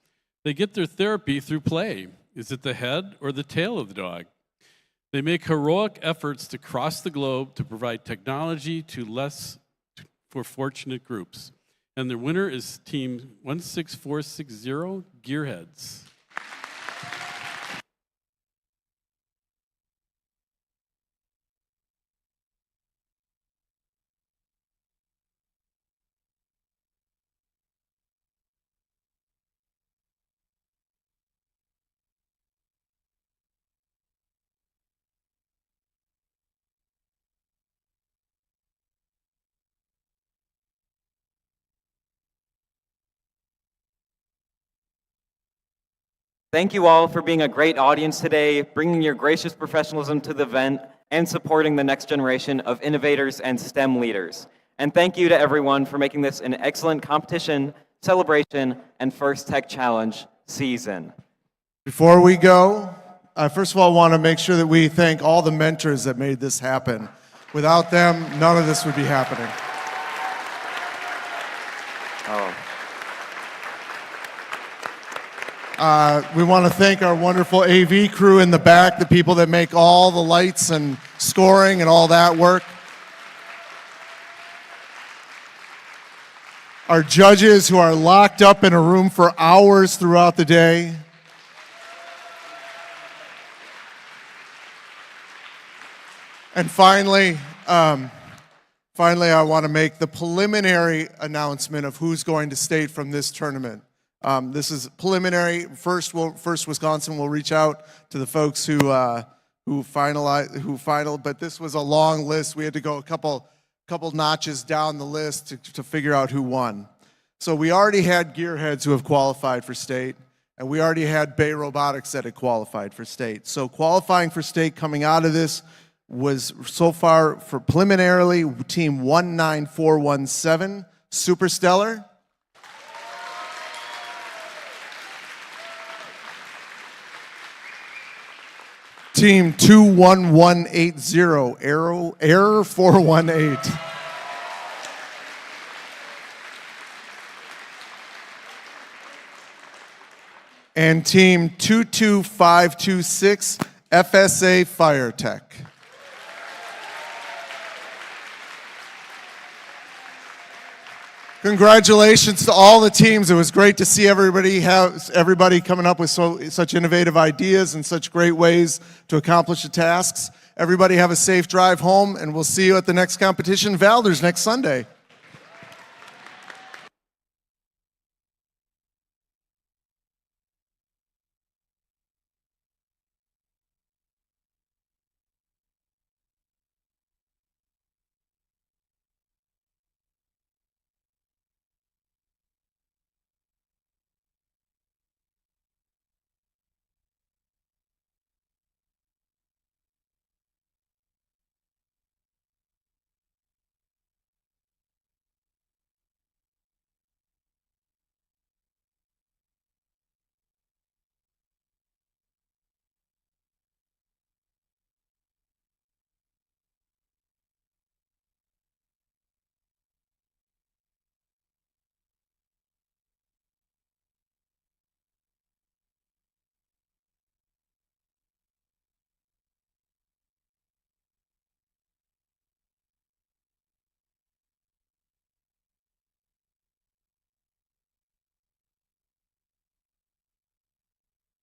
they get their therapy through play. Is it the head or the tail of the dog? They make heroic efforts to cross the globe to provide technology to less for fortunate groups. And their winner is Team 16460 Gearheads. Thank you all for being a great audience today, bringing your gracious professionalism to the event, and supporting the next generation of innovators and STEM leaders. And thank you to everyone for making this an excellent competition, celebration, and First Tech Challenge season. Before we go, first of all, I want to make sure that we thank all the mentors that made this happen. Without them, none of this would be happening. We want to thank our wonderful AV crew in the back, the people that make all the lights and scoring and all that work. Our judges who are locked up in a room for hours throughout the day. And finally, I want to make the preliminary announcement of who's going to state from this tournament. This is preliminary. First, Wisconsin will reach out to the folks who final. But this was a long list. We had to go a couple notches down the list to figure out who won. So we already had Gearheads who have qualified for state, and we already had Bay Robotics that had qualified for state. So qualifying for state coming out of this was so far for preliminarily team 19417, Super Stellar. Team 21180, Error 418. And team 22526, FSA Fire Tech. Congratulations to all the teams. It was great to see everybody coming up with such innovative ideas and such great ways to accomplish the tasks. Everybody have a safe drive home, and we'll see you at the next competition, Valders, next Sunday.